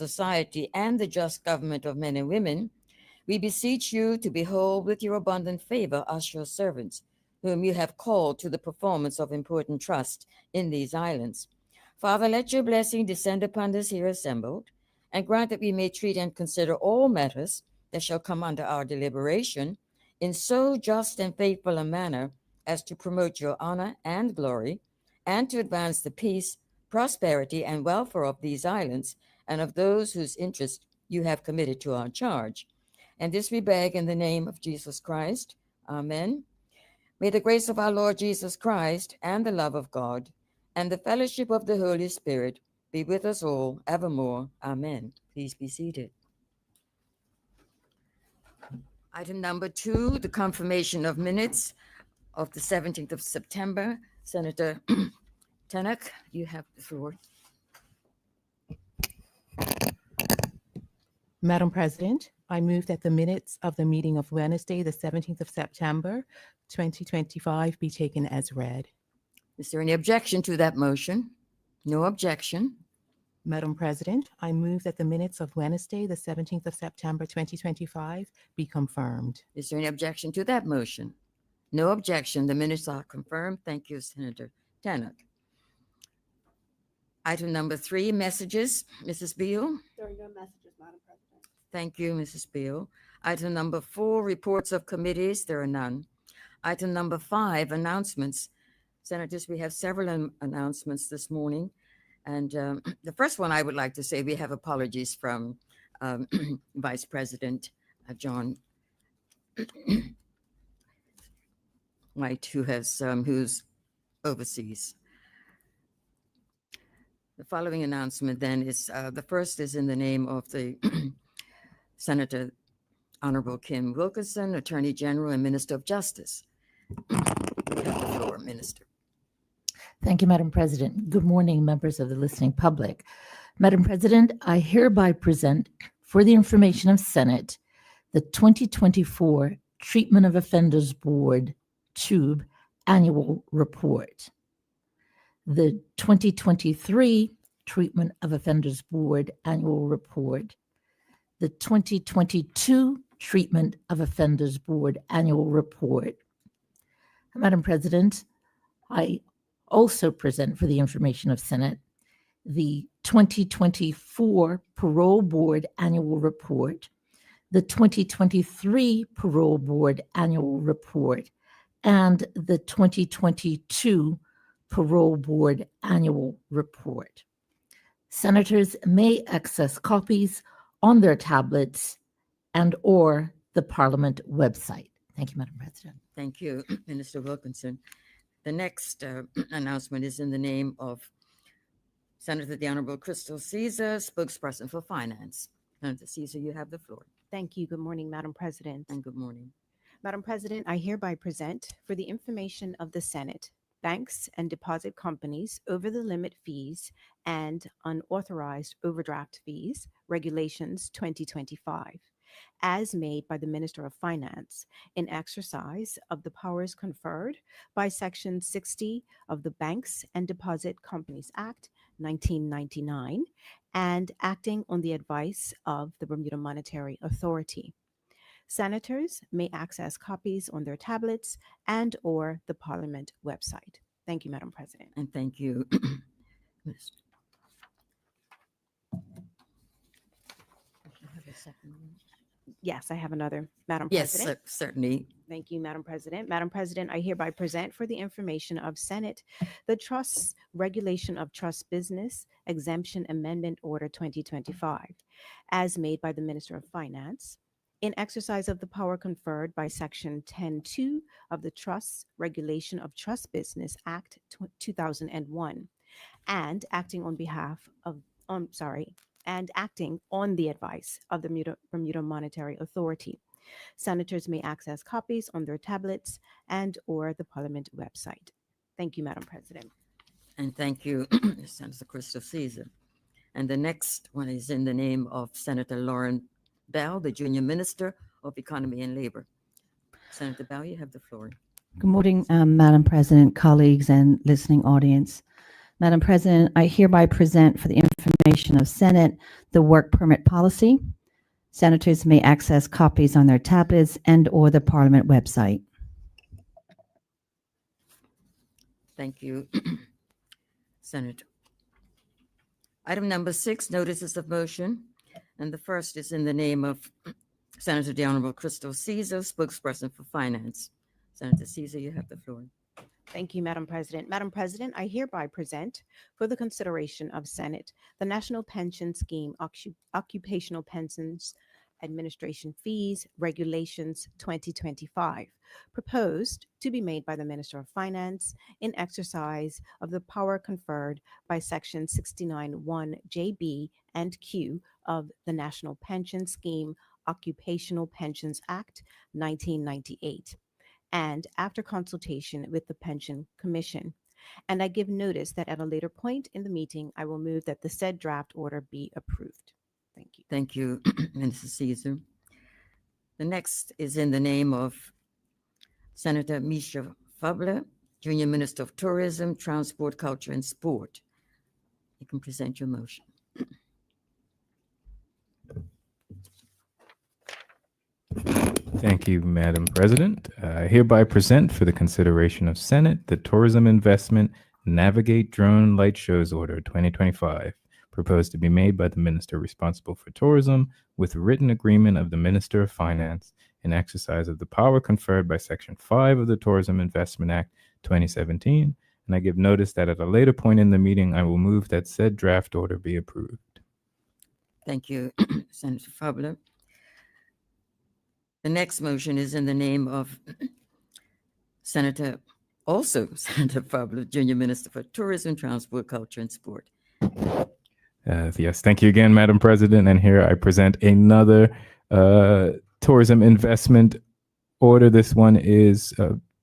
society and the just government of men and women, we beseech you to behold with your abundant favor us, your servants, whom you have called to the performance of important trust in these islands. Father, let your blessing descend upon us here assembled, and grant that we may treat and consider all matters that shall come under our deliberation in so just and faithful a manner as to promote your honor and glory, and to advance the peace, prosperity, and welfare of these islands and of those whose interest you have committed to our charge. And this we beg in the name of Jesus Christ. Amen. May the grace of our Lord Jesus Christ and the love of God and the fellowship of the Holy Spirit be with us all evermore. Amen. Please be seated. Item number 2, the confirmation of minutes of the 17th of September. Senator Tannock, you have the floor. Madam President, I move that the minutes of the meeting of Wednesday, the 17th of September, 2025 be taken as read. Is there any objection to that motion? No objection. Madam President, I move that the minutes of Wednesday, the 17th of September, 2025 be confirmed. Is there any objection to that motion? No objection. The minutes are confirmed. Thank you, Senator Tannock. Item number 3, messages. Mrs. Beal. There are no messages, Madam President. Thank you, Mrs. Beal. Item number 4, reports of committees. There are none. Item number 5, announcements. Senators, we have several announcements this morning. And the first one I would like to say, we have apologies from Vice President John White, who's overseas. The following announcement then is, the first is in the name of the Senator Honorable Kim Wilkinson, Attorney General and Minister of Justice. You have the floor, Minister. Thank you, Madam President. Good morning, members of the listening public. Madam President, I hereby present for the information of Senate the 2024 Treatment of Offenders Board TUBE Annual Report, the 2023 Treatment of Offenders Board Annual Report, the 2022 Treatment of Offenders Board Annual Report. Madam President, I also present for the information of Senate the 2024 Parole Board Annual Report, the 2023 Parole Board Annual Report, and the 2022 Parole Board Annual Report. Senators may access copies on their tablets and or the Parliament website. Thank you, Madam President. Thank you, Minister Wilkinson. The next announcement is in the name of Senator the Honorable Crystal Caesar, spokesperson for Finance. Senator Caesar, you have the floor. Thank you. Good morning, Madam President. And good morning. Madam President, I hereby present for the information of the Senate banks and deposit companies over the limit fees and unauthorized overdraft fees regulations 2025 as made by the Minister of Finance in exercise of the powers conferred by Section 60 of the Banks and Deposit Companies Act 1999 and acting on the advice of the Bermuda Monetary Authority. Senators may access copies on their tablets and or the Parliament website. Thank you, Madam President. And thank you, Minister. Yes, I have another, Madam Yes, President. certainly. Thank you, Madam President. Madam President, I hereby present for the information of Senate the Trusts Regulation of Trust Business Exemption Amendment Order 2025, as made by the Minister of Finance in exercise of the power conferred by Section 10.2 of the Trusts Regulation of Trust Business Act 2001, and acting on behalf of, and acting on the advice of the Bermuda Monetary Authority. Senators may access copies on their tablets and or the Parliament website. Thank you, Madam President. And thank you, Senator Crystal Caesar. And the next one is in the name of Senator Lauren Bell, the Junior Minister of Economy and Labor. Senator Bell, you have the floor. Good morning, Madam President, colleagues, and listening audience. Madam President, I hereby present for the information of Senate the work permit policy. Senators may access copies on their tablets and/or the Parliament website. Thank you, Senator. Item number 6, notices of motion. And the first is in the name of Senator the Honorable Crystal Caesar, spokesperson for Finance. Senator Caesar, you have the floor. Thank you, Madam President. Madam President, I hereby present for the consideration of Senate the National Pension Scheme Occupational Pensions Administration Fees Regulations 2025, proposed to be made by the Minister of Finance in exercise of the power conferred by Section 69(1) JB and Q of the National Pension Scheme Occupational Pensions Act 1998. And after consultation with the Pension Commission. And I give notice that at a later point in the meeting, I will move that the said draft order be approved. Thank you. Thank you, Minister Caesar. The next is in the name of Senator Misha Fabler, Junior Minister of Tourism, Transport, Culture, and Sport. You can present your motion. Thank you, Madam President. I hereby present for the consideration of Senate the Tourism Investment Navigate Drone Light Shows Order 2025, proposed to be made by the Minister responsible for tourism with written agreement of the Minister of Finance in exercise of the power conferred by Section 5 of the Tourism Investment Act 2017. And I give notice that at a later point in the meeting, I will move that said draft order be approved. Thank you, Senator Fabler. The next motion is in the name of Senator Fabler, Junior Minister for Tourism, Transport, Culture, and Sport. Yes, thank you again, Madam President. And here I present another tourism investment order. This one is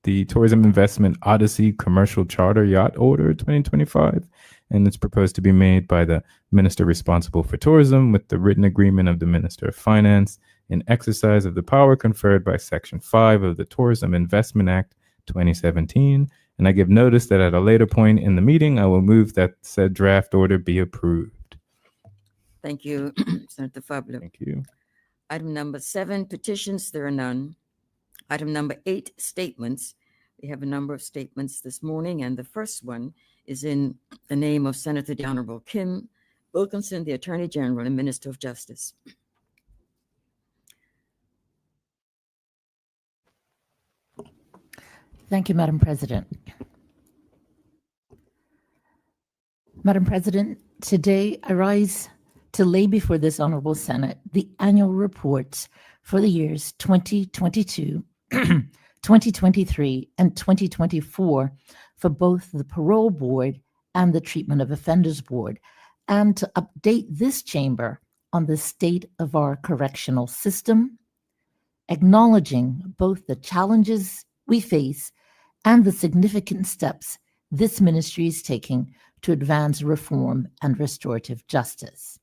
the Tourism Investment Odyssey Commercial Charter Yacht Order 2025. And it's proposed to be made by the Minister responsible for tourism with the written agreement of the Minister of Finance in exercise of the power conferred by Section 5 of the Tourism Investment Act 2017. And I give notice that at a later point in the meeting, I will move that said draft order be approved. Thank you, Senator Fabler. Thank you. Item number 7, petitions, there are none. Item number 8, statements. We have a number of statements this morning, and the first one is in the name of Senator the Honorable Kim Wilkinson, the Attorney General and Minister of Justice. Thank you, Madam President. Madam President, today I rise to lay before this Honorable Senate the annual reports for the years 2022, 2023, and 2024 for both the Parole Board and the Treatment of Offenders Board, and to update this chamber on the state of our correctional system, acknowledging both the challenges we face and the significant steps this ministry is taking to advance reform and restorative justice.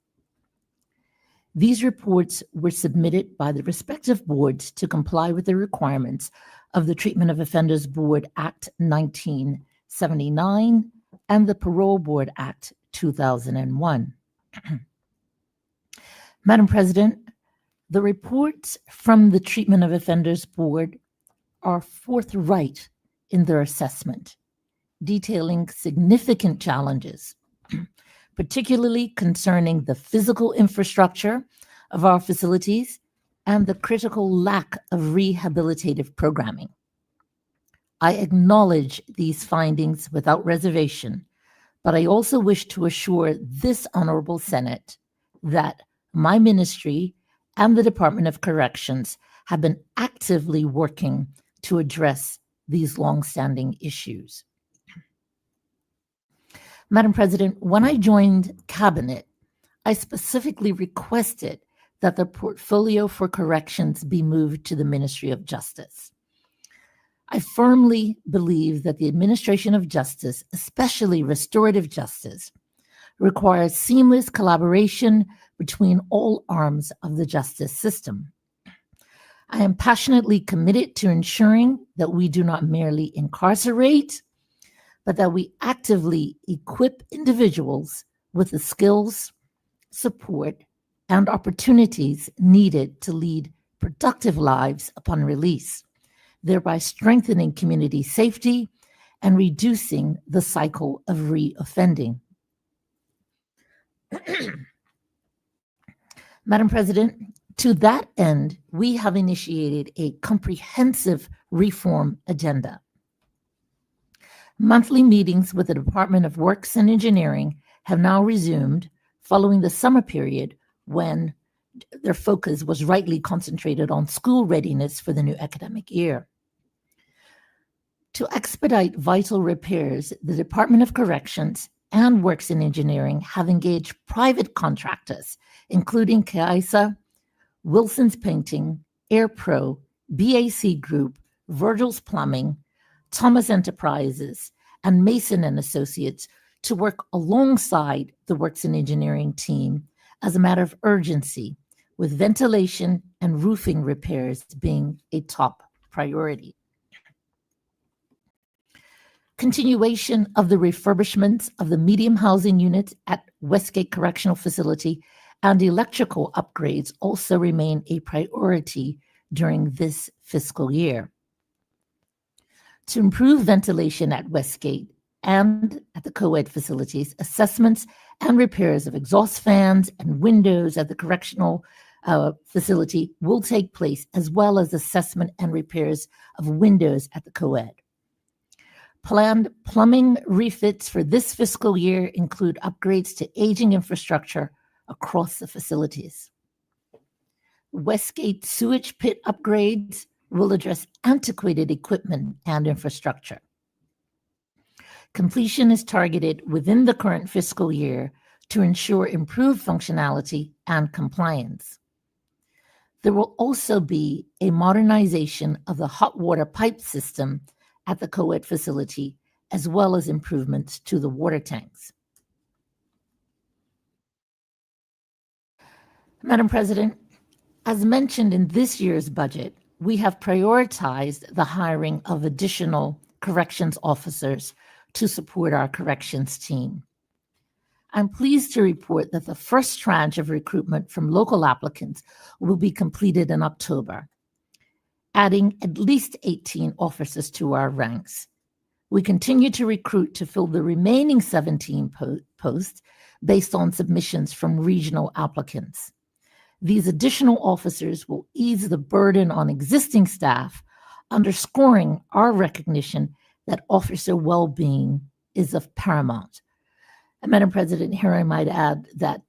These reports were submitted by the respective boards to comply with the requirements of the Treatment of Offenders Board Act 1979 and the Parole Board Act 2001. Madam President, the reports from the Treatment of Offenders Board are forthright in their assessment, detailing significant challenges, particularly concerning the physical infrastructure of our facilities and the critical lack of rehabilitative programming. I acknowledge these findings without reservation, but I also wish to assure this Honorable Senate that my ministry and the Department of Corrections have been actively working to address these longstanding issues. Madam President, when I joined Cabinet, I specifically requested that the portfolio for corrections be moved to the Ministry of Justice. I firmly believe that the administration of justice, especially restorative justice, requires seamless collaboration between all arms of the justice system. I am passionately committed to ensuring that we do not merely incarcerate, but that we actively equip individuals with the skills, support, and opportunities needed to lead productive lives upon release, thereby strengthening community safety and reducing the cycle of reoffending. Madam President, to that end, we have initiated a comprehensive reform agenda. Monthly meetings with the Department of Works and Engineering have now resumed following the summer period when their focus was rightly concentrated on school readiness for the new academic year. To expedite vital repairs, the Department of Corrections and Works and Engineering have engaged private contractors, including Kaisa, Wilson's Painting, AirPro, BAC Group, Virgil's Plumbing, Thomas Enterprises, and Mason and Associates to work alongside the Works and Engineering team as a matter of urgency, with ventilation and roofing repairs being a top priority. Continuation of the refurbishments of the medium housing units at Westgate Correctional Facility and electrical upgrades also remain a priority during this fiscal year. To improve ventilation at Westgate and at the co-ed facilities, assessments and repairs of exhaust fans and windows at the correctional facility will take place, as well as assessment and repairs of windows at the co-ed. Planned plumbing refits for this fiscal year include upgrades to aging infrastructure across the facilities. Westgate sewage pit upgrades will address antiquated equipment and infrastructure. Completion is targeted within the current fiscal year to ensure improved functionality and compliance. There will also be a modernization of the hot water pipe system at the co-ed facility, as well as improvements to the water tanks. Madam President, as mentioned in this year's budget, we have prioritized the hiring of additional corrections officers to support our corrections team. I'm pleased to report that the first tranche of recruitment from local applicants will be completed in October, adding at least 18 officers to our ranks. We continue to recruit to fill the remaining 17 posts based on submissions from regional applicants. These additional officers will ease the burden on existing staff, underscoring our recognition that officer well-being is of paramount. And Madam President, here I might add that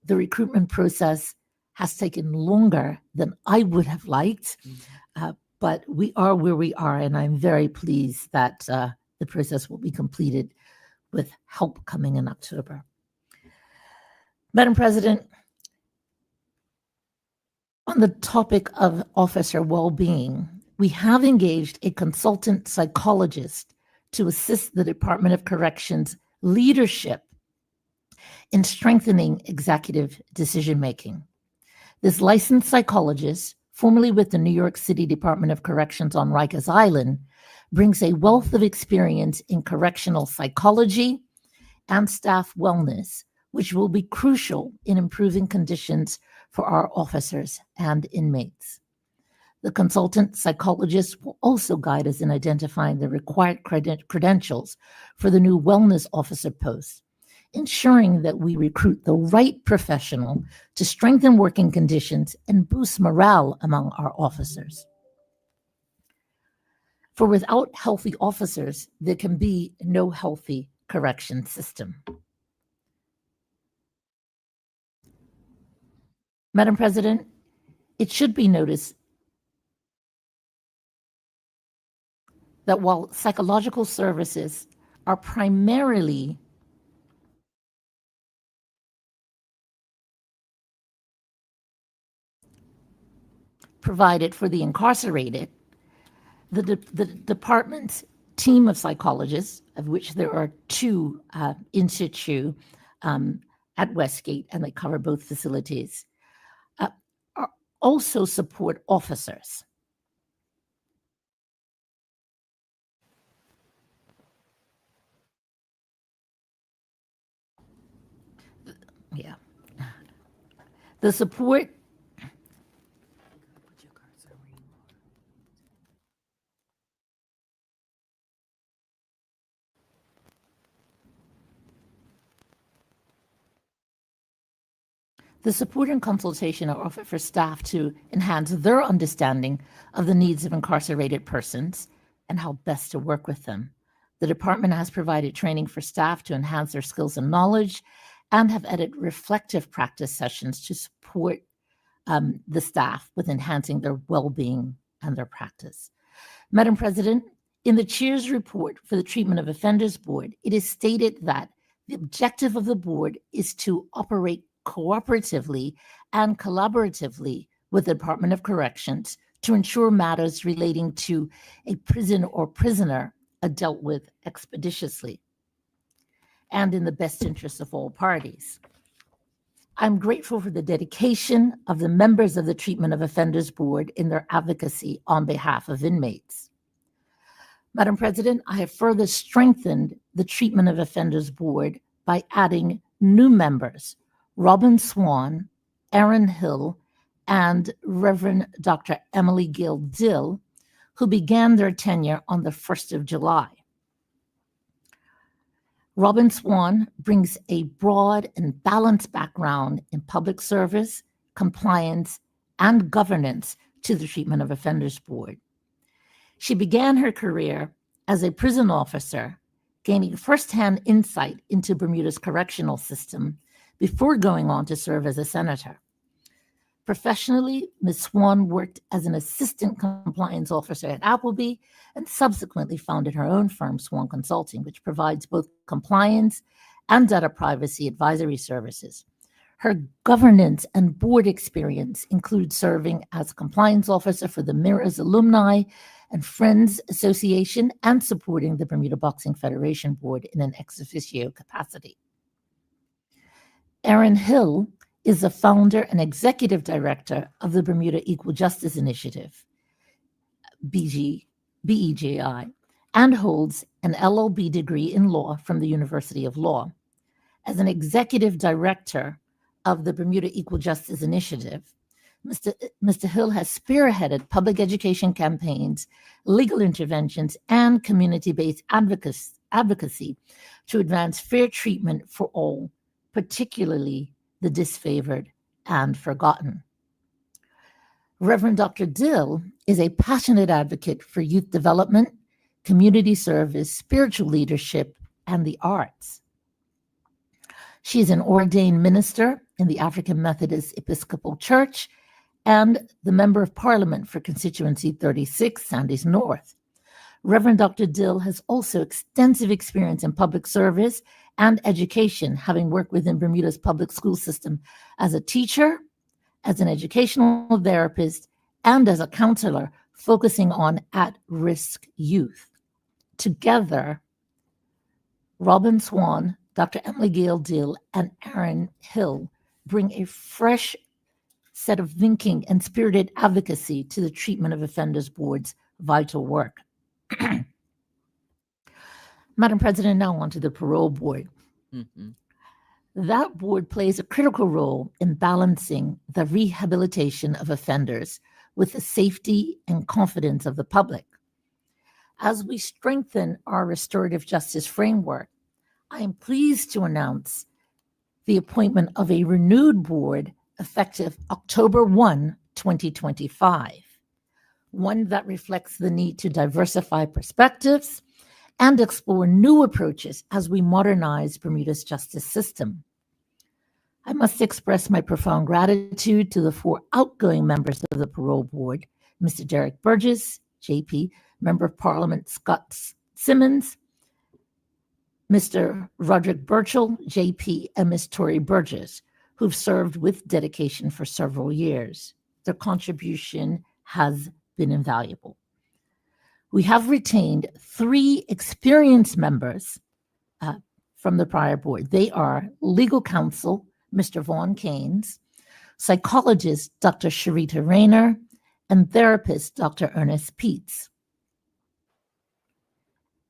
the recruitment process has taken longer than I would have liked, but we are where we are, and I'm very pleased that the process will be completed with help coming in October. Madam President, on the topic of officer well-being, we have engaged a consultant psychologist to assist the Department of Corrections leadership in strengthening executive decision-making. This licensed psychologist, formerly with the New York City Department of Corrections on Rikers Island, brings a wealth of experience in correctional psychology and staff wellness, which will be crucial in improving conditions for our officers and inmates. The consultant psychologist will also guide us in identifying the required credentials for the new wellness officer post, ensuring that we recruit the right professional to strengthen working conditions and boost morale among our officers. For without healthy officers, there can be no healthy correction system. Madam President, it should be noticed that while psychological services are primarily provided for the incarcerated, the department's team of psychologists, of which there are two in situ at Westgate, and they cover both facilities, also support officers. The support The support and consultation are offered for staff to enhance their understanding of the needs of incarcerated persons and how best to work with them. The department has provided training for staff to enhance their skills and knowledge and have added reflective practice sessions to support the staff with enhancing their well-being and their practice. Madam President, in the Chair's report for the Treatment of Offenders Board, it is stated that the objective of the board is to operate cooperatively and collaboratively with the Department of Corrections to ensure matters relating to a prison or prisoner are dealt with expeditiously and in the best interest of all parties. I'm grateful for the dedication of the members of the Treatment of Offenders Board in their advocacy on behalf of inmates. Madam President, I have further strengthened the Treatment of Offenders Board by adding new members, Robin Swan, Aaron Hill, and Reverend Dr. Emily Gill Dill, who began their tenure on the 1st of July. Robin Swan brings a broad and balanced background in public service, compliance, and governance to the Treatment of Offenders Board. She began her career as a prison officer, gaining firsthand insight into Bermuda's correctional system before going on to serve as a senator. Professionally, Ms. Swan worked as an assistant compliance officer at Appleby and subsequently founded her own firm, Swan Consulting, which provides both compliance and data privacy advisory services. Her governance and board experience includes serving as a compliance officer for the Mirrors Alumni and Friends Association and supporting the Bermuda Boxing Federation Board in an ex officio capacity. Aaron Hill is the founder and executive director of the Bermuda Equal Justice Initiative, BEJI, and holds an LLB degree in law from the University of Law. As an executive director of the Bermuda Equal Justice Initiative, Mr. Hill has spearheaded public education campaigns, legal interventions, and community-based advocacy to advance fair treatment for all, particularly the disfavored and forgotten. Reverend Dr. Dill is a passionate advocate for youth development, community service, spiritual leadership, and the arts. She is an ordained minister in the African Methodist Episcopal Church and the Member of Parliament for Constituency 36, Sandys North. Reverend Dr. Dill has also extensive experience in public service and education, having worked within Bermuda's public school system as a teacher, as an educational therapist, and as a counselor focusing on at-risk youth. Together, Robin Swan, Dr. Emily Gill Dill, and Aaron Hill bring a fresh set of thinking and spirited advocacy to the Treatment of Offenders Board's vital work. Madam President, now on to the Parole Board. Mhm. That board plays a critical role in balancing the rehabilitation of offenders with the safety and confidence of the public. As we strengthen our restorative justice framework, I am pleased to announce the appointment of a renewed board effective October 1, 2025, one that reflects the need to diversify perspectives and explore new approaches as we modernize Bermuda's justice system. I must express my profound gratitude to the 4 outgoing members of the Parole Board, Mr. Derek Burgess, JP, Member of Parliament Scott Simmons, Mr. Roderick Burchell, JP, and Ms. Tori Burgess, who've served with dedication for several years. Their contribution has been invaluable. We have retained 3 experienced members from the prior board. They are legal counsel, Mr. Vaughn Keynes, psychologist, Dr. Sharita Rayner, and therapist, Dr. Ernest Peets.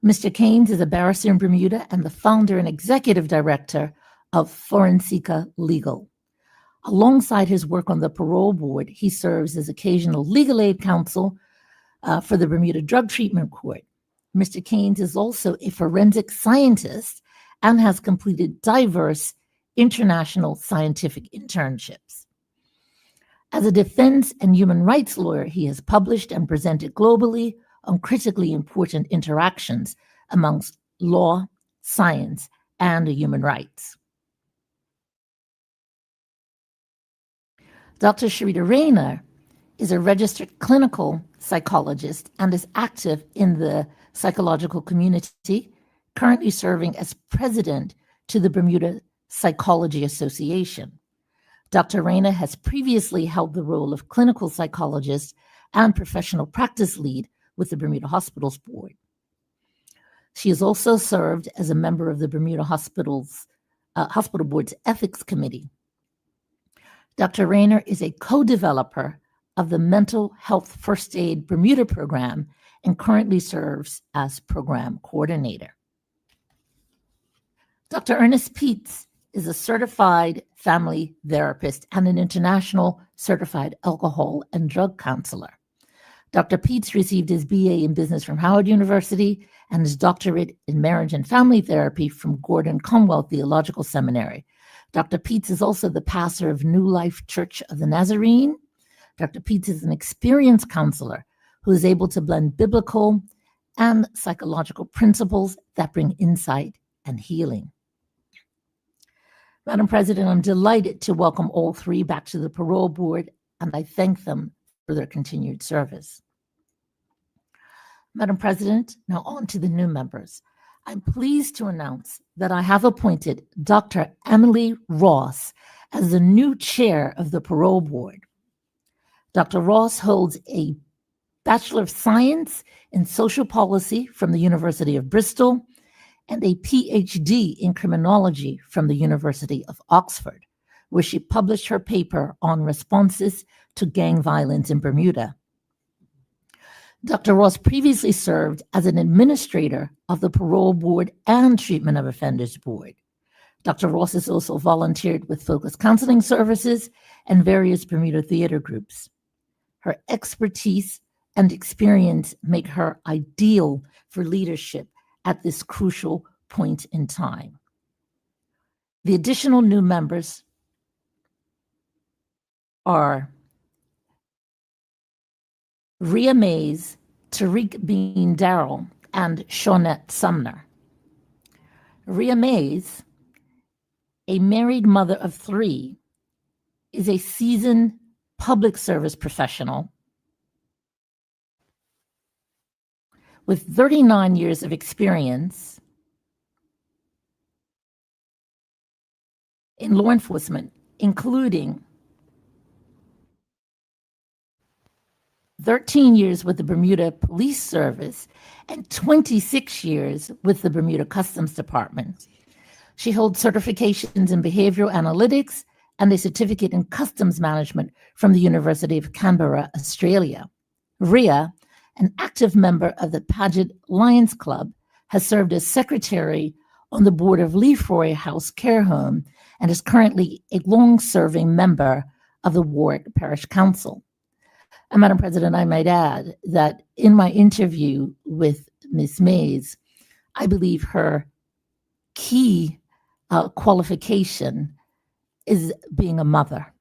Mr. Keynes is a barrister in Bermuda and the founder and executive director of Forensica Legal. Alongside his work on the parole board, he serves as occasional legal aid counsel for the Bermuda Drug Treatment Court. Mr. Keynes is also a forensic scientist and has completed diverse international scientific internships. As a defense and human rights lawyer, he has published and presented globally on critically important interactions amongst law, science, and human rights. Dr. Sharita Rayner is a registered clinical psychologist and is active in the psychological community, currently serving as president to the Bermuda Psychology Association. Dr. Rayner has previously held the role of clinical psychologist and professional practice lead with the Bermuda Hospitals Board. She has also served as a member of the Bermuda Hospital Board's Ethics Committee. Dr. Rayner is a co-developer of the Mental Health First Aid Bermuda program and currently serves as program coordinator. Dr. Ernest Peets is a certified family therapist and an international certified alcohol and drug counselor. Dr. Peets received his BA in business from Howard University and his doctorate in marriage and family therapy from Gordon Conwell Theological Seminary. Dr. Peets is also the pastor of New Life Church of the Nazarene. Dr. Peets is an experienced counselor who is able to blend biblical and psychological principles that bring insight and healing. Madam President, I'm delighted to welcome all three back to the parole board, and I thank them for their continued service. Madam President, now on to the new members. I'm pleased to announce that I have appointed Dr. Emily Ross as the new chair of the parole board. Dr. Ross holds a Bachelor of Science in Social Policy from the University of Bristol and a PhD in Criminology from the University of Oxford, where she published her paper on responses to gang violence in Bermuda. Dr. Ross previously served as an administrator of the Parole Board and Treatment of Offenders Board. Dr. Ross has also volunteered with Focus Counseling Services and various Bermuda theater groups. Her expertise and experience make her ideal for leadership at this crucial point in time. The additional new members are Rhea Mays, Tariq Bean Darrell, and Shawnette Sumner. Rhea Mays, a married mother of three, is a seasoned public service professional with 39 years of experience in law enforcement, including 13 years with the Bermuda Police Service and 26 years with the Bermuda Customs Department. She holds certifications in behavioral analytics and a certificate in customs management from the University of Canberra, Australia. Rhea, an active member of the Paget Lions Club, has served as secretary on the board of Lefroy House Care Home and is currently a long-serving member of the Warwick Parish Council. And Madam President, I might add that in my interview with Ms. Mays, I believe her key qualification is being a mother.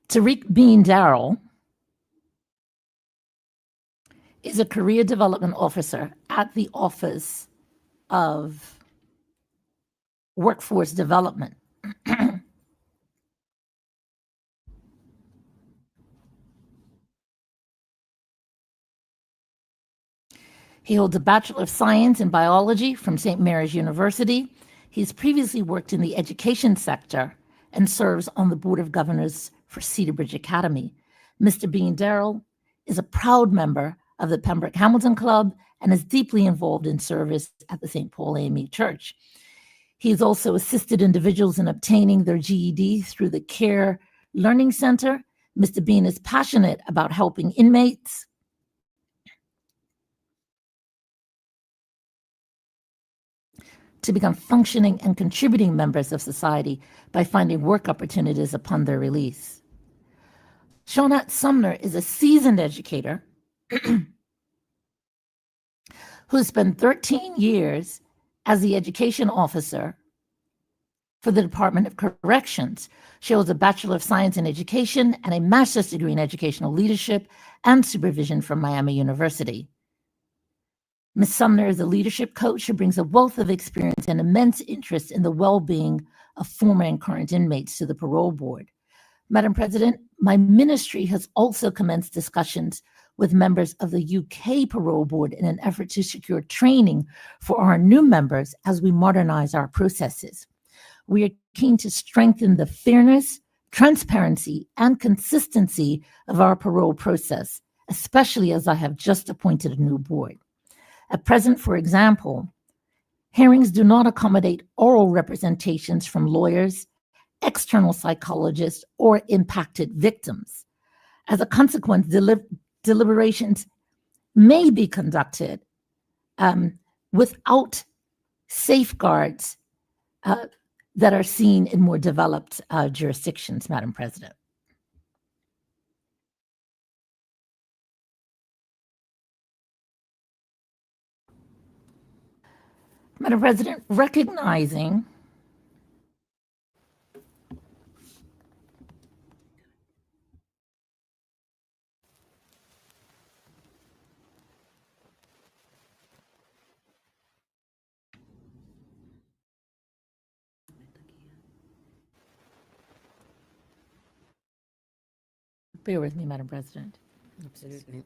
Tariq Bean Darrell is a career development officer at the Office of Workforce Development. He holds a Bachelor of Science in Biology from St. Mary's University. He's previously worked in the education sector and serves on the Board of Governors for Cedar Bridge Academy. Mr. Bean Darrell is a proud member of the Pembroke Hamilton Club and is deeply involved in service at the St. Paul AME Church. He has also assisted individuals in obtaining their GED through the Care Learning Center. Mr. Bean is passionate about helping inmates to become functioning and contributing members of society by finding work opportunities upon their release. Shonat Sumner is a seasoned educator who spent 13 years as the education officer for the Department of Corrections. She holds a Bachelor of Science in Education and a Master's degree in Educational Leadership and Supervision from Miami University. Ms. Sumner is a leadership coach who brings a wealth of experience and immense interest in the well-being of former and current inmates to the parole board. Madam President, my ministry has also commenced discussions with members of the UK parole board in an effort to secure training for our new members as we modernize our processes. We are keen to strengthen the fairness, transparency, and consistency of our parole process, especially as I have just appointed a new board. At present, for example, hearings do not accommodate oral representations from lawyers, external psychologists, or impacted victims. As a consequence, deliberations may be conducted without safeguards that are seen in more developed jurisdictions, Madam President. Madam President, recognizing bear with me, Madam President. Absolutely.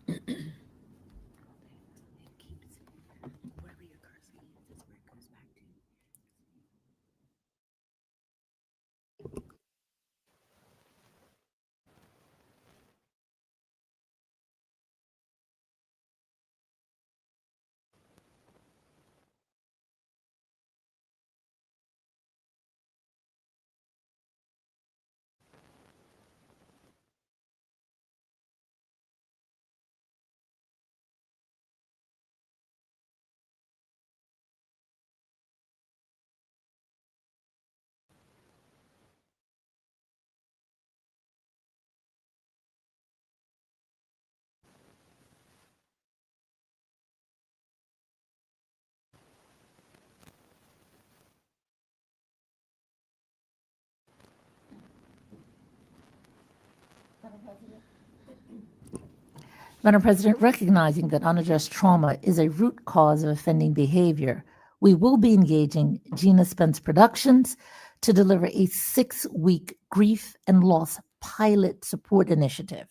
Madam President, recognizing that unaddressed trauma is a root cause of offending behavior, we will be engaging Gina Spence Productions to deliver a 6-week grief and loss pilot support initiative.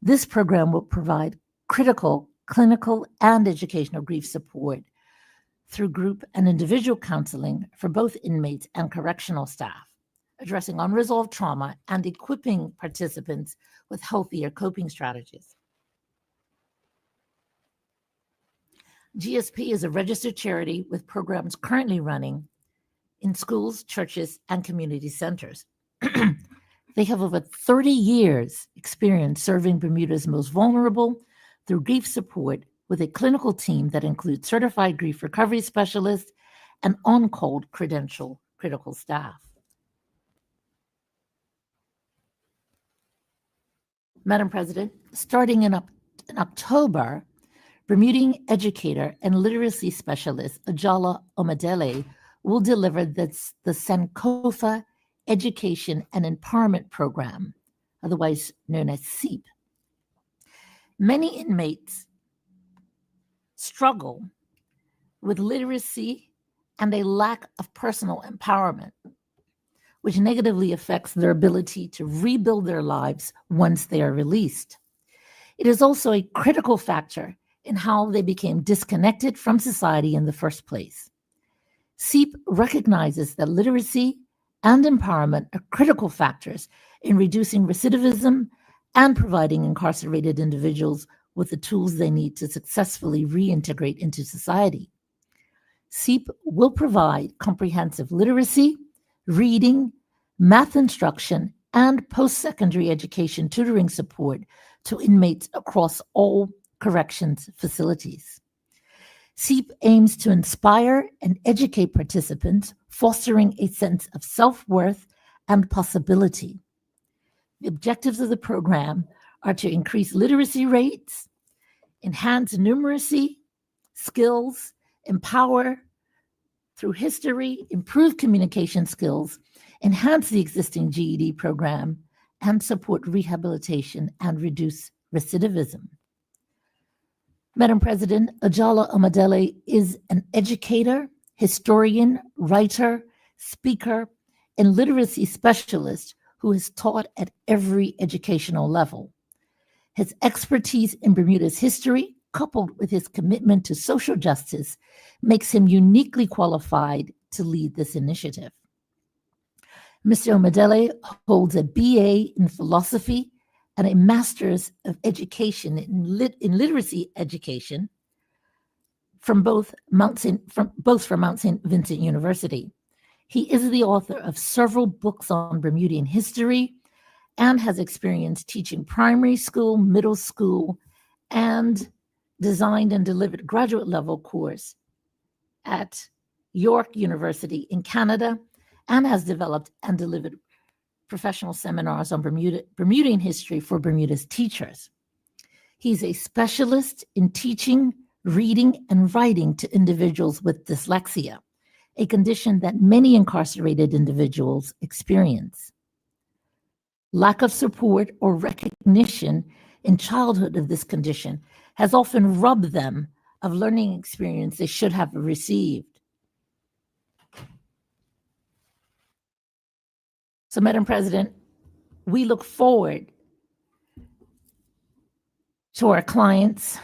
This program will provide critical, clinical, and educational grief support through group and individual counseling for both inmates and correctional staff, addressing unresolved trauma and equipping participants with healthier coping strategies. GSP is a registered charity with programs currently running in schools, churches, and community centers. They have over 30 years experience serving Bermuda's most vulnerable through grief support with a clinical team that includes certified grief recovery specialists and on-call credential critical staff. Madam President, starting in October, Bermudian educator and literacy specialist Ajala Omadele will deliver the Sankofa Education and Empowerment Program, otherwise known as SEP. Many inmates struggle with literacy and a lack of personal empowerment, which negatively affects their ability to rebuild their lives once they are released. It is also a critical factor in how they became disconnected from society in the first place. SEP recognizes that literacy and empowerment are critical factors in reducing recidivism and providing incarcerated individuals with the tools they need to successfully reintegrate into society. SEP will provide comprehensive literacy, reading, math instruction, and post-secondary education tutoring support to inmates across all corrections facilities. SEEP aims to inspire and educate participants, fostering a sense of self-worth and possibility. The objectives of the program are to increase literacy rates, enhance numeracy, skills, empower through history, improve communication skills, enhance the existing GED program, and support rehabilitation and reduce recidivism. Madam President, Ajala Omadele is an educator, historian, writer, speaker, and literacy specialist who has taught at every educational level. His expertise in Bermuda's history, coupled with his commitment to social justice, makes him uniquely qualified to lead this initiative. Mr. Omadele holds a BA in philosophy and a Master's of Education in Literacy Education from both Mount St. Vincent University. He is the author of several books on Bermudian history and has experience teaching primary school, middle school, and designed and delivered graduate level course at York University in Canada, and has developed and delivered professional seminars on Bermudian history for Bermuda's teachers. He's a specialist in teaching, reading, and writing to individuals with dyslexia, a condition that many incarcerated individuals experience. Lack of support or recognition in childhood of this condition has often robbed them of learning experience they should have received. So, Madam President, we look forward to our clients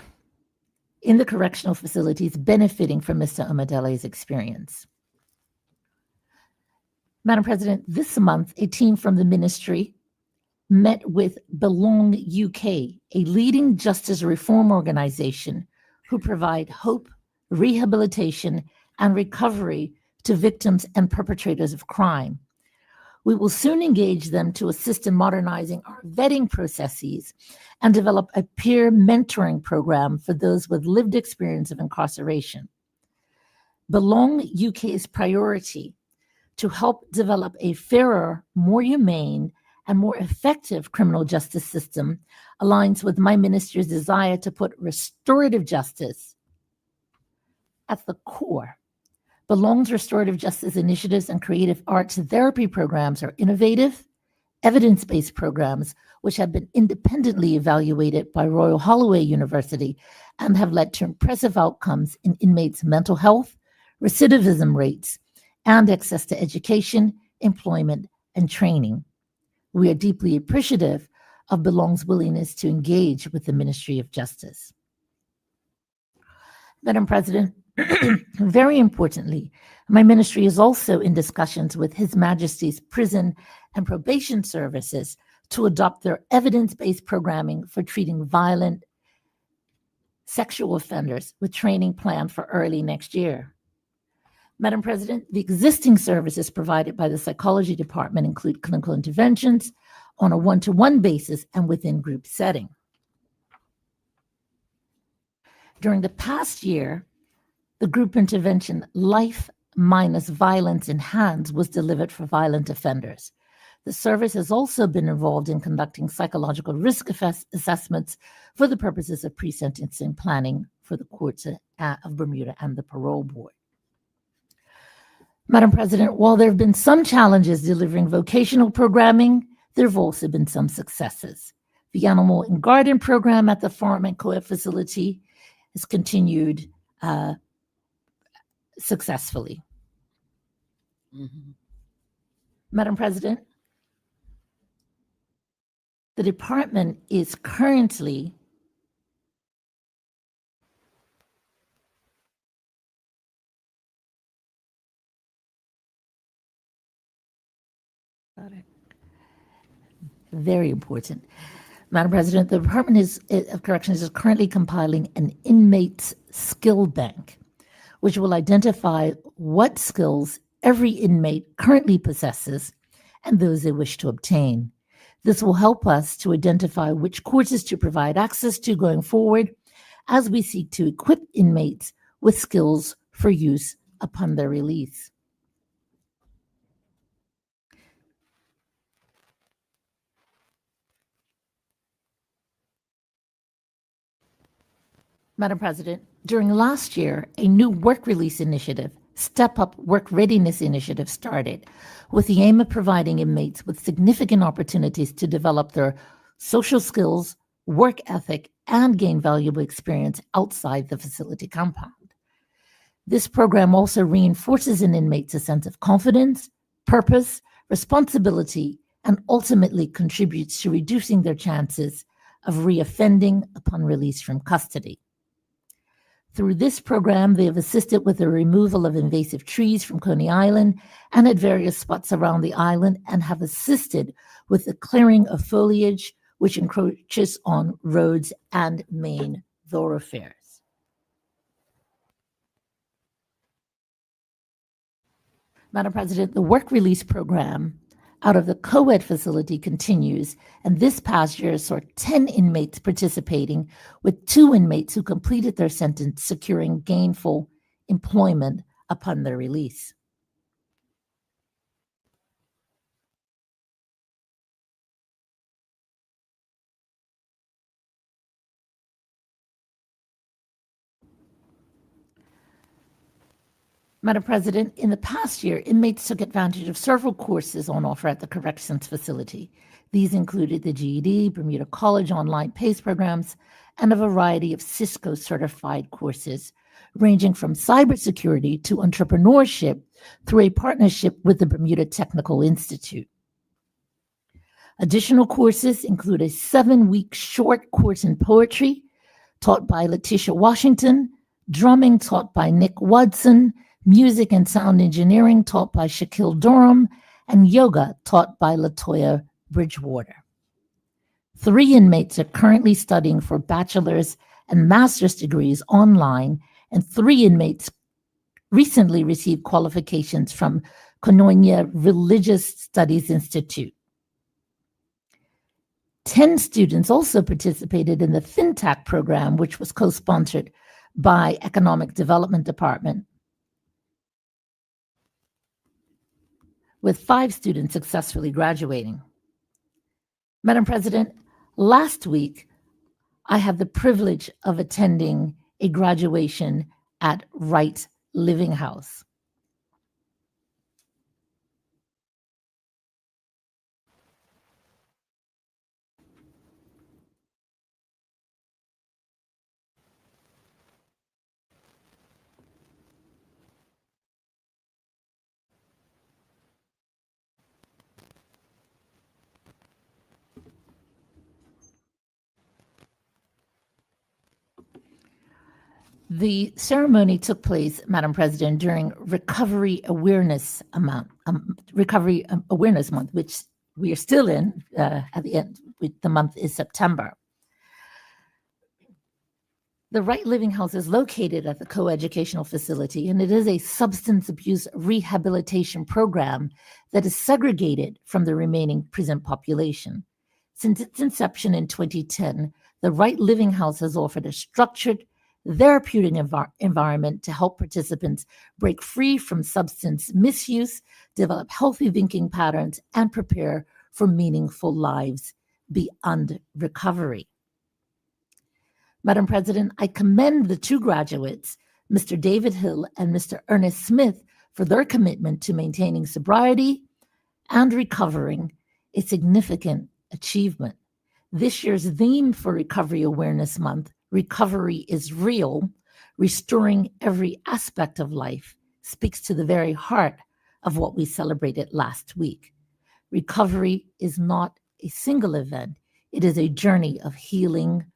in the correctional facilities benefiting from Mr. Omadele's experience. Madam President, this month, a team from the ministry met with Belong UK, a leading justice reform organization who provide hope, rehabilitation, and recovery to victims and perpetrators of crime. We will soon engage them to assist in modernizing our vetting processes and develop a peer mentoring program for those with lived experience of incarceration. Belong UK's priority to help develop a fairer, more humane, and more effective criminal justice system aligns with my minister's desire to put restorative justice at the core. Belong's restorative justice initiatives and creative arts therapy programs are innovative, evidence-based programs which have been independently evaluated by Royal Holloway University and have led to impressive outcomes in inmates' mental health, recidivism rates, and access to education, employment, and training. We are deeply appreciative of Belong's willingness to engage with the Ministry of Justice. Madam President, very importantly, my ministry is also in discussions with His Majesty's Prison and Probation Services to adopt their evidence-based programming for treating violent sexual offenders with training planned for early next year. Madam President, the existing services provided by the Psychology Department include clinical interventions on a one-to-one basis and within group setting. During the past year, the group intervention Life Minus Violence in Hands was delivered for violent offenders. The service has also been involved in conducting psychological risk assessments for the purposes of pre-sentencing planning for the courts of Bermuda and the parole board. Madam President, while there have been some challenges delivering vocational programming, there have also been some successes. The Animal and Garden program at the Farm and Co-ed facility has continued successfully. Madam President, the department is currently very important. Madam President, the Department of Corrections is currently compiling an inmates skill bank, which will identify what skills every inmate currently possesses and those they wish to obtain. This will help us to identify which courses to provide access to going forward as we seek to equip inmates with skills for use upon their release. Madam President, during last year, a new work release initiative, Step Up Work Readiness Initiative, started with the aim of providing inmates with significant opportunities to develop their social skills, work ethic, and gain valuable experience outside the facility compound. This program also reinforces in inmates a sense of confidence, purpose, responsibility, and ultimately contributes to reducing their chances of reoffending upon release from custody. Through this program, they have assisted with the removal of invasive trees from Coney Island and at various spots around the island, and have assisted with the clearing of foliage which encroaches on roads and main thoroughfares. Madam President, the work release program out of the co-ed facility continues, and this past year saw 10 inmates participating, with 2 inmates who completed their sentence securing gainful employment upon their release. Madam President, in the past year, inmates took advantage of several courses on offer at the corrections facility. These included the GED, Bermuda College online PACE programs, and a variety of Cisco certified courses, ranging from cybersecurity to entrepreneurship through a partnership with the Bermuda Technical Institute. Additional courses include a 7-week short course in poetry taught by Letitia Washington, drumming taught by Nick Watson, music and sound engineering taught by Shaquille Durham, and yoga taught by Latoya Bridgewater. 3 inmates are currently studying for bachelor's and master's degrees online, and 3 inmates recently received qualifications from Koinonia Religious Studies Institute. 10 students also participated in the FinTech program, which was co-sponsored by Economic Development Department, with 5 students successfully graduating. Madam President, last week, I had the privilege of attending a graduation at Right Living House. The ceremony took place, Madam President, during Recovery Awareness Month, which we are still in at the end. The month is September. The Right Living House is located at the co-educational facility, and it is a substance abuse rehabilitation program that is segregated from the remaining prison population. Since its inception in 2010, the Right Living House has offered a structured, therapeutic environment to help participants break free from substance misuse, develop healthy thinking patterns, and prepare for meaningful lives beyond recovery. Madam President, I commend the 2 graduates, Mr. David Hill and Mr. Ernest Smith, for their commitment to maintaining sobriety and recovering, a significant achievement. This year's theme for Recovery Awareness Month, Recovery is Real, Restoring Every Aspect of Life, speaks to the very heart of what we celebrated last week. Recovery is not a single event. It is a journey of healing,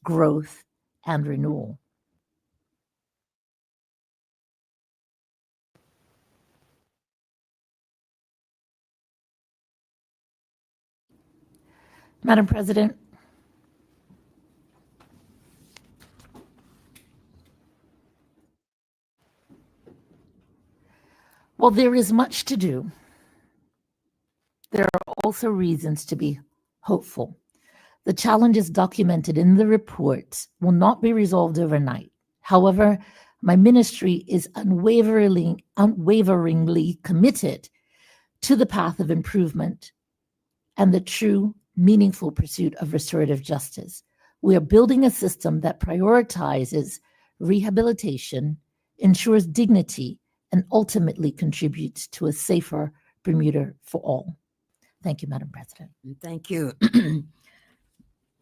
growth, and renewal. Madam President, while there is much to do, there are also reasons to be hopeful. The challenges documented in the report will not be resolved overnight. However, My ministry is unwaveringly committed to the path of improvement and the true, meaningful pursuit of restorative justice. We are building a system that prioritizes rehabilitation, ensures dignity, and ultimately contributes to a safer Bermuda for all. Thank you, Madam President. And thank you,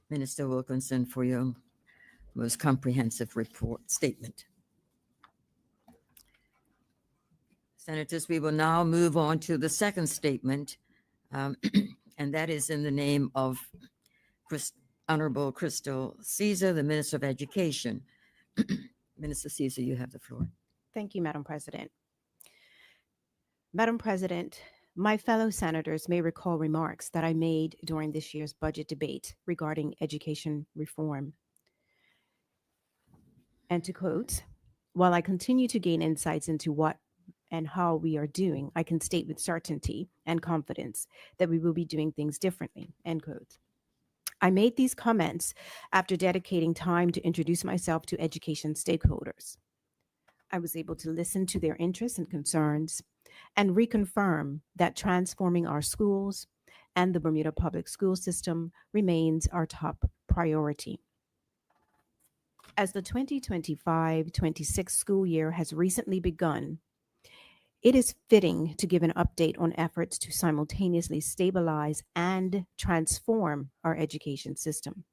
Minister Wilkinson, for your most comprehensive report statement. Senators, we will now move on to the second statement, and that is in the name of Honorable Crystal Caesar, the Minister of Education. Minister Caesar, you have the floor. Thank you, Madam President. Madam President, my fellow senators may recall remarks that I made during this year's budget debate regarding education reform. And to quote, while I continue to gain insights into what and how we are doing, I can state with certainty and confidence that we will be doing things differently, end quote. I made these comments after dedicating time to introduce myself to education stakeholders. I was able to listen to their interests and concerns and reconfirm that transforming our schools and the Bermuda public school system remains our top priority. As the 2025-26 school year has recently begun, it is fitting to give an update on efforts to simultaneously stabilize and transform our education system.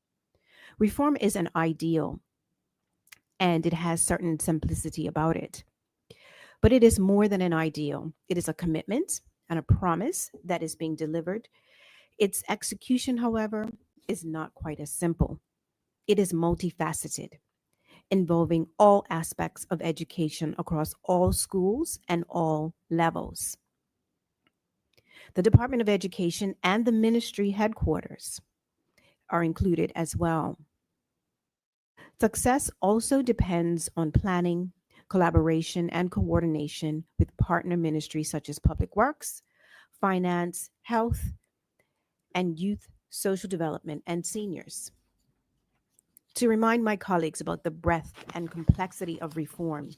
Reform is an ideal, and it has certain simplicity about it. But it is more than an ideal. It is a commitment and a promise that is being delivered. Its execution, however, is not quite as simple. It is multifaceted, involving all aspects of education across all schools and all levels. The Department of Education and the ministry headquarters are included as well. Success also depends on planning, collaboration, and coordination with partner ministries such as Public Works, Finance, Health, and Youth, Social Development, and Seniors. To remind my colleagues about the breadth and complexity of reform,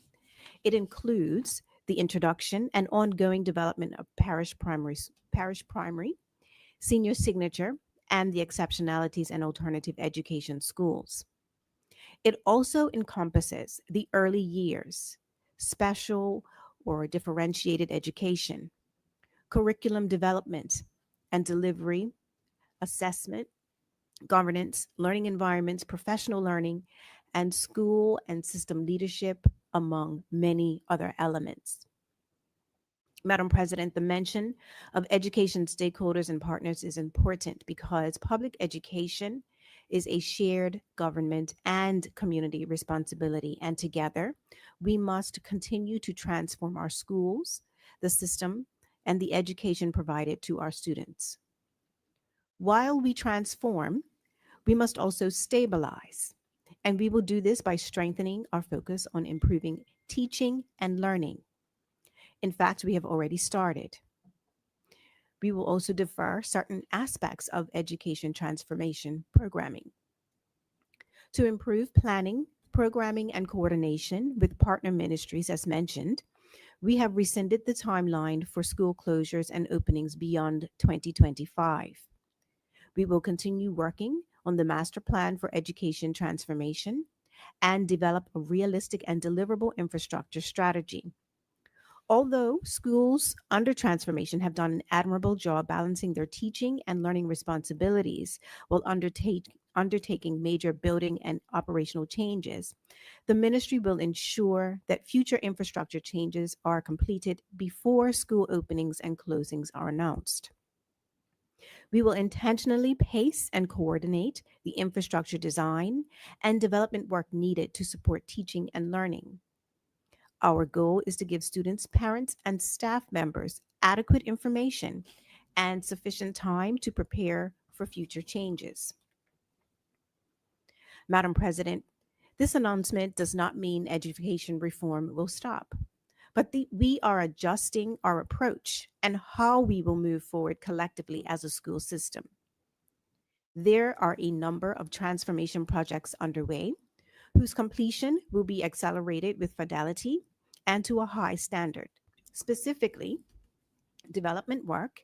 it includes the introduction and ongoing development of parish primary, senior signature, and the exceptionalities and alternative education schools. It also encompasses the early years, special or differentiated education, curriculum development and delivery, assessment, governance, learning environments, professional learning, and school and system leadership, among many other elements. Madam President, the mention of education stakeholders and partners is important because public education is a shared government and community responsibility, and together we must continue to transform our schools, the system, and the education provided to our students. While we transform, we must also stabilize, and we will do this by strengthening our focus on improving teaching and learning. In fact, we have already started. We will also defer certain aspects of education transformation programming. To improve planning, programming, and coordination with partner ministries, as mentioned, we have rescinded the timeline for school closures and openings beyond 2025. We will continue working on the master plan for education transformation and develop a realistic and deliverable infrastructure strategy. Although schools under transformation have done an admirable job balancing their teaching and learning responsibilities while undertaking major building and operational changes, the ministry will ensure that future infrastructure changes are completed before school openings and closings are announced. We will intentionally pace and coordinate the infrastructure design and development work needed to support teaching and learning. Our goal is to give students, parents, and staff members adequate information and sufficient time to prepare for future changes. Madam President, this announcement does not mean education reform will stop, but we are adjusting our approach and how we will move forward collectively as a school system. There are a number of transformation projects underway whose completion will be accelerated with fidelity and to a high standard. Specifically, development work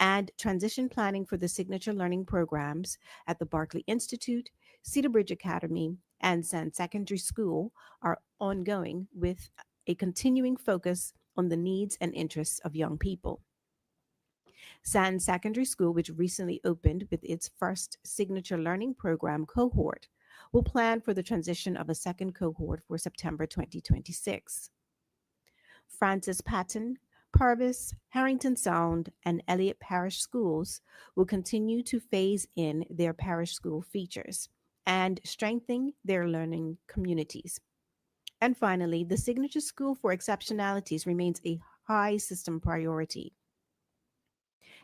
and transition planning for the signature learning programs at the Berkeley Institute, Cedar Bridge Academy, and Sand Secondary School are ongoing with a continuing focus on the needs and interests of young people. Sand Secondary School, which recently opened with its first signature learning program cohort, will plan for the transition of a second cohort for September 2026. Francis Patton, Purvis, Harrington Sound, and Elliott Parish schools will continue to phase in their parish school features and strengthen their learning communities. And finally, the Signature School for Exceptionalities remains a high system priority.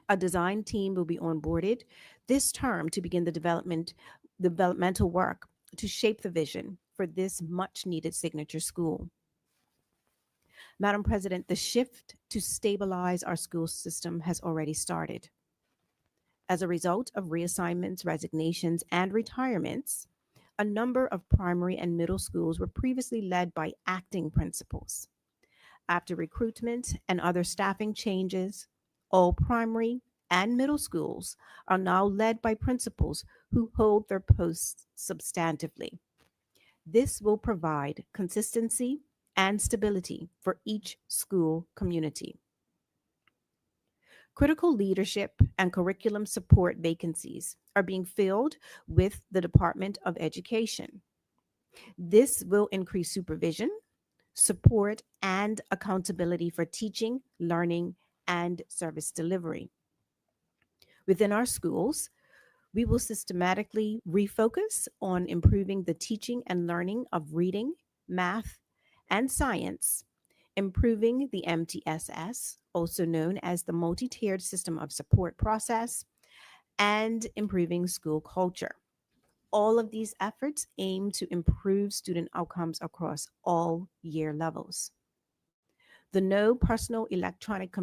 A design team will be onboarded this term to begin the developmental work to shape the vision for this much needed signature school. Madam President, the shift to stabilize our school system has already started. As a result of reassignments, resignations, and retirements, a number of primary and middle schools were previously led by acting principals. After recruitment and other staffing changes, all primary and middle schools are now led by principals who hold their posts substantively. This will provide consistency and stability for each school community. Critical leadership and curriculum support vacancies are being filled with the Department of Education. This will increase supervision, support, and accountability for teaching, learning, and service delivery. Within our schools, we will systematically refocus on improving the teaching and learning of reading, math, and science, improving the MTSS, also known as the multi tiered system of support process, and improving school culture. All of these efforts aim to improve student outcomes across all year levels. The No Personal Electronic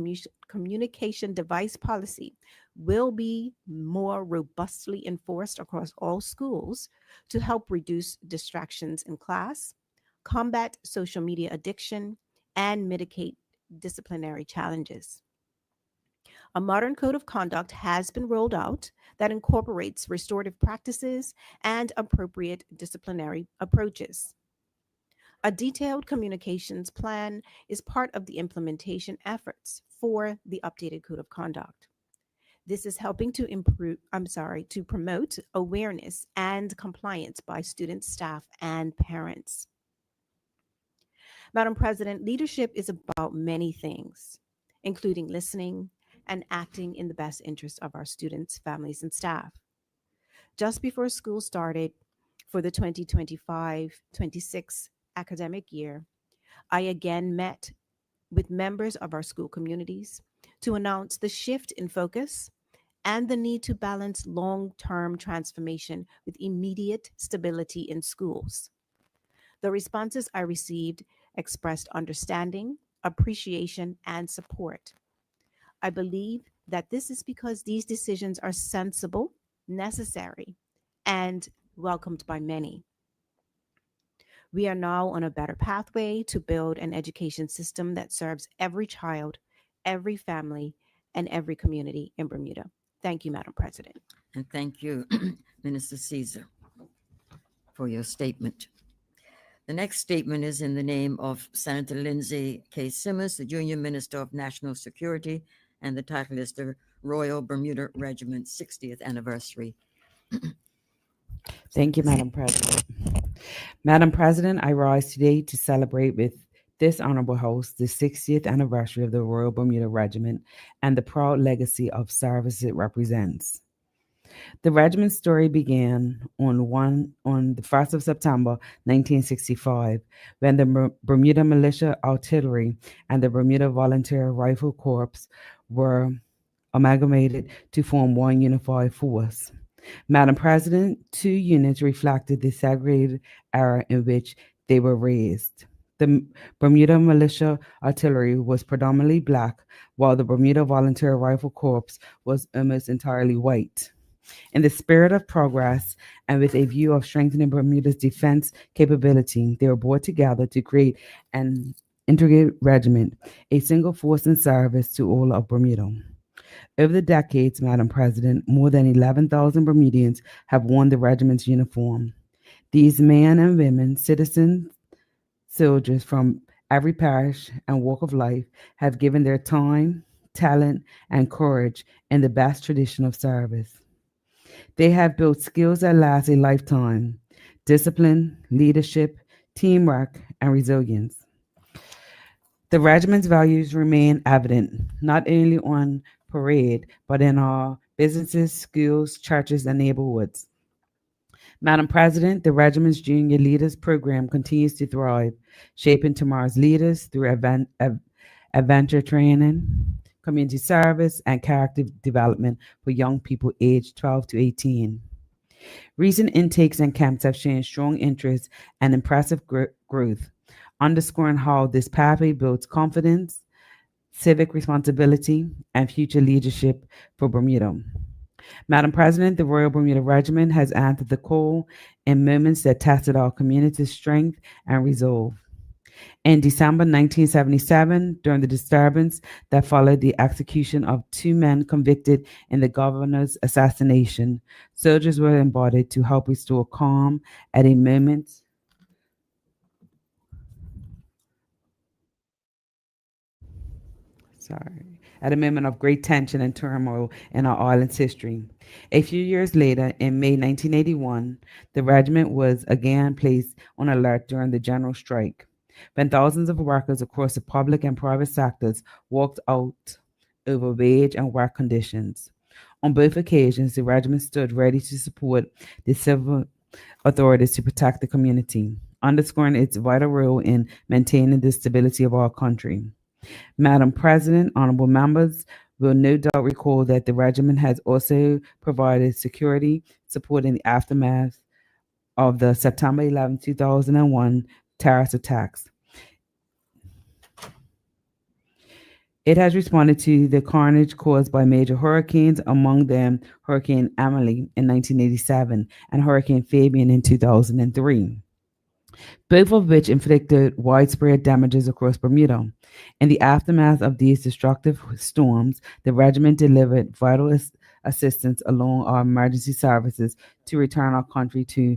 Communication Device policy will be more robustly enforced across all schools to help reduce distractions in class, combat social media addiction, and mitigate disciplinary challenges. A modern code of conduct has been rolled out that incorporates restorative practices and appropriate disciplinary approaches. A detailed communications plan is part of the implementation efforts for the updated code of conduct. This is helping to promote awareness and compliance by students, staff, and parents. Madam President, leadership is about many things, including listening and acting in the best interest of our students, families, and staff. Just before school started for the 2025-26 academic year, I again met with members of our school communities to announce the shift in focus and the need to balance long term transformation with immediate stability in schools. The responses I received expressed understanding, appreciation, and support. I believe that this is because these decisions are sensible, necessary, and welcomed by many. We are now on a better pathway to build an education system that serves every child, every family, and every community in Bermuda. Thank you, Madam President. And thank you, Minister Caesar, for your statement. The next statement is in the name of Senator Lindsay K. Simmons, the Junior Minister of National Security, and the title is the Royal Bermuda Regiment's 60th Anniversary. Thank you, Madam President. Madam President, I rise today to celebrate with this honorable host the 60th anniversary of the Royal Bermuda Regiment and the proud legacy of service it represents. The regiment's story began on the 1st of September 1965 when the Bermuda Militia Artillery and the Bermuda Volunteer Rifle Corps were amalgamated to form one unified force. Madam President, two units reflected the segregated era in which they were raised. The Bermuda Militia Artillery was predominantly black, while the Bermuda Volunteer Rifle Corps was almost entirely white. In the spirit of progress and with a view of strengthening Bermuda's defense capability, they were brought together to create an integrated regiment, a single force in service to all of Bermuda. Over the decades, Madam President, more than 11,000 Bermudians have worn the regiment's uniform. These men and women, citizens, soldiers from every parish and walk of life, have given their time, talent, and courage in the best tradition of service. They have built skills that last a lifetime: discipline, leadership, teamwork, and resilience. The regiment's values remain evident, not only on parade, but in our businesses, schools, churches, and neighborhoods. Madam President, the regiment's Junior Leaders Program continues to thrive, shaping tomorrow's leaders through adventure training, community service, and character development for young people aged 12 to 18. Recent intakes and camps have shown strong interest and impressive growth, underscoring how this pathway builds confidence, civic responsibility, and future leadership for Bermuda. Madam President, the Royal Bermuda Regiment has answered the call in moments that tested our community's strength and resolve. In December 1977, during the disturbance that followed the execution of two men convicted in the governor's assassination, soldiers were embodied to help restore calm at a moment at a moment of great tension and turmoil in our island's history. A few years later, in May 1981, the regiment was again placed on alert during the general strike, when thousands of workers across the public and private sectors walked out over wage and work conditions. On both occasions, the regiment stood ready to support the civil authorities to protect the community, underscoring its vital role in maintaining the stability of our country. Madam President, honorable members will no doubt recall that the regiment has also provided security support in the aftermath of the September 11, 2001 terrorist attacks. It has responded to the carnage caused by major hurricanes, among them Hurricane Emily in 1987 and Hurricane Fabian in 2003, both of which inflicted widespread damages across Bermuda. In the aftermath of these destructive storms, the regiment delivered vital assistance along our emergency services to return our country to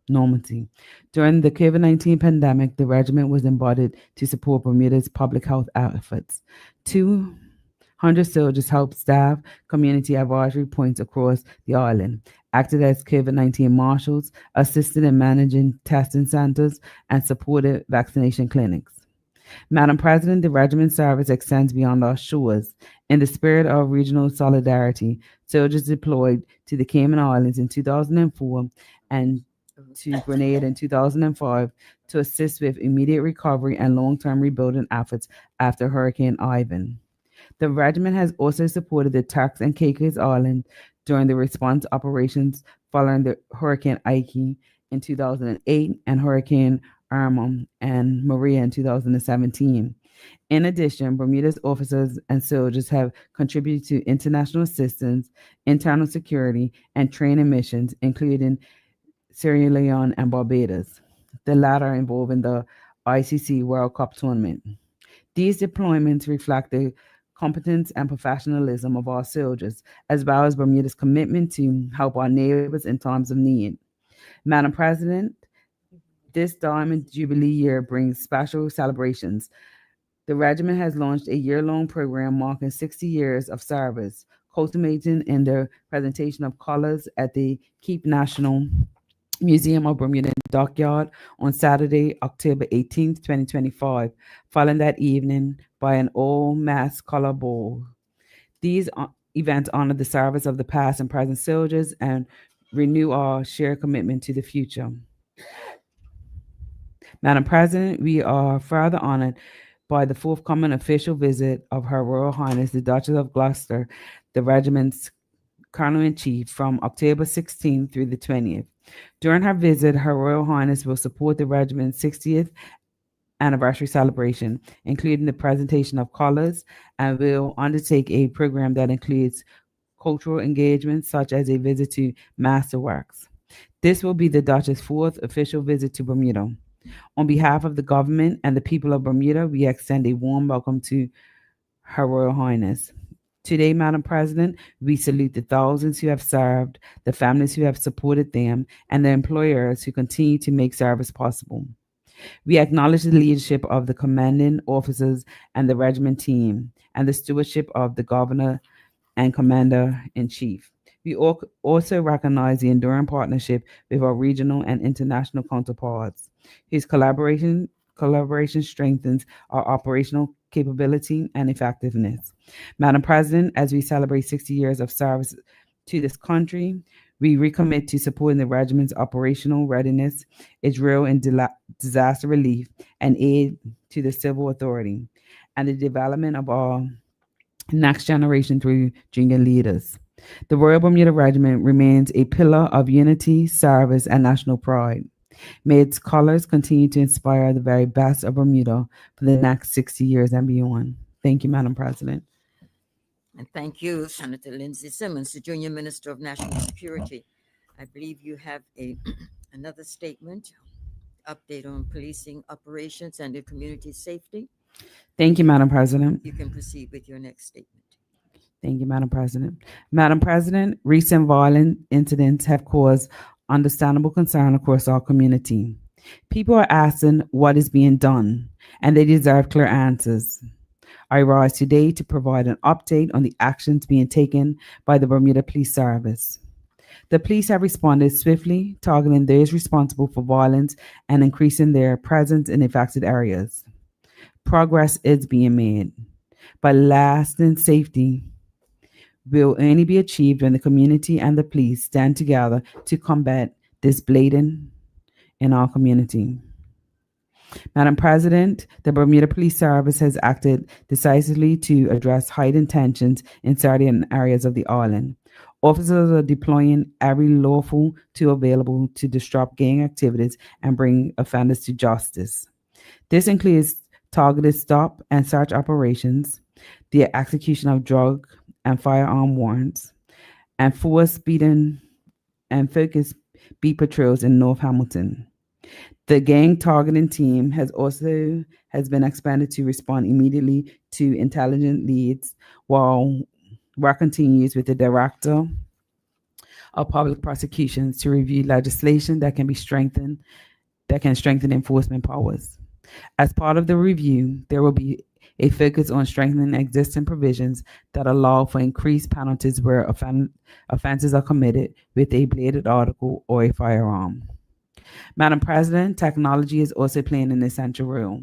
normalcy. During the COVID-19 pandemic, the regiment was embodied to support Bermuda's public health efforts. 200 soldiers helped staff community advisory points across the island, acted as COVID-19 marshals, assisted in managing testing centers, and supported vaccination clinics. Madam President, the regiment service extends beyond our shores. In the spirit of regional solidarity, soldiers deployed to the Cayman Islands in 2004 and to Grenada in 2005 to assist with immediate recovery and long-term rebuilding efforts after Hurricane Ivan. The regiment has also supported the Turks and Caicos Islands during the response operations following the Hurricane Ike in 2008 and Hurricane Irma and Maria in 2017. In addition, Bermuda's officers and soldiers have contributed to international assistance, internal security, and training missions, including Sierra Leone and Barbados, the latter involving the ICC World Cup tournament. These deployments reflect the competence and professionalism of our soldiers, as well as Bermuda's commitment to help our neighbors in times of need. Madam President, this Diamond Jubilee year brings special celebrations. The regiment has launched a year-long program marking 60 years of service, culminating in the presentation of colors at the Keep National Museum of Bermuda Dockyard on Saturday, October 18th, 2025, following that evening by an all-mass color ball. These events honor the service of the past and present soldiers and renew our shared commitment to the future. Madam President, we are further honored by the forthcoming official visit of Her Royal Highness the Duchess of Gloucester, the regiment's Colonel-in-Chief, from October 16th through the 20th. During her visit, Her Royal Highness will support the regiment's 60th anniversary celebration, including the presentation of colors, and will undertake a program that includes cultural engagements such as a visit to Masterworks. This will be the Duchess' fourth official visit to Bermuda. On behalf of the government and the people of Bermuda, we extend a warm welcome to Her Royal Highness. Today, Madam President, we salute the thousands who have served, the families who have supported them, and the employers who continue to make service possible. We acknowledge the leadership of the commanding officers and the regiment team, and the stewardship of the governor and commander in chief. We also recognize the enduring partnership with our regional and international counterparts, whose collaboration strengthens our operational capability and effectiveness. Madam President, as we celebrate 60 years of service to this country, we recommit to supporting the regiment's operational readiness, its role in disaster relief, and aid to the civil authority, and the development of our next generation through junior leaders. The Royal Bermuda Regiment remains a pillar of unity, service, and national pride. May its colors continue to inspire the very best of Bermuda for the next 60 years and beyond. Thank you, Madam President. And thank you, Senator Lindsay Simmons, the Junior Minister of National Security. I believe you have another statement, update on policing operations and the community safety. Thank you, Madam President. You can proceed with your next statement. Thank you, Madam President. Madam President, recent violent incidents have caused understandable concern across our community. People are asking what is being done, and they deserve clear answers. I rise today to provide an update on the actions being taken by the Bermuda Police Service. The police have responded swiftly, targeting those responsible for violence and increasing their presence in affected areas. Progress is being made, but lasting safety will only be achieved when the community and the police stand together to combat this blatant in our community. Madam President, the Bermuda Police Service has acted decisively to address heightened tensions in certain areas of the island. Officers are deploying every lawful tool available to disrupt gang activities and bring offenders to justice. This includes targeted stop and search operations, the execution of drug and firearm warrants, and forced speeding and focused beat patrols in North Hamilton. The gang targeting team has been expanded to respond immediately to intelligent leads, while work continues with the Director of Public Prosecutions to review legislation that can strengthen enforcement powers. As part of the review, there will be a focus on strengthening existing provisions that allow for increased penalties where offenses are committed with a bladed article or a firearm. Madam President, technology is also playing an essential role.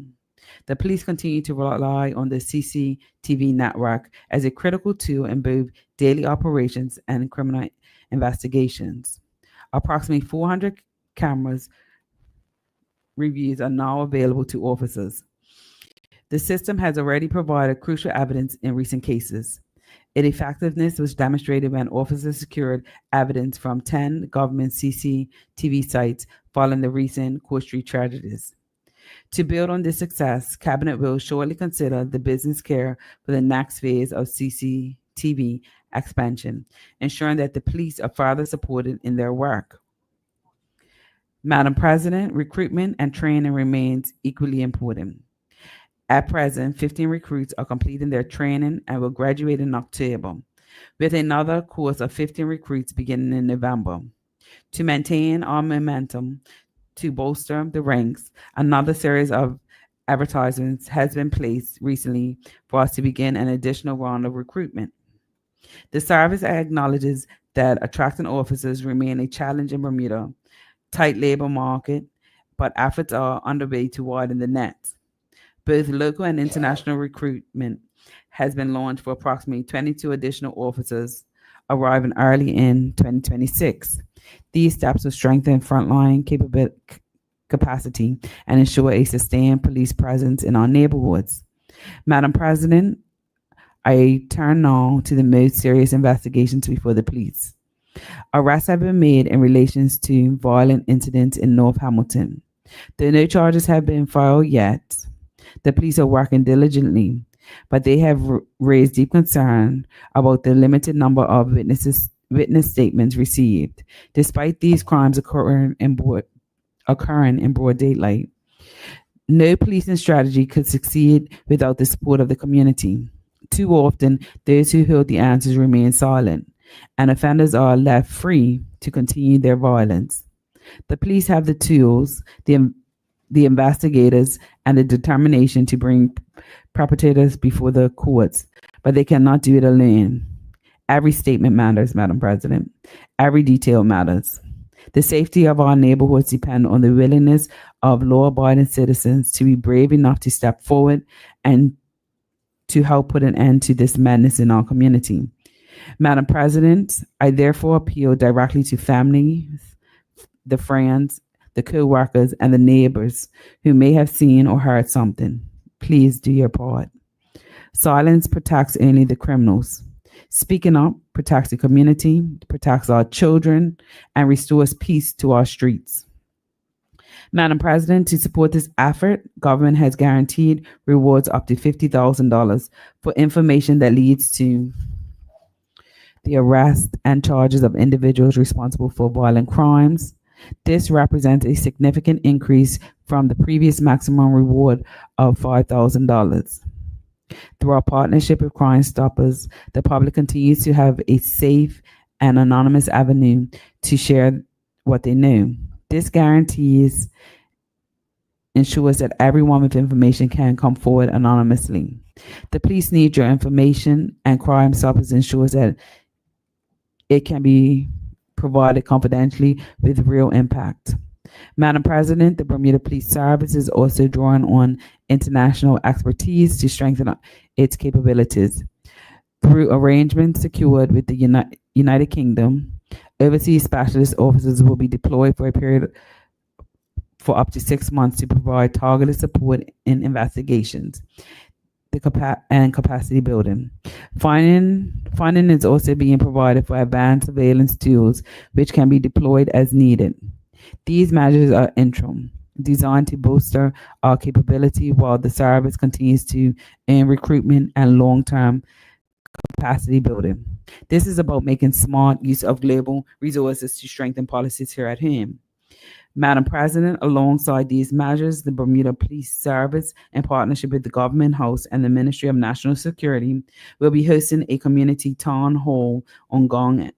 The police continue to rely on the CCTV network as a critical tool in both daily operations and criminal investigations. Approximately 400 cameras reviews are now available to officers. The system has already provided crucial evidence in recent cases. Its effectiveness was demonstrated when officers secured evidence from 10 government CCTV sites following the recent Court Street tragedies. To build on this success, Cabinet will shortly consider the business care for the next phase of CCTV expansion, ensuring that the police are further supported in their work. Madam President, recruitment and training remains equally important. At present, 15 recruits are completing their training and will graduate in October, with another course of 15 recruits beginning in November. To maintain our momentum to bolster the ranks, another series of advertisements has been placed recently for us to begin an additional round of recruitment. The service acknowledges that attracting officers remain a challenge in Bermuda, tight labor market, but efforts are underway to widen the net. Both local and international recruitment has been launched for approximately 22 additional officers arriving early in 2026. These steps will strengthen frontline capacity and ensure a sustained police presence in our neighborhoods. Madam President, I turn now to the most serious investigations before the police. Arrests have been made in relation to violent incidents in North Hamilton. Though no charges have been filed yet, the police are working diligently but they have raised deep concern about the limited number of witness statements received, despite these crimes occurring in broad daylight. No policing strategy could succeed without the support of the community. Too often, those who hold the answers remain silent, and offenders are left free to continue their violence. The police have the tools, the investigators, and the determination to bring perpetrators before the courts, but they cannot do it alone. Every statement matters, Madam President. Every detail matters. The safety of our neighborhoods depend on the willingness of law-abiding citizens to be brave enough to step forward and to help put an end to this madness in our community. Madam President, I therefore appeal directly to families, the friends, the co-workers, and the neighbors who may have seen or heard something. Please do your part. Silence protects only the criminals. Speaking up protects the community, protects our children, and restores peace to our streets. Madam President, to support this effort, government has guaranteed rewards up to $50,000 for information that leads to the arrest and charges of individuals responsible for violent crimes. This represents a significant increase from the previous maximum reward of $5,000. Through our partnership with Crime Stoppers, the public continues to have a safe and anonymous avenue to share what they know. This ensures that everyone with information can come forward anonymously. The police need your information, and Crime Stoppers ensures that it can be provided confidentially with real impact. Madam President, the Bermuda Police Service is also drawing on international expertise to strengthen its capabilities. Through arrangements secured with the United Kingdom, overseas specialist officers will be deployed for a period for up to 6 months to provide targeted support in investigations and capacity building. Funding is also being provided for advanced surveillance tools, which can be deployed as needed. These measures are interim, designed to bolster our capability while the service continues to earn recruitment and long-term capacity building. This is about making smart use of global resources to strengthen policies here at home. Madam President, alongside these measures, the Bermuda Police Service, in partnership with the Government House and the Ministry of National Security, will be hosting a community town hall on gun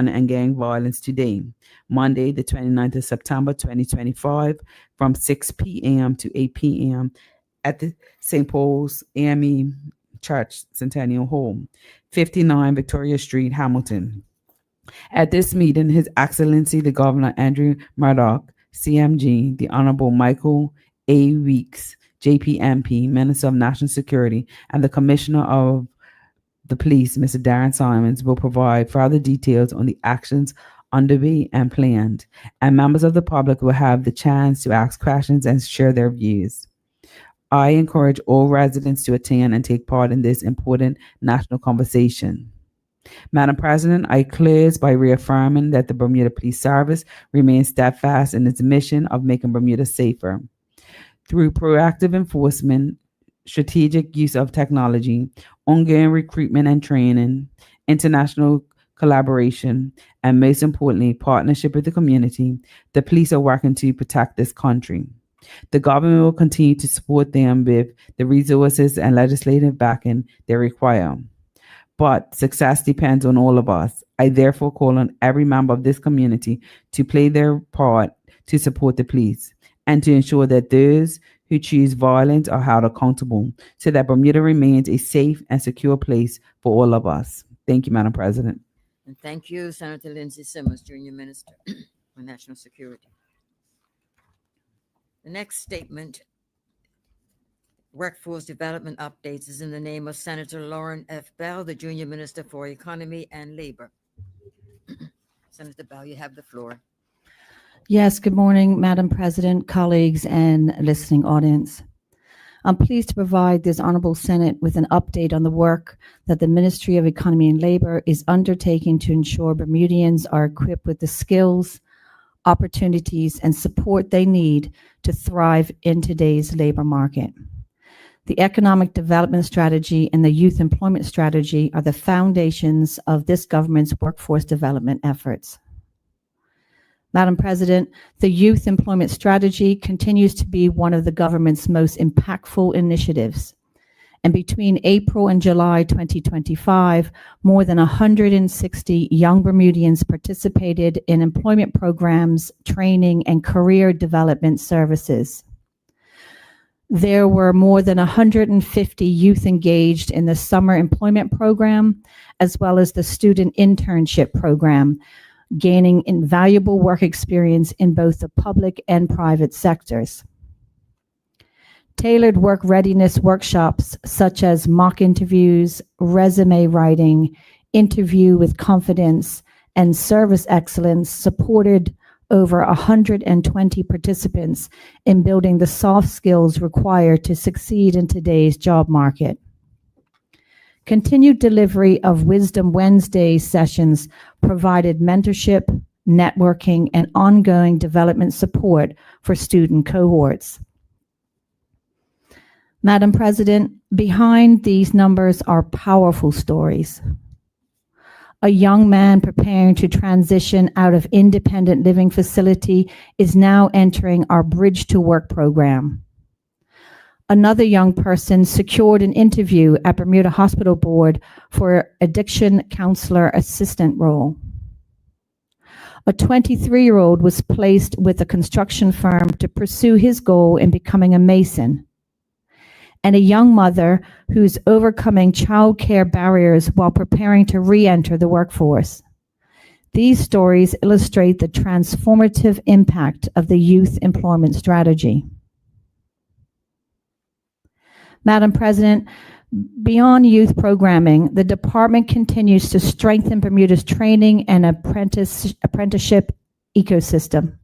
and gang violence today, Monday, the 29th of September, 2025, from 6 p.m. to 8 p.m. at the St. Paul's AME Church Centennial Hall, 59 Victoria Street, Hamilton. At this meeting, His Excellency the Governor Andrew Murdoch, CMG, the Honorable Michael A. Weeks, JPMP, Minister of National Security, and the Commissioner of the Police, Mr. Darren Simons, will provide further details on the actions underway and planned, and members of the public will have the chance to ask questions and share their views. I encourage all residents to attend and take part in this important national conversation. Madam President, I close by reaffirming that the Bermuda Police Service remains steadfast in its mission of making Bermuda safer. Through proactive enforcement, strategic use of technology, ongoing recruitment and training, international collaboration, and most importantly, partnership with the community, the police are working to protect this country. The government will continue to support them with the resources and legislative backing they require. But success depends on all of us. I therefore call on every member of this community to play their part to support the police and to ensure that those who choose violence are held accountable so that Bermuda remains a safe and secure place for all of us. Thank you, Madam President. And thank you, Senator Lindsay Simmons, Junior Minister for National Security. The next statement, Workforce Development Updates, is in the name of Senator Lauren F. Bell, the Junior Minister for Economy and Labor. Senator Bell, you have the floor. Yes, good morning, Madam President, colleagues, and listening audience. I'm pleased to provide this Honorable Senate with an update on the work that the Ministry of Economy and Labor is undertaking to ensure Bermudians are equipped with the skills, opportunities, and support they need to thrive in today's labor market. The Economic Development Strategy and the Youth Employment Strategy are the foundations of this government's workforce development efforts. Madam President, the Youth Employment Strategy continues to be one of the government's most impactful initiatives. And between April and July 2025, more than 160 young Bermudians participated in employment programs, training, and career development services. There were more than 150 youth engaged in the summer employment program, as well as the student internship program, gaining invaluable work experience in both the public and private sectors. Tailored work readiness workshops such as mock interviews, resume writing, interview with confidence, and service excellence supported over 120 participants in building the soft skills required to succeed in today's job market. Continued delivery of Wisdom Wednesday sessions provided mentorship, networking, and ongoing development support for student cohorts. Madam President, behind these numbers are powerful stories. A young man preparing to transition out of independent living facility is now entering our Bridge to Work program. Another young person secured an interview at Bermuda Hospital Board for addiction counselor assistant role. A 23-year-old was placed with a construction firm to pursue his goal in becoming a mason. And a young mother who's overcoming childcare barriers while preparing to re-enter the workforce. These stories illustrate the transformative impact of the youth employment strategy. Madam President, beyond youth programming, the department continues to strengthen Bermuda's training and apprenticeship ecosystem.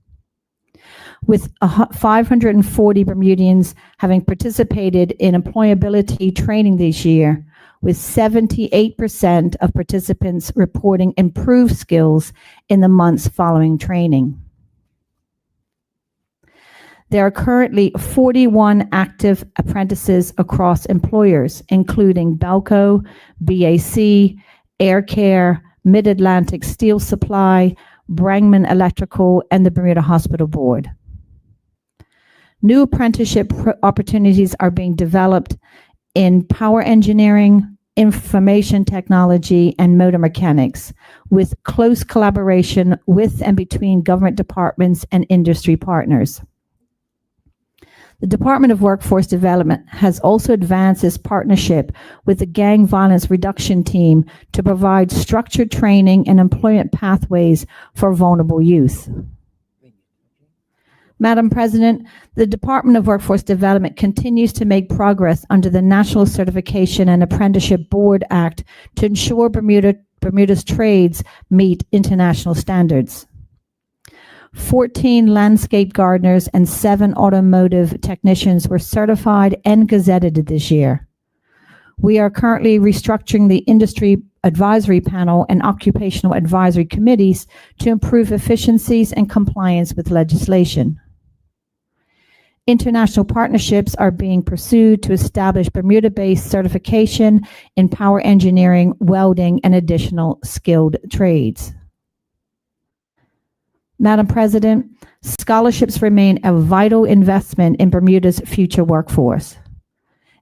With 540 Bermudians having participated in employability training this year, with 78% of participants reporting improved skills in the months following training. There are currently 41 active apprentices across employers, including Belco, BAC, Air Care, Mid-Atlantic Steel Supply, Brangman Electrical, and the Bermuda Hospital Board. New apprenticeship opportunities are being developed in power engineering, information technology, and motor mechanics, with close collaboration with and between government departments and industry partners. The Department of Workforce Development has also advanced its partnership with the Gang Violence Reduction Team to provide structured training and employment pathways for vulnerable youth. Madam President, the Department of Workforce Development continues to make progress under the National Certification and Apprenticeship Board Act to ensure Bermuda's trades meet international standards. 14 landscape gardeners and 7 automotive technicians were certified and gazetted this year. We are currently restructuring the industry advisory panel and occupational advisory committees to improve efficiencies and compliance with legislation. International partnerships are being pursued to establish Bermuda-based certification in power engineering, welding, and additional skilled trades. Madam President, scholarships remain a vital investment in Bermuda's future workforce.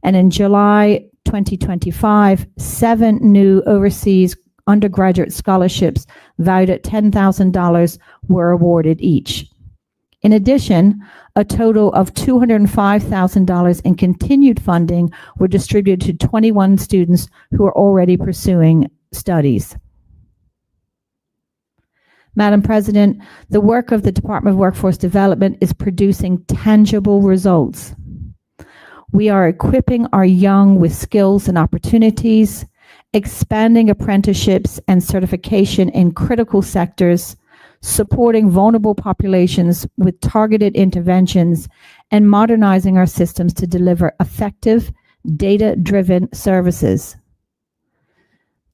And in July 2025, 7 new overseas undergraduate scholarships valued at $10,000 were awarded each. In addition, a total of $205,000 in continued funding were distributed to 21 students who are already pursuing studies. Madam President, the work of the Department of Workforce Development is producing tangible results. We are equipping our young with skills and opportunities, expanding apprenticeships and certification in critical sectors, supporting vulnerable populations with targeted interventions, and modernizing our systems to deliver effective, data-driven services.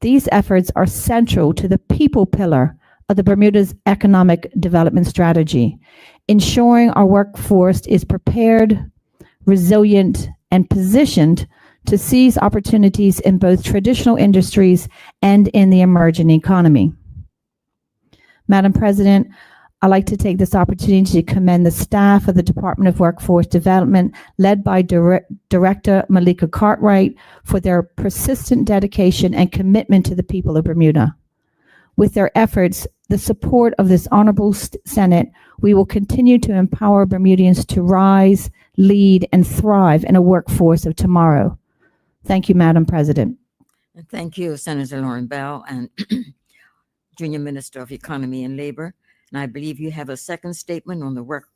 These efforts are central to the people pillar of the Bermuda's economic development strategy, ensuring our workforce is prepared, resilient, and positioned to seize opportunities in both traditional industries and in the emerging economy. Madam President, I'd like to take this opportunity to commend the staff of the Department of Workforce Development, led by Director Malika Cartwright, for their persistent dedication and commitment to the people of Bermuda. With their efforts, the support of this Honorable Senate, we will continue to empower Bermudians to rise, lead, and thrive in a workforce of tomorrow. Thank you, Madam President. Thank you, Senator Lauren Bell and Junior Minister of Economy and Labor. And I believe you have a second statement on the Work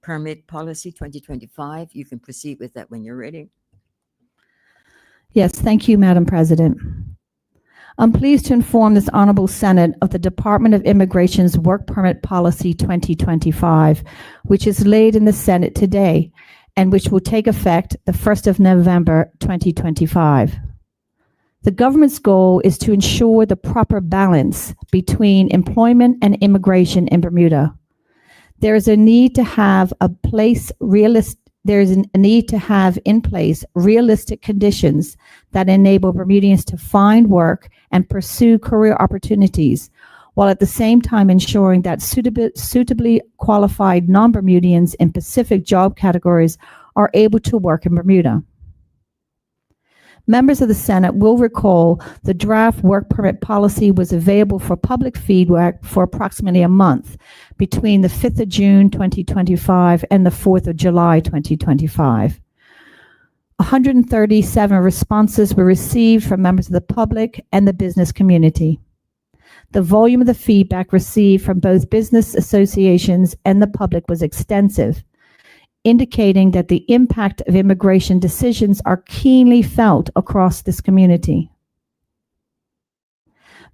Permit Policy 2025. You can proceed with that when you're ready. Yes, thank you, Madam President. I'm pleased to inform this Honorable Senate of the Department of Immigration's Work Permit Policy 2025, which is laid in the Senate today and which will take effect the 1st of November 2025. The government's goal is to ensure the proper balance between employment and immigration in Bermuda. There is a need to have in place realistic conditions that enable Bermudians to find work and pursue career opportunities, while at the same time ensuring that suitably qualified non-Bermudians in specific job categories are able to work in Bermuda. Members of the Senate will recall the draft work permit policy was available for public feedback for approximately a month between the 5th of June 2025 and the 4th of July 2025. 137 responses were received from members of the public and the business community. The volume of the feedback received from both business associations and the public was extensive, indicating that the impact of immigration decisions are keenly felt across this community.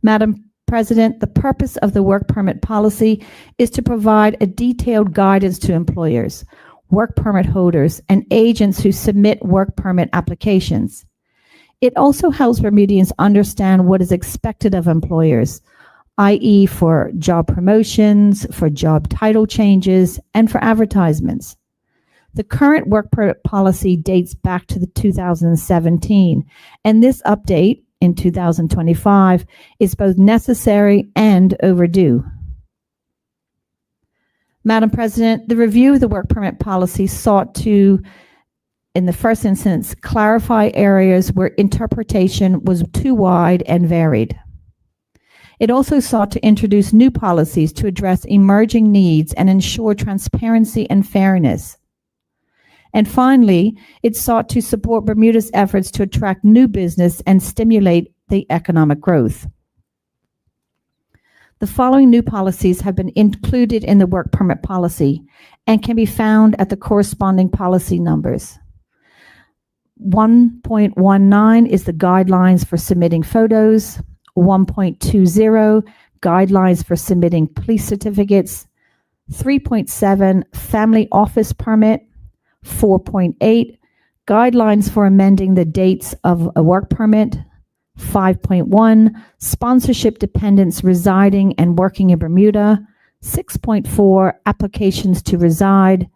Madam President, the purpose of the work permit policy is to provide a detailed guidance to employers, work permit holders, and agents who submit work permit applications. It also helps Bermudians understand what is expected of employers, i.e. for job promotions, for job title changes, and for advertisements. The current work permit policy dates back to 2017, and this update in 2025 is both necessary and overdue. Madam President, the review of the work permit policy sought to, in the first instance, clarify areas where interpretation was too wide and varied. It also sought to introduce new policies to address emerging needs and ensure transparency and fairness. And finally, it sought to support Bermuda's efforts to attract new business and stimulate the economic growth. The following new policies have been included in the work permit policy and can be found at the corresponding policy numbers. 1.19 is the guidelines for submitting photos. 1.20, guidelines for submitting police certificates. 3.7, family office permit. 4.8, guidelines for amending the dates of a work permit. 5.1, sponsorship dependents residing and working in Bermuda. 6.4, applications to reside.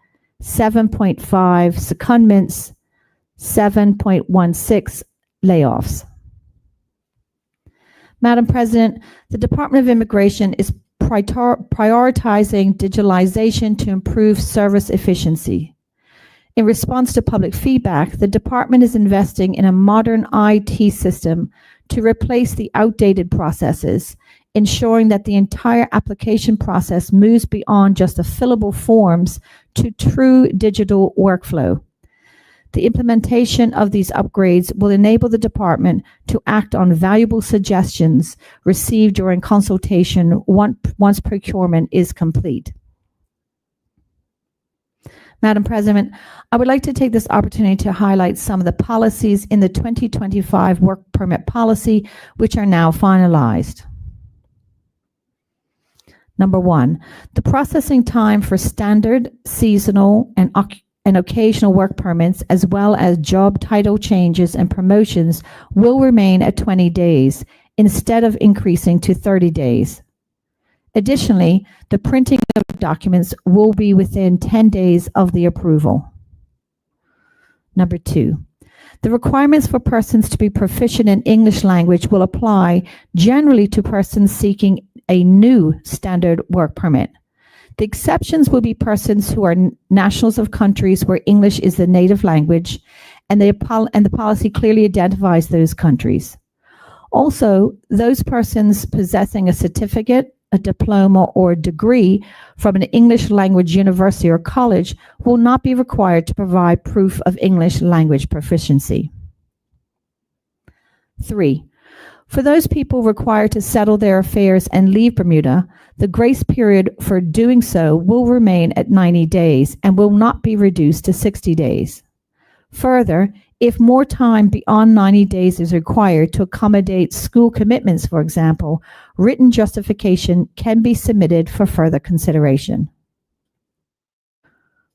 7.5, secondments. 7.16, layoffs. Madam President, the Department of Immigration is prioritizing digitalization to improve service efficiency. In response to public feedback, the department is investing in a modern IT system to replace the outdated processes, ensuring that the entire application process moves beyond just the fillable forms to true digital workflow. The implementation of these upgrades will enable the department to act on valuable suggestions received during consultation once procurement is complete. Madam President, I would like to take this opportunity to highlight some of the policies in the 2025 work permit policy, which are now finalized. Number 1, the processing time for standard, seasonal, and occasional work permits, as well as job title changes and promotions, will remain at 20 days instead of increasing to 30 days. Additionally, the printing of documents will be within 10 days of the approval. Number 2, The requirements for persons to be proficient in English language will apply generally to persons seeking a new standard work permit. The exceptions will be persons who are nationals of countries where English is the native language, and the policy clearly identifies those countries. Also, those persons possessing a certificate, a diploma, or a degree from an English language university or college will not be required to provide proof of English language proficiency. 3. For those people required to settle their affairs and leave Bermuda, the grace period for doing so will remain at 90 days and will not be reduced to 60 days. Further, if more time beyond 90 days is required to accommodate school commitments, for example, written justification can be submitted for further consideration.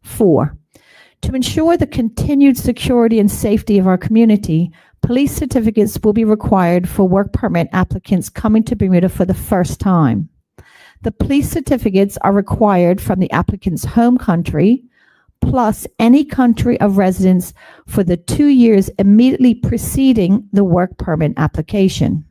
4. To ensure the continued security and safety of our community, police certificates will be required for work permit applicants coming to Bermuda for the first time. The police certificates are required from the applicant's home country, plus any country of residence for the 2 years immediately preceding the work permit application.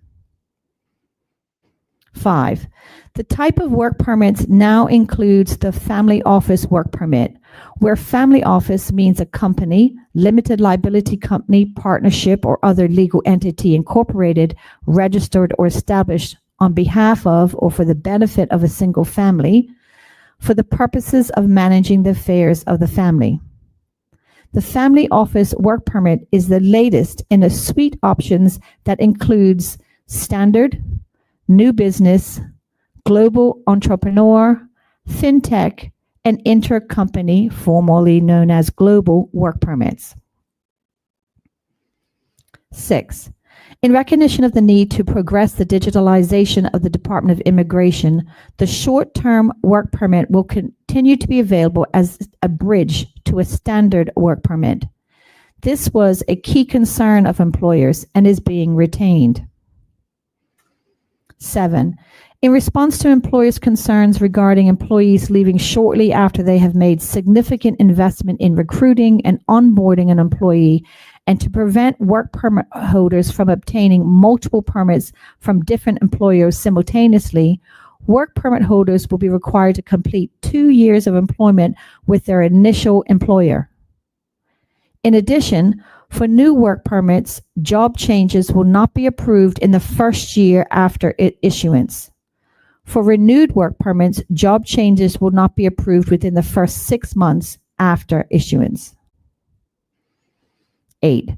5. The type of work permits now includes the family office work permit, where family office means a company, limited liability company, partnership, or other legal entity incorporated, registered, or established on behalf of or for the benefit of a single family, for the purposes of managing the affairs of the family. The family office work permit is the latest in a suite of options that includes standard, new business, global entrepreneur, fintech, and intercompany, formerly known as global work permits. 6. In recognition of the need to progress the digitalization of the Department of Immigration, the short-term work permit will continue to be available as a bridge to a standard work permit. This was a key concern of employers and is being retained. 7. In response to employers' concerns regarding employees leaving shortly after they have made significant investment in recruiting and onboarding an employee, and to prevent work permit holders from obtaining multiple permits from different employers simultaneously, work permit holders will be required to complete 2 years of employment with their initial employer. In addition, for new work permits, job changes will not be approved in the first year after issuance. For renewed work permits, job changes will not be approved within the first 6 months after issuance. 8.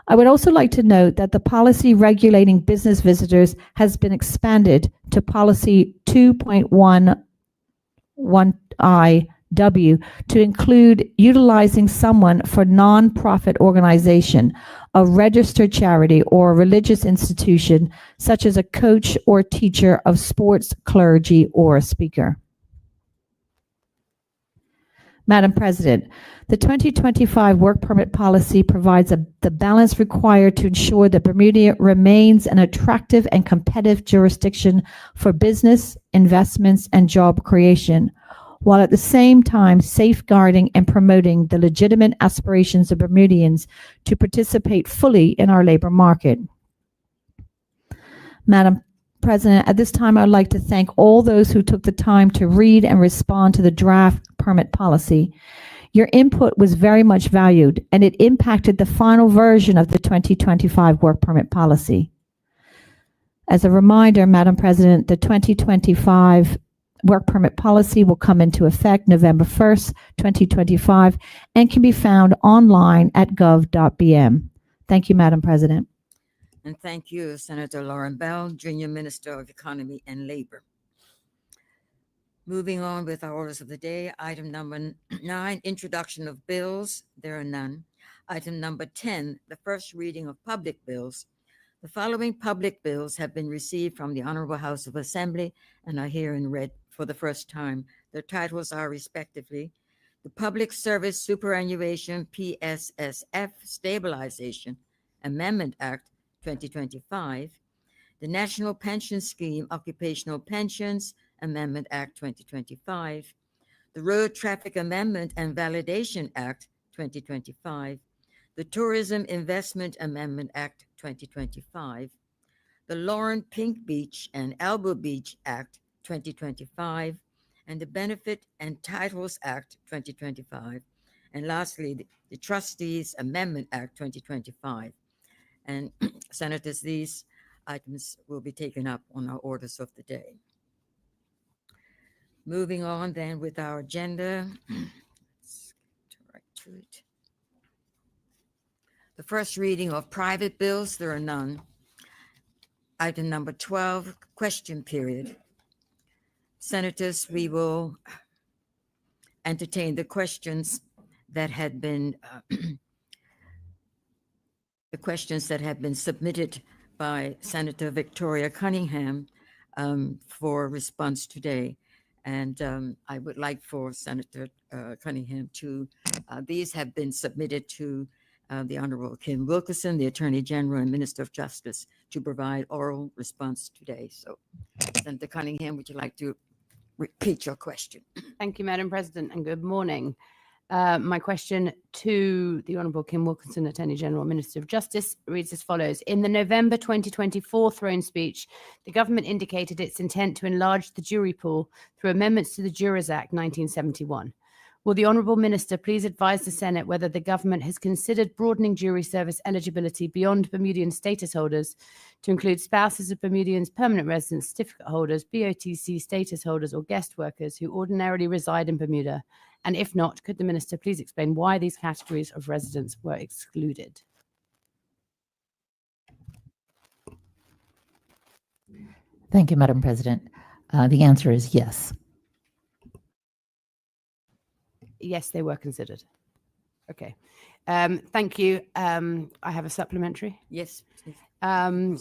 I would also like to note that the policy regulating business visitors has been expanded to policy 2.11IW to include utilizing someone for non-profit organization, a registered charity, or a religious institution, such as a coach or teacher of sports, clergy, or a speaker. Madam President, the 2025 work permit policy provides the balance required to ensure that Bermuda remains an attractive and competitive jurisdiction for business, investments, and job creation, while at the same time safeguarding and promoting the legitimate aspirations of Bermudians to participate fully in our labor market. Madam President, at this time, I'd like to thank all those who took the time to read and respond to the draft permit policy. Your input was very much valued, and it impacted the final version of the 2025 work permit policy. As a reminder, Madam President, the 2025 work permit policy will come into effect November 1st, 2025, and can be found online at gov.bm. Thank you, Madam President. And thank you, Senator Lauren Bell, Junior Minister of Economy and Labor. Moving on with our orders of the day, item number 9, introduction of bills. There are none. Item number 10, the first reading of public bills. The following public bills have been received from the Honorable House of Assembly and are herein read for the first time. Their titles are respectively the Public Service Superannuation PSSF Stabilization Amendment Act 2025, the National Pension Scheme Occupational Pensions Amendment Act 2025, the Road Traffic Amendment and Validation Act 2025, the Tourism Investment Amendment Act 2025, the Lauren Pink Beach and Elbow Beach Act 2025, and the Benefit and Titles Act 2025, and lastly, the Trustees Amendment Act 2025. And Senators, these items will be taken up on our orders of the day. Moving on then with our agenda. Let's get right to it. The first reading of private bills, there are none. Item number 12, question period. Senators, we will entertain the questions that had been submitted by Senator Victoria Cunningham for response today. And I would like for Senator Cunningham to, these have been submitted to the Honorable Kim Wilkerson, the Attorney General and Minister of Justice, to provide oral response today. So, Senator Cunningham, would you like to repeat your question? Thank you, Madam President, and good morning. My question to the Honourable Kim Wilkinson, Attorney General, Minister of Justice, reads as follows. In the November 2024 throne speech, the government indicated its intent to enlarge the jury pool through amendments to the Jurors Act 1971. Will the Honourable Minister please advise the Senate whether the government has considered broadening jury service eligibility beyond Bermudian status holders to include spouses of Bermudians, permanent resident certificate holders, BOTC status holders, or guest workers who ordinarily reside in Bermuda? And if not, could the Minister please explain why these categories of residents were excluded? Thank you, Madam President. The answer is yes. Yes, they were considered. Okay. Thank you. I have a supplementary. Yes. Thank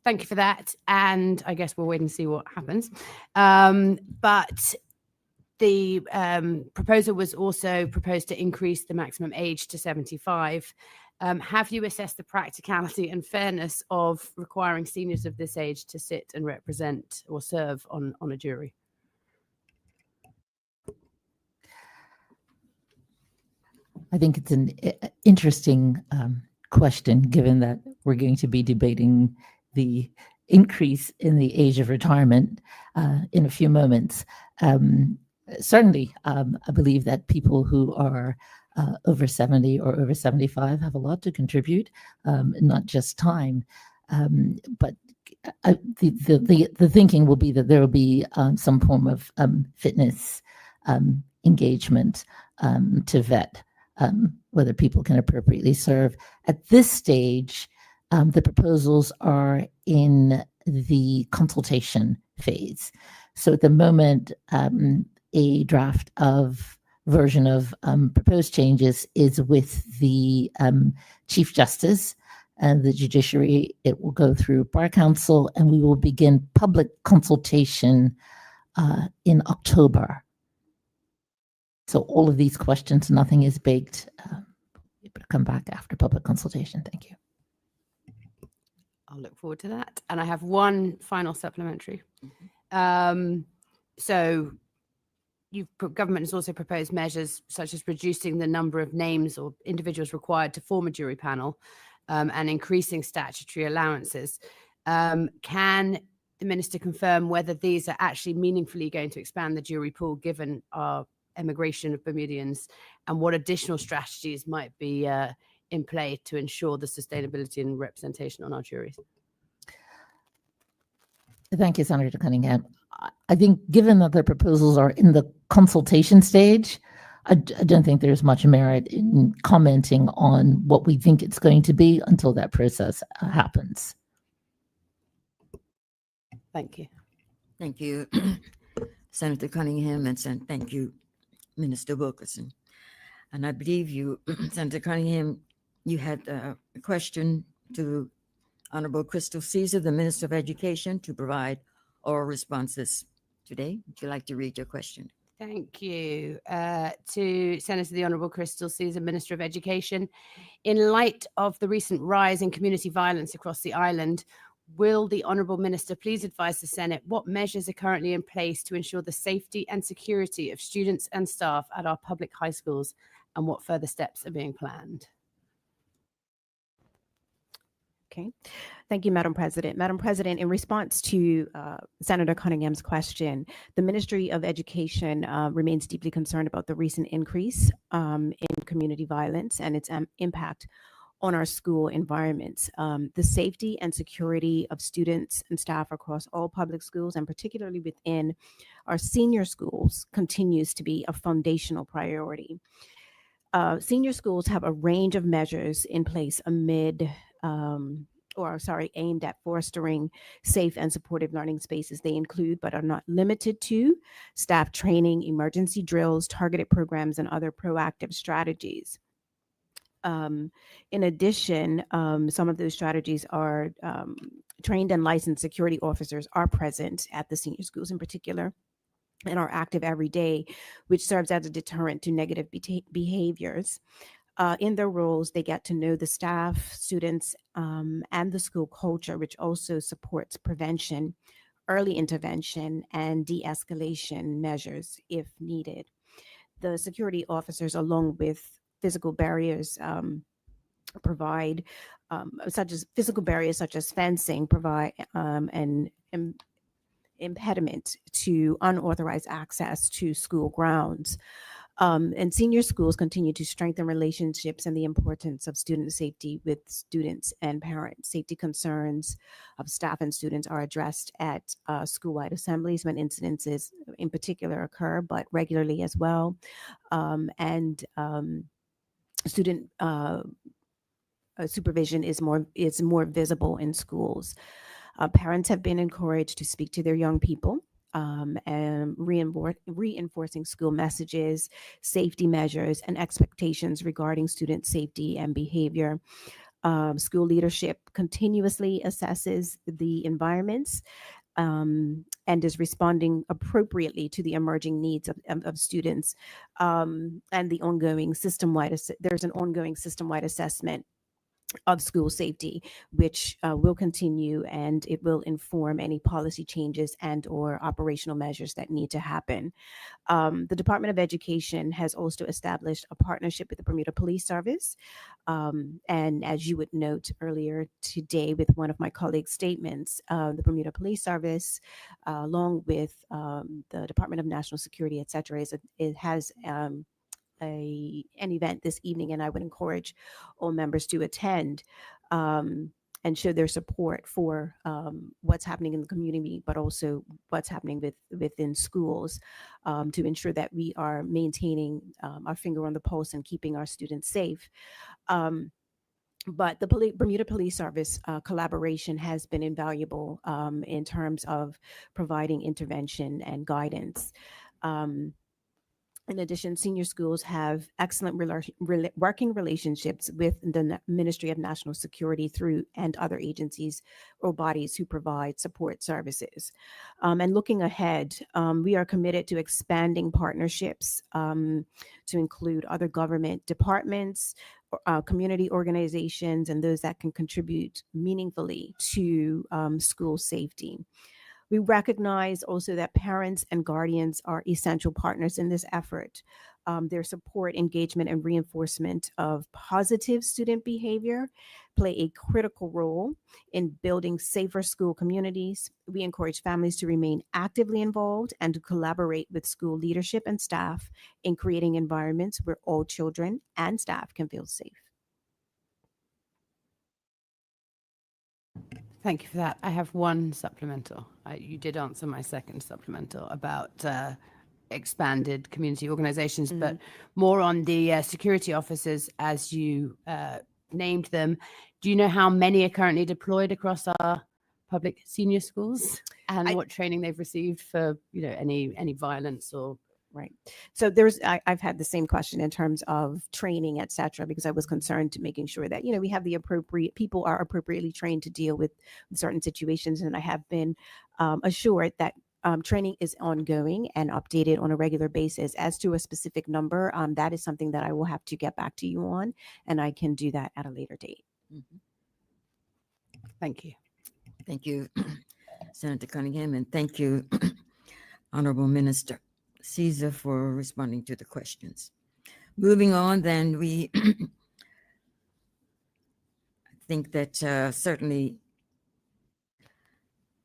you for that. And I guess we'll wait and see what happens. But the proposal was also proposed to increase the maximum age to 75. Have you assessed the practicality and fairness of requiring seniors of this age to sit and represent or serve on a jury? I think it's an interesting question, given that we're going to be debating the increase in the age of retirement in a few moments. Certainly, I believe that people who are over 70 or over 75 have a lot to contribute, not just time. But the thinking will be that there will be some form of fitness engagement to vet whether people can appropriately serve. At this stage, the proposals are in the consultation phase. So at the moment, a draft of version of proposed changes is with the Chief Justice and the judiciary. It will go through Bar Council, and we will begin public consultation in October. So all of these questions, nothing is baked. Come back after public consultation. Thank you. I'll look forward to that. And I have one final supplementary. So government has also proposed measures such as reducing the number of names or individuals required to form a jury panel and increasing statutory allowances. Can the Minister confirm whether these are actually meaningfully going to expand the jury pool given our emigration of Bermudians, and what additional strategies might be in play to ensure the sustainability and representation on our juries? Thank you, Senator Cunningham. I think given that the proposals are in the consultation stage, I don't think there's much merit in commenting on what we think it's going to be until that process happens. Thank you. Thank you, Senator Cunningham, and thank you, Minister Wilkerson. And I believe you, Senator Cunningham, you had a question to Honorable Crystal Caesar, the Minister of Education, to provide oral responses today. Would you like to read your question? Thank you. To Senator the Honourable Crystal Caesar, Minister of Education. In light of the recent rise in community violence across the island, will the Honourable Minister please advise the Senate what measures are currently in place to ensure the safety and security of students and staff at our public high schools, and what further steps are being planned? Okay. Thank you, Madam President. Madam President, in response to Senator Cunningham's question, the Ministry of Education remains deeply concerned about the recent increase in community violence and its impact on our school environments. The safety and security of students and staff across all public schools, and particularly within our senior schools, continues to be a foundational priority. Senior schools have a range of measures in place aimed at fostering safe and supportive learning spaces. They include, but are not limited to, staff training, emergency drills, targeted programs, and other proactive strategies. In addition, some of those strategies are trained and licensed security officers are present at the senior schools in particular and are active every day, which serves as a deterrent to negative behaviors. In their roles, they get to know the staff, students, and the school culture, which also supports prevention, early intervention, and de-escalation measures if needed. The security officers, along with physical barriers, provide such as fencing, provide an impediment to unauthorized access to school grounds. And senior schools continue to strengthen relationships and the importance of student safety with students and parents. Safety concerns of staff and students are addressed at school-wide assemblies when incidences in particular occur, but regularly as well. Student supervision is more visible in schools. Parents have been encouraged to speak to their young people and reinforcing school messages, safety measures, and expectations regarding student safety and behavior. School leadership continuously assesses the environments and is responding appropriately to the emerging needs of students. And the ongoing there's an ongoing system-wide assessment of school safety, which will continue, and it will inform any policy changes and or operational measures that need to happen. The Department of Education has also established a partnership with the Bermuda Police Service. And as you would note earlier today with one of my colleagues' statements, the Bermuda Police Service, along with the Department of National Security, et cetera, it has an event this evening, and I would encourage all members to attend and show their support for what's happening in the community, but also what's happening within schools to ensure that we are maintaining our finger on the pulse and keeping our students safe. But the Bermuda Police Service collaboration has been invaluable in terms of providing intervention and guidance. In addition, senior schools have excellent working relationships with the Ministry of National Security and other agencies or bodies who provide support services. And looking ahead, we are committed to expanding partnerships to include other government departments, community organizations, and those that can contribute meaningfully to school safety. We recognize also that parents and guardians are essential partners in this effort. Their support, engagement, and reinforcement of positive student behavior play a critical role in building safer school communities. We encourage families to remain actively involved and to collaborate with school leadership and staff in creating environments where all children and staff can feel safe. Thank you for that. I have one supplemental. You did answer my second supplemental about expanded community organizations, but more on the security officers as you named them. Do you know how many are currently deployed across our public senior schools and what training they've received for any violence or? Right. So I've had the same question in terms of training, et cetera, because I was concerned to making sure that, we have the appropriate people are appropriately trained to deal with certain situations. And I have been assured that training is ongoing and updated on a regular basis. As to a specific number, that is something that I will have to get back to you on, and I can do that at a later date. Mhm. Thank you. Thank you, Senator Cunningham, and thank you, Honorable Minister Caesar, for responding to the questions. Moving on, then, I think that certainly,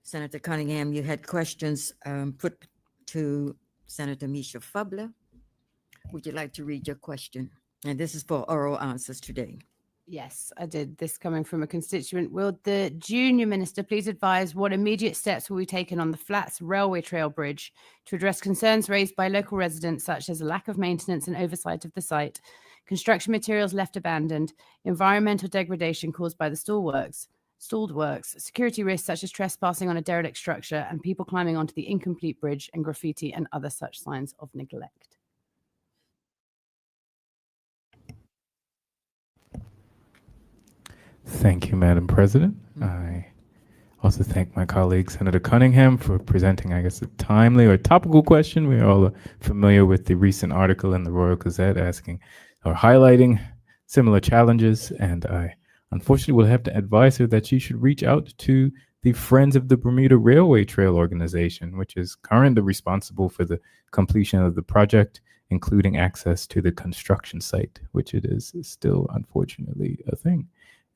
Senator Cunningham, you had questions put to Senator Misha Fubler. Would you like to read your question? And this is for oral answers today. Yes, I did. This coming from a constituent. Will the junior minister please advise what immediate steps will be taken on the Flats Railway Trail Bridge to address concerns raised by local residents, such as a lack of maintenance and oversight of the site, construction materials left abandoned, environmental degradation caused by the stalled works, security risks such as trespassing on a derelict structure, and people climbing onto the incomplete bridge, and graffiti and other such signs of neglect? Thank you, Madam President. I also thank my colleague, Senator Cunningham, for presenting, I guess, a timely or topical question. We are all familiar with the recent article in the Royal Gazette asking or highlighting similar challenges, and I unfortunately will have to advise her that she should reach out to the Friends of the Bermuda Railway Trail organization, which is currently responsible for the completion of the project, including access to the construction site, which it is still unfortunately a thing.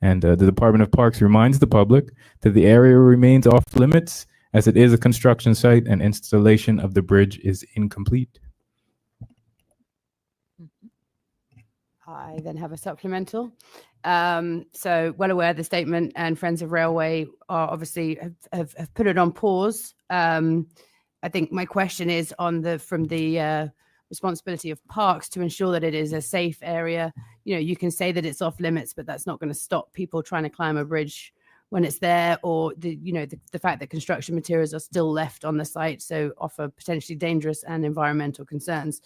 And the Department of Parks reminds the public that the area remains off limits as it is a construction site and installation of the bridge is incomplete. I then have a supplemental. So well aware of the statement, and Friends of Railway are obviously have put it on pause. I think my question is on from the responsibility of parks to ensure that it is a safe area. You know, you can say that it's off limits, but that's not going to stop people trying to climb a bridge when it's there, or the fact that construction materials are still left on the site, so offer potentially dangerous and environmental concerns.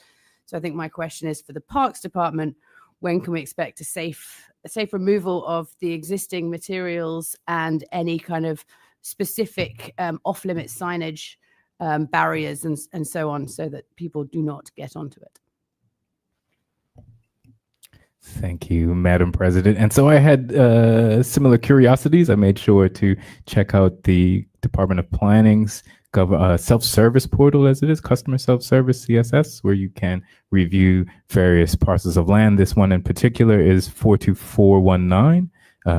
So I think my question is for the Parks Department: when can we expect a safe removal of the existing materials and any kind of specific off-limit signage, barriers and so on, so that people do not get onto it? Thank you, Madam President. And so I had similar curiosities. I made sure to check out the Department of Planning's self-service portal, as it is, customer self-service CSS, where you can review various parcels of land. This one in particular is 42419,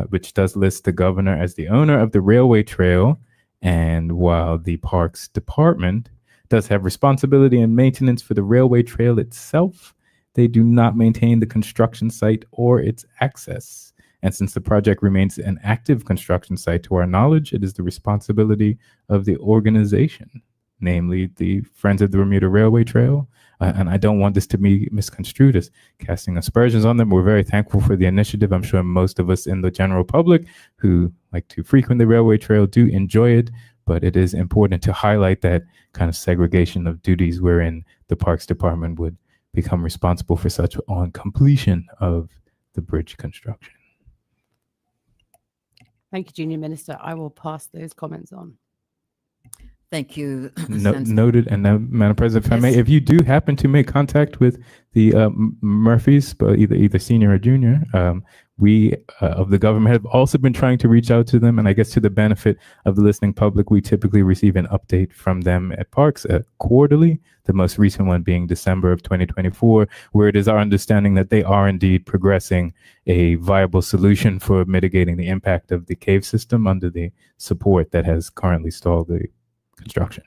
which does list the governor as the owner of the railway trail. And while the Parks Department does have responsibility and maintenance for the railway trail itself, they do not maintain the construction site or its access. And since the project remains an active construction site, to our knowledge, it is the responsibility of the organization, namely the Friends of the Bermuda Railway Trail. And I don't want this to be misconstrued as casting aspersions on them. We're very thankful for the initiative. I'm sure most of us in the general public who like to frequent the railway trail do enjoy it, but it is important to highlight that kind of segregation of duties wherein the Parks Department would become responsible for such on completion of the bridge construction. Thank you, Junior Minister. I will pass those comments on. Thank you. Noted. And now, Madam President, if I may, Yes. if you do happen to make contact with the Murphys, but either senior or junior, we of the government have also been trying to reach out to them. And I guess to the benefit of the listening public, we typically receive an update from them at Parks quarterly, the most recent one being December of 2024, where it is our understanding that they are indeed progressing a viable solution for mitigating the impact of the cave system under the support that has currently stalled the construction.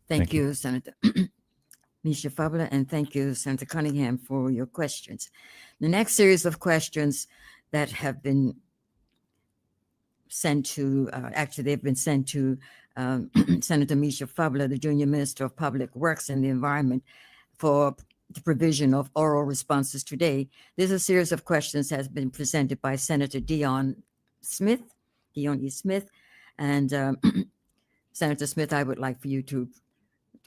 Thank you, Senator Misha Fabula, and thank you, Senator Cunningham, for your questions. The next series of questions that have been sent to, actually they've been sent to Senator Misha Fabula, the Junior Minister of Public Works and the Environment, for the provision of oral responses today. This is a series of questions that has been presented by Senator Dion E. Smith, and Senator Smith, I would like for you to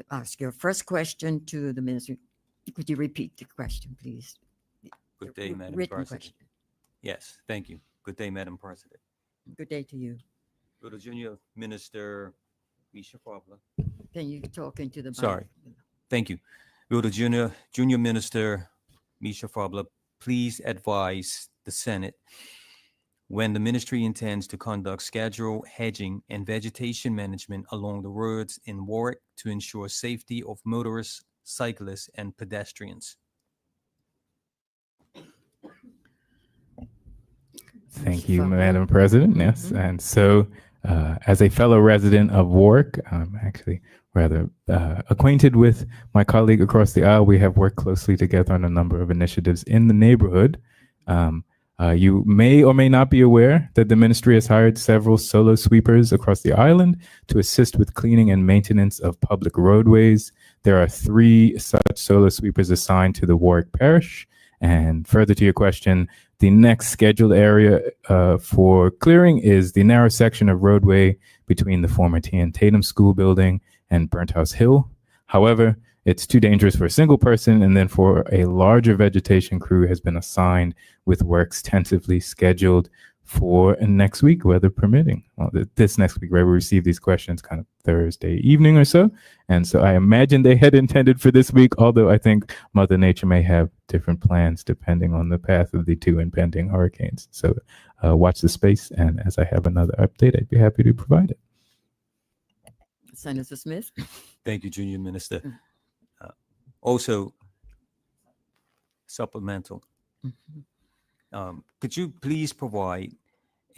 ask your first question to the minister. Could you repeat the question, please? Good day, Madam Written President. question. Yes, thank you. Good day, Madam President. Good day to you. Will the Junior Minister Misha Fabula. Can you talk into the mic? Sorry. Thank you. Will the Junior Minister Misha Fabula please advise the Senate when the ministry intends to conduct scheduled hedging and vegetation management along the roads in Warwick to ensure safety of motorists, cyclists, and pedestrians? Thank Mr. you, Fowler. Madam President. Yes. Mhm. And so, as a fellow resident of Warwick, I'm actually rather acquainted with my colleague across the aisle. We have worked closely together on a number of initiatives in the neighborhood. You may or may not be aware that the ministry has hired several solo sweepers across the island to assist with cleaning and maintenance of public roadways. There are 3 such solo sweepers assigned to the Warwick Parish. And further to your question, the next scheduled area for clearing is the narrow section of roadway between the former T.N. Tatum School building and Burnt House Hill. However, it's too dangerous for a single person, and then for a larger vegetation crew has been assigned with works tentatively scheduled for next week, weather permitting. Well, this next week, right? We receive these questions kind of Thursday evening or so. And so I imagine they had intended for this week, although I think Mother Nature may have different plans depending on the path of the 2 impending hurricanes. So watch the space. And as I have another update, I'd be happy to provide it. Senator Smith. Thank you, Junior Minister. Mm. Also, supplemental. Mhm. Could you please provide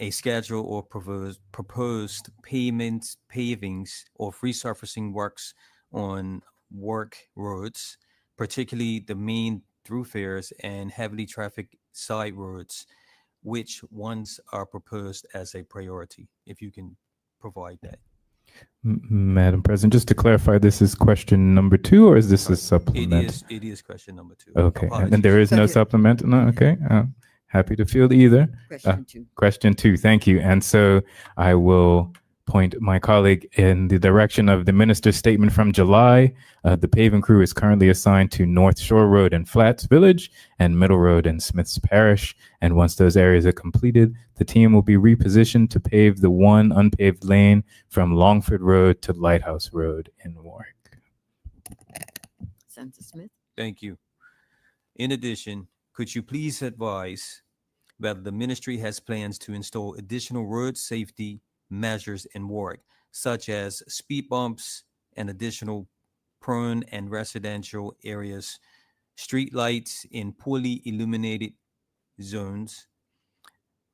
a schedule or proposed pavings, or resurfacing works on work roads, particularly the main thoroughfares and heavily trafficked side roads? Which ones are proposed as a priority, if you can provide that? Madam President, just to clarify, this is question number 2, or is this a Right. supplement? It is question number 2. Okay, and Apologies. there is no supplement? No, okay. Happy to field either. Question 2. Question 2, thank you. And so I will point my colleague in the direction of the minister's statement from July. The paving crew is currently assigned to North Shore Road in Flats Village and Middle Road in Smiths Parish. And once those areas are completed, the team will be repositioned to pave the 1 unpaved lane from Longford Road to Lighthouse Road in Warwick. Senator Smith. Thank you. In addition, could you please advise whether the ministry has plans to install additional road safety measures in Warwick, such as speed bumps and additional prone and residential areas, street lights in poorly illuminated zones,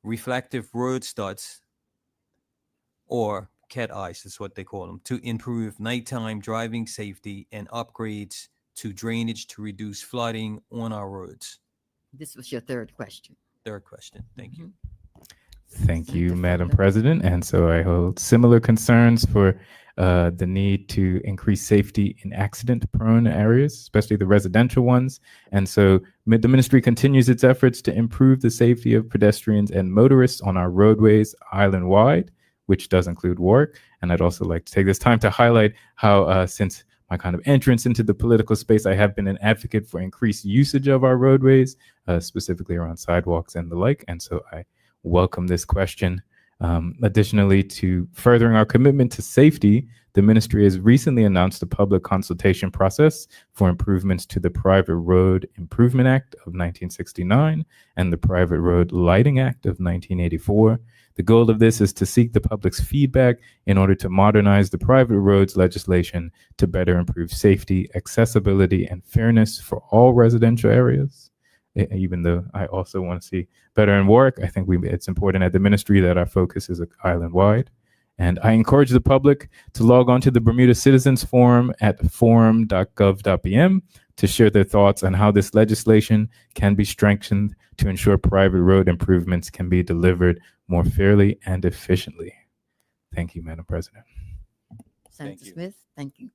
reflective road studs, or cat eyes is what they call them, to improve nighttime driving safety, and upgrades to drainage to reduce flooding on our roads? This was your 3rd question. 3rd question. Thank you. Thank you, Senator Madam Fowler. President. And so I hold similar concerns for the need to increase safety in accident-prone areas, especially the residential ones. And so the ministry continues its efforts to improve the safety of pedestrians and motorists on our roadways island-wide, which does include Warwick. And I'd also like to take this time to highlight how, since my kind of entrance into the political space, I have been an advocate for increased usage of our roadways, specifically around sidewalks and the like. And so I welcome this question. Additionally, to furthering our commitment to safety, the ministry has recently announced a public consultation process for improvements to the Private Road Improvement Act of 1969 and the Private Road Lighting Act of 1984. The goal of this is to seek the public's feedback in order to modernize the private roads legislation to better improve safety, accessibility, and fairness for all residential areas. Even though I also want to see better in Warwick, I think it's important at the ministry that our focus is island-wide. And I encourage the public to log on to the Bermuda Citizens Forum at forum.gov.bm to share their thoughts on how this legislation can be strengthened to ensure private road improvements can be delivered more fairly and efficiently. Thank you, Madam President. Senator you. Smith. Thank you.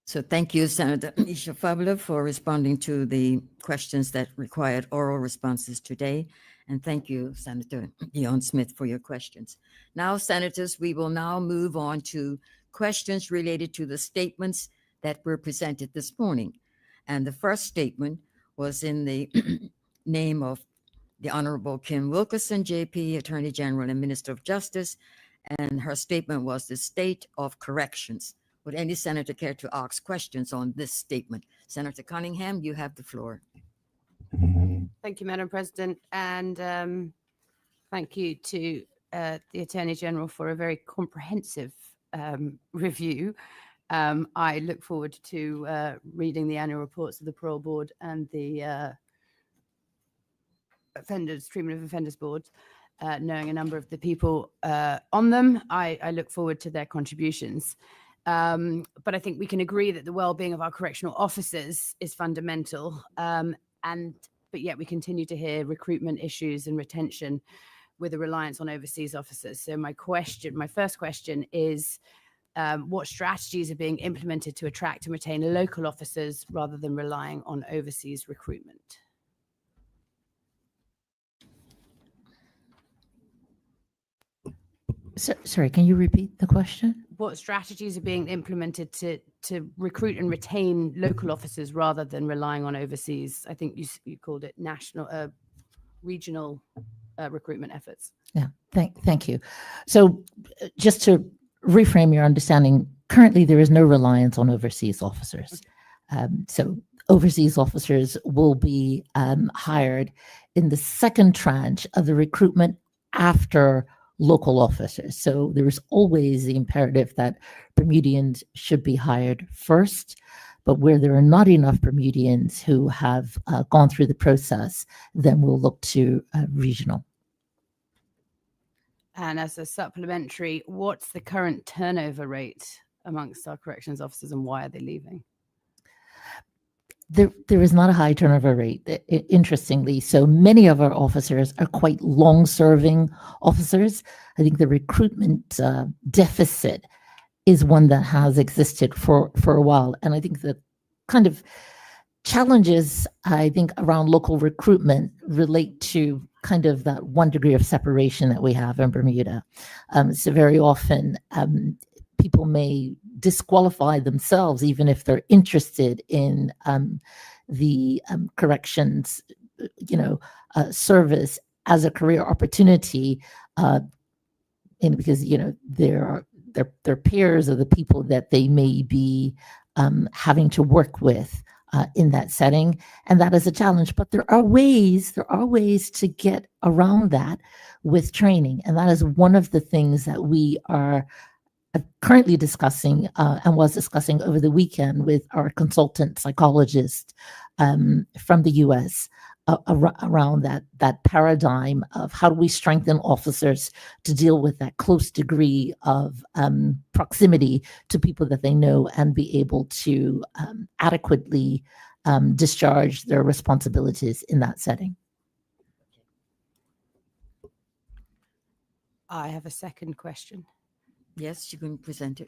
So thank you, Senator Misha Fowler, for responding to the questions that required oral responses today. And thank you, Senator Dion Smith, for your questions. Now, Senators, we will now move on to questions related to the statements that were presented this morning. And the first statement was in the name of the Honorable Kim Wilkerson, JP, Attorney General and Minister of Justice. And her statement was the state of corrections. Would any senator care to ask questions on this statement? Senator Cunningham, you have the floor. Thank you, Madam President. And thank you to the Attorney General for a very comprehensive review. I look forward to reading the annual reports of the Parole Board and the treatment of offenders boards, knowing a number of the people on them. I look forward to their contributions. But I think we can agree that the well-being of our correctional officers is fundamental. But yet we continue to hear recruitment issues and retention with a reliance on overseas officers. So my first question is, what strategies are being implemented to attract and retain local officers rather than relying on overseas recruitment? Sorry, can you repeat the question? What strategies are being implemented to recruit and retain local officers rather than relying on overseas? I think you called it national, regional recruitment efforts. Yeah, thank you. So just to reframe your understanding, currently there is no reliance on overseas officers. So overseas officers will be hired in the second tranche of the recruitment after local officers. So there is always the imperative that Bermudians should be hired first, but where there are not enough Bermudians who have gone through the process, then we'll look to regional. And as a supplementary, what's the current turnover rate amongst our corrections officers and why are they leaving? There is not a high turnover rate, interestingly. So many of our officers are quite long-serving officers. I think the recruitment deficit is one that has existed for a while. And I think the kind of challenges, I think, around local recruitment relate to kind of that one degree of separation that we have in Bermuda. So very often people may disqualify themselves even if they're interested in the corrections, service as a career opportunity, because their peers are the people that they may be having to work with in that setting, and that is a challenge. But there are ways to get around that with training, and that is one of the things that we are currently discussing and was discussing over the weekend with our consultant psychologist from the U.S. Around that paradigm of how do we strengthen officers to deal with that close degree of proximity to people that they know and be able to adequately discharge their responsibilities in that setting. I have a second question. Yes, you can present it.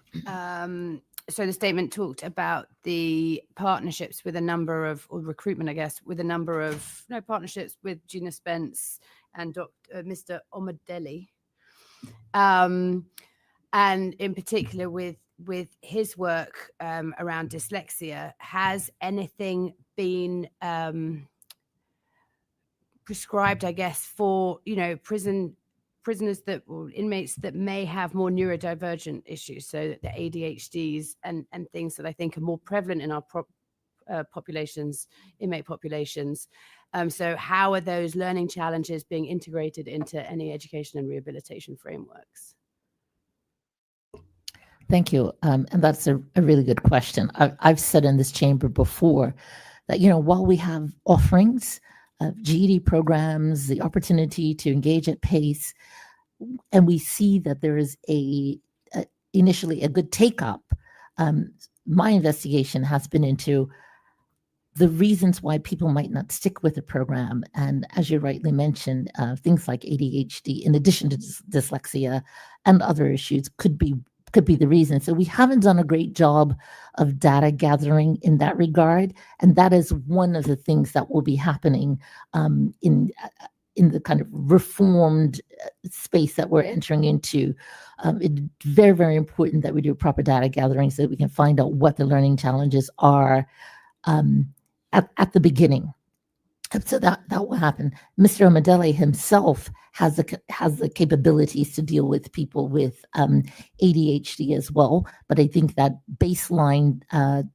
So the statement talked about the partnerships with a number of, or recruitment, I guess, with a number of partnerships with Gina Spence and Mr. Omadeli, and in particular with his work around dyslexia. Has anything been prescribed, I guess, for prisoners or inmates that may have more neurodivergent issues, so the ADHDs and things that I think are more prevalent in our inmate populations. So how are those learning challenges being integrated into any education and rehabilitation frameworks? Thank you. And that's a really good question. I've said in this chamber before that, while we have offerings of GED programs, the opportunity to engage at pace, and we see that there is initially a good take-up, my investigation has been into the reasons why people might not stick with the program. And as you rightly mentioned, things like ADHD, in addition to dyslexia and other issues, could be the reason. So we haven't done a great job of data gathering in that regard, and that is one of the things that will be happening in the kind of reformed space that we're entering into. It's very, very important that we do proper data gathering so that we can find out what the learning challenges are at the beginning. So that will happen. Mr. Omadele himself has the capabilities to deal with people with ADHD as well. But I think that baseline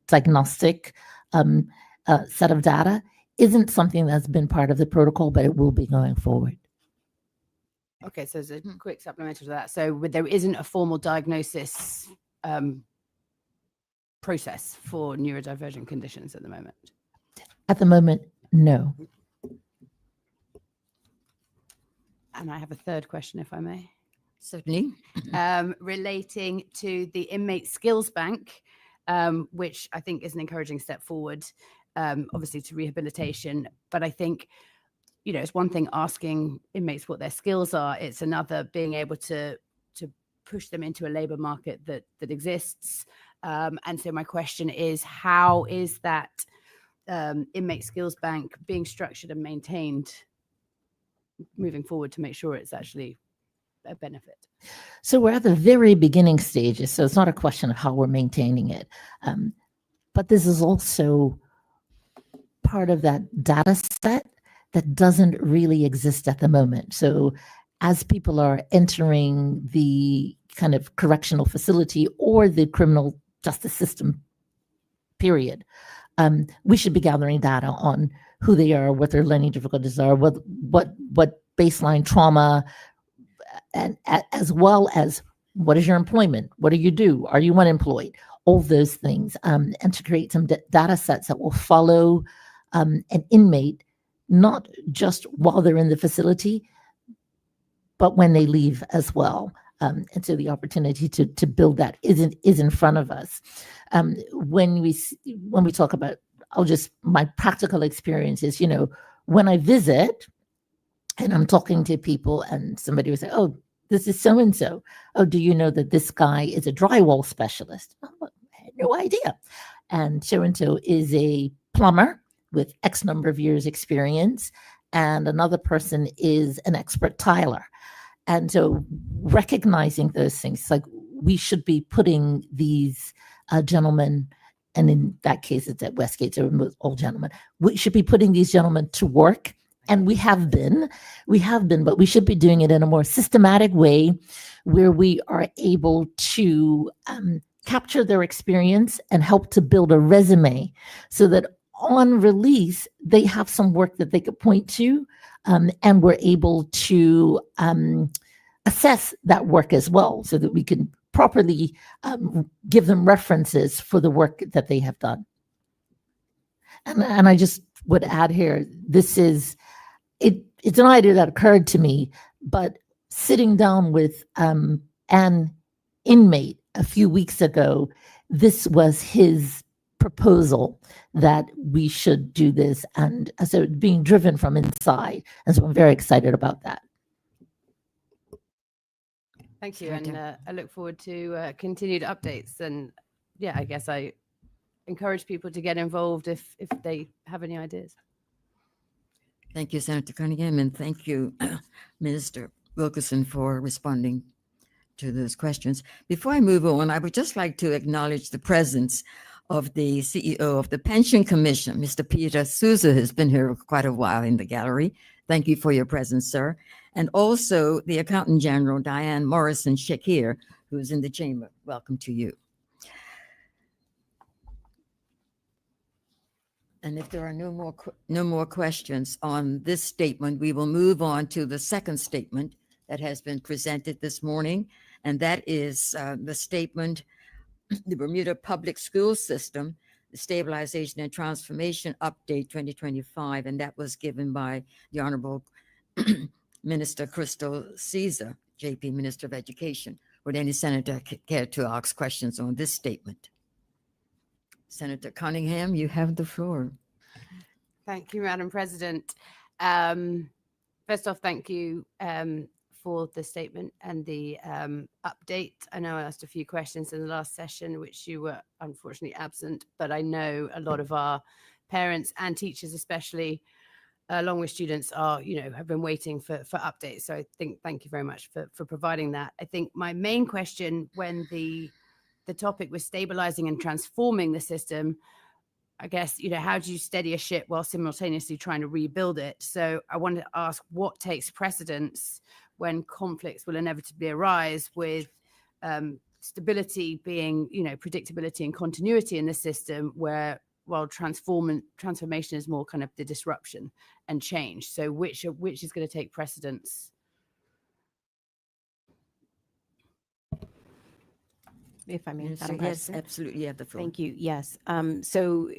diagnostic set of data isn't something that's been part of the protocol, but it will be going forward. Okay, so there's a quick supplementary to that. So there isn't a formal diagnosis process for neurodivergent conditions at the moment? At the moment, no. And I have a third question, if I may. Certainly. Relating to the Inmate Skills Bank, which I think is an encouraging step forward, obviously to rehabilitation. But I think, it's one thing asking inmates what their skills are. It's another being able to push them into a labor market that exists. And so my question is, how is that Inmate Skills Bank being structured and maintained moving forward to make sure it's actually a benefit? So we're at the very beginning stages. So it's not a question of how we're maintaining it. But this is also part of that data set that doesn't really exist at the moment. So as people are entering the kind of correctional facility or the criminal justice system, period, we should be gathering data on who they are, what their learning difficulties are, what baseline trauma, and as well as what is your employment, what do you do, are you unemployed, all those things, and to create some data sets that will follow an inmate, not just while they're in the facility, but when they leave as well. And so the opportunity to build that is in front of us. When we talk about, my practical experiences, when I visit and I'm talking to people and somebody will say, oh, this is so-and-so. Oh, do you know that this guy is a drywall specialist? Oh, I had no idea. And so-and-so is a plumber with X number of years experience. And another person is an expert tiler. And so recognizing those things, like we should be putting these gentlemen, and in that case, it's at Westgate, so it all gentlemen, we should be putting these gentlemen to work. And we have been, but we should be doing it in a more systematic way where we are able to capture their experience and help to build a resume so that on release, they have some work that they could point to, and we're able to assess that work as well so that we can properly give them references for the work that they have done. And I just would add here, this is, it's an idea that occurred to me, but sitting down with an inmate a few weeks ago, this was his proposal that we should do this, and so being driven from inside, and so I'm very excited about that. Thank you, and I look forward to continued updates. And yeah, I guess I encourage people to get involved if they have any ideas. Thank you, Senator Cunningham, and thank you, Minister Wilkerson, for responding to those questions. Before I move on, I would just like to acknowledge the presence of the CEO of the Pension Commission, Mr. Peter Souza, who's been here quite a while in the gallery. Thank you for your presence, sir. And also the Accountant General, Diane Morrison Shakir, who's in the chamber. Welcome to you. And if there are no more questions on this statement, we will move on to the second statement that has been presented this morning, and that is the statement, the Bermuda Public School System, the Stabilization and Transformation Update 2025, and that was given by the Honorable Minister Crystal Caesar, JP Minister of Education. Would any senator care to ask questions on this statement? Senator Cunningham, you have the floor. Thank you, Madam President. First off, thank you for the statement and the update. I know I asked a few questions in the last session, which you were unfortunately absent, but I know a lot of our parents and teachers, especially along with students, are, have been waiting for updates. So I think thank you very much for providing that. I think my main question when the topic was stabilizing and transforming the system, I guess, how do you steady a ship while simultaneously trying to rebuild it? So I wanted to ask what takes precedence when conflicts will inevitably arise with stability being, predictability and continuity in the system, while transformation is more kind of the disruption and change. So which is going to take precedence? If I may, Madam Yes, President. absolutely, you have the floor. Thank you. Yes. So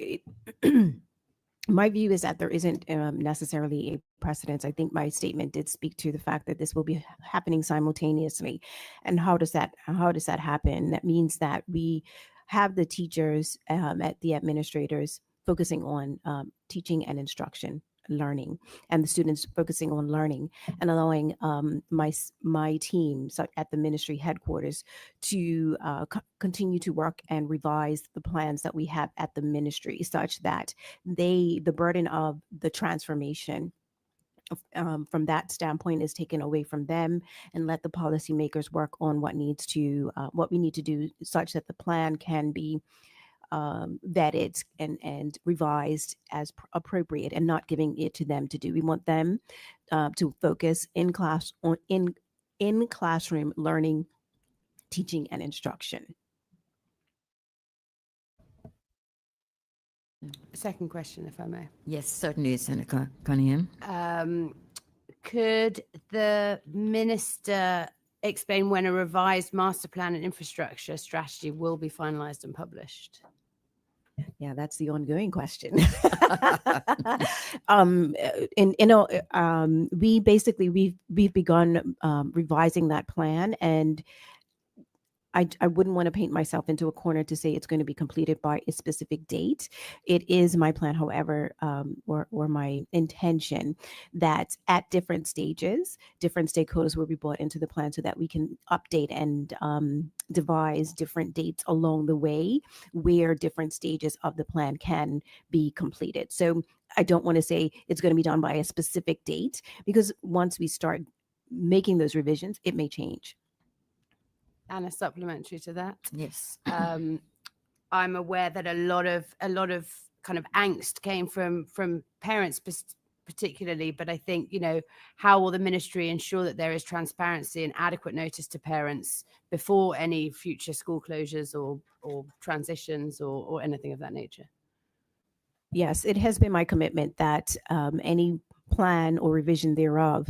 My view is that there isn't necessarily a precedence. I think my statement did speak to the fact that this will be happening simultaneously. And how does that happen? That means that we have the teachers, at the administrators focusing on teaching and instruction, learning, and the students focusing on learning, and allowing my team at the ministry headquarters to continue to work and revise the plans that we have at the ministry, such that the burden of the transformation from that standpoint is taken away from them, and let the policymakers work on what we need to do, such that the plan can be vetted and revised as appropriate, and not giving it to them to do. We want them to focus in classroom learning, teaching, and instruction. Second question, if I may. Yes, certainly, Senator Cunningham. Could the minister explain when a revised master plan and infrastructure strategy will be finalized and published? Yeah, that's the ongoing question. We've begun revising that plan, and I wouldn't want to paint myself into a corner to say it's going to be completed by a specific date. It is my plan, however, or my intention, that at different stages, different stakeholders will be brought into the plan, so that we can update and devise different dates along the way where different stages of the plan can be completed. So I don't want to say it's going to be done by a specific date, because once we start making those revisions, it may change. And a supplementary to that, Yes. I'm aware that a lot of kind of angst came from parents particularly, but I think, how will the ministry ensure that there is transparency and adequate notice to parents before any future school closures or transitions or anything of that nature? Yes, it has been my commitment that any plan or revision thereof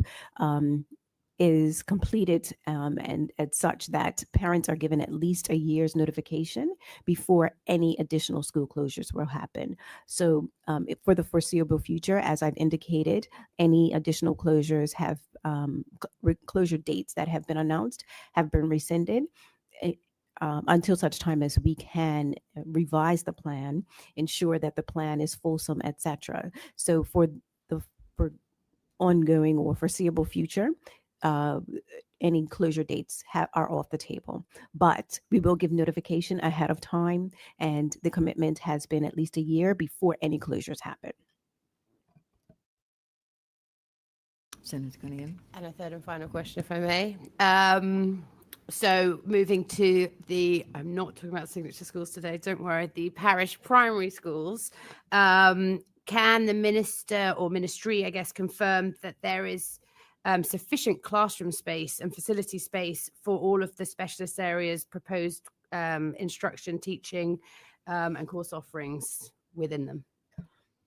is completed, and such that parents are given at least a year's notification before any additional school closures will happen. So for the foreseeable future, as I've indicated, any additional closures have closure dates that have been announced have been rescinded. Until such time as we can revise the plan, ensure that the plan is fulsome, etc. So for ongoing or foreseeable future, any closure dates are off the table, but we will give notification ahead of time, and the commitment has been at least a year before any closures happen. Senator Cunningham. And a third and final question, if I may. So moving to I'm not talking about signature schools today, don't worry, the parish primary schools. Can the minister or ministry, I guess, confirm that there is sufficient classroom space and facility space for all of the specialist areas, proposed instruction, teaching, and course offerings within them?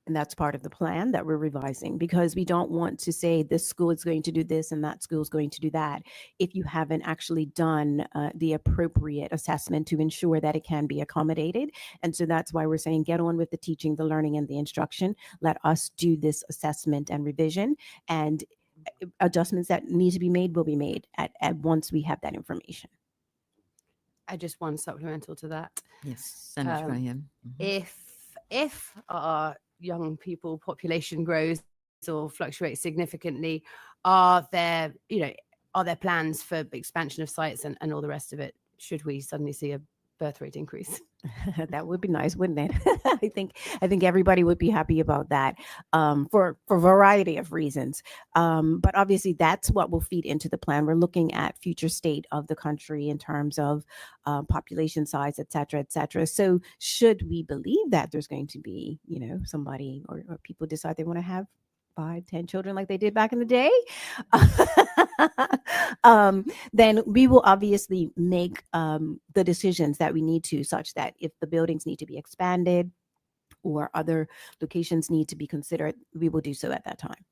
And that's part of the plan that we're revising, because we don't want to say this school is going to do this and that school is going to do that if you haven't actually done the appropriate assessment to ensure that it can be accommodated. And so that's why we're saying get on with the teaching, the learning, and the instruction. Let us do this assessment and revision, and adjustments that need to be made will be made at once we have that information. I just want supplemental to that. Yes, Senator Cunningham. If our young people population grows or fluctuates significantly, are there plans for expansion of sites and all the rest of it, should we suddenly see a birth rate increase? That would be nice, wouldn't it? I think everybody would be happy about that, for a variety of reasons. But obviously that's what will feed into the plan. We're looking at future state of the country in terms of population size, et cetera, et cetera. So should we believe that there's going to be, somebody or people decide they want to have 5, 10 children like they did back in the day, then we will obviously make the decisions that we need to, such that if the buildings need to be expanded or other locations need to be considered, we will do so at that time.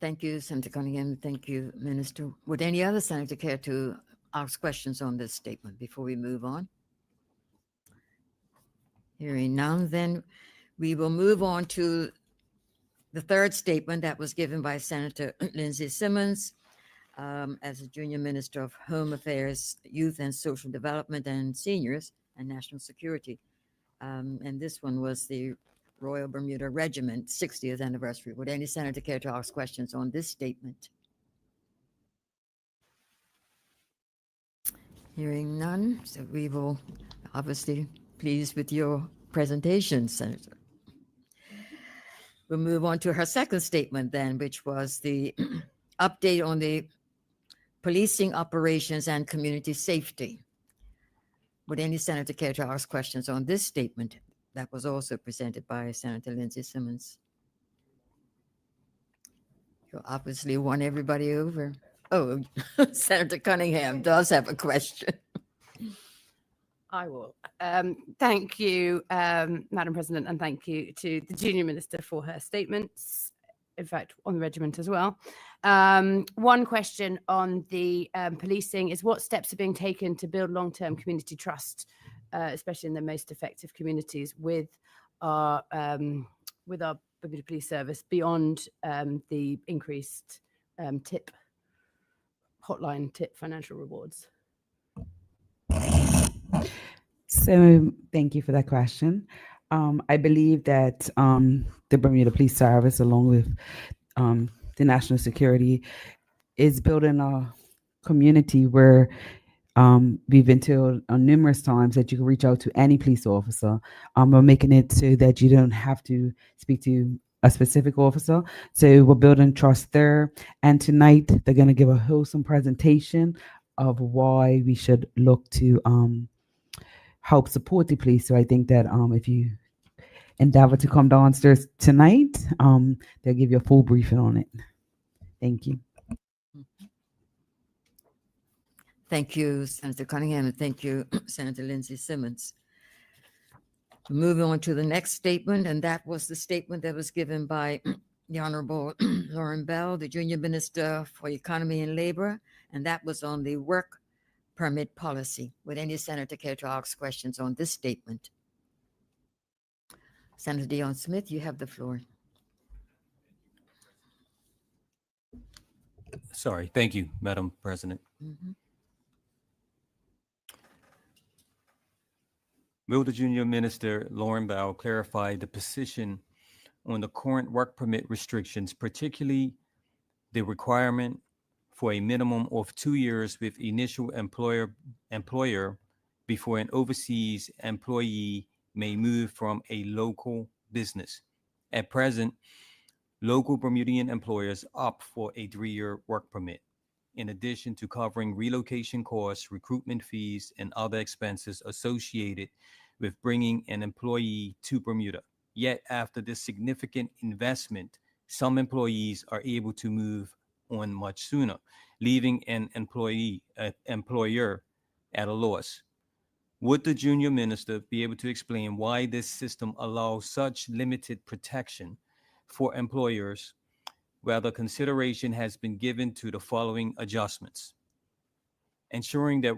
Thank you, Senator Cunningham. Thank you, Minister. Would any other senator care to ask questions on this statement before we move on? Hearing none, then We will move on to the third statement that was given by Senator Lindsey Simmons as a Junior Minister of Home Affairs, Youth and Social Development and Seniors and National Security. And this one was the Royal Bermuda Regiment 60th anniversary. Would any senator care to ask questions on this statement? Hearing none, so we will obviously pleased with your presentation, Senator. We'll move on to her second statement then, which was the update on the policing operations and community safety. Would any senator care to ask questions on this statement that was also presented by Senator Lindsey Simmons? You obviously won everybody over. Oh, Senator Cunningham does have a question. I will. Thank you, Madam President, and thank you to the Junior Minister for her statements, in fact, on the regiment as well. One question on the policing is what steps are being taken to build long-term community trust, especially in the most effective communities with our Bermuda Police Service beyond the increased hotline tip financial rewards? So thank you for that question. I believe that the Bermuda Police Service, along with the National Security, is building a community where we've been told numerous times that you can reach out to any police officer. We're making it so that you don't have to speak to a specific officer. So we're building trust there. And tonight they're going to give a wholesome presentation of why we should look to help support the police. So I think that if you endeavor to come downstairs tonight, they'll give you a full briefing on it. Thank you. Thank you, Senator Cunningham, and thank you, Senator Lindsey Simmons. Moving on to the next statement, and that was the statement that was given by the Honorable Lauren Bell, the Junior Minister for Economy and Labor, and that was on the work permit policy. Would any senator care to ask questions on this statement? Senator Dion Smith, you have the floor. Sorry. Thank you, Madam President. Will the Junior Minister, Lauren Bell, clarify the position on the current work permit restrictions, particularly the requirement for a minimum of 2 years with initial employer before an overseas employee may move from a local business? At present, local Bermudian employers opt for a 3-year work permit, in addition to covering relocation costs, recruitment fees, and other expenses associated with bringing an employee to Bermuda. Yet, after this significant investment, some employees are able to move on much sooner, leaving an employer at a loss. Would the Junior Minister be able to explain why this system allows such limited protection for employers, whether consideration has been given to the following adjustments? Ensuring that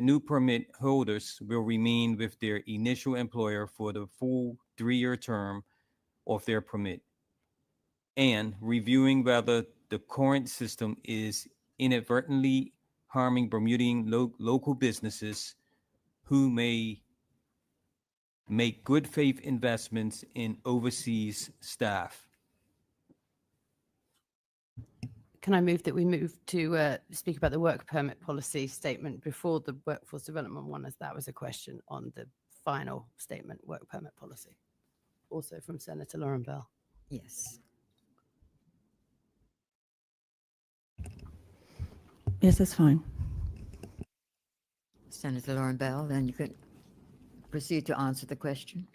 new permit holders will remain with their initial employer for the full 3-year term of their permit, and reviewing whether the current system is inadvertently harming Bermudian local businesses who may make good faith investments in overseas staff. Can I move that we move to speak about the work permit policy statement before the workforce development one, as that was a question on the final statement, work permit policy, also from Senator Lauren Bell? Yes. Yes, that's fine. Senator Lauren Bell, then you could proceed to answer the question.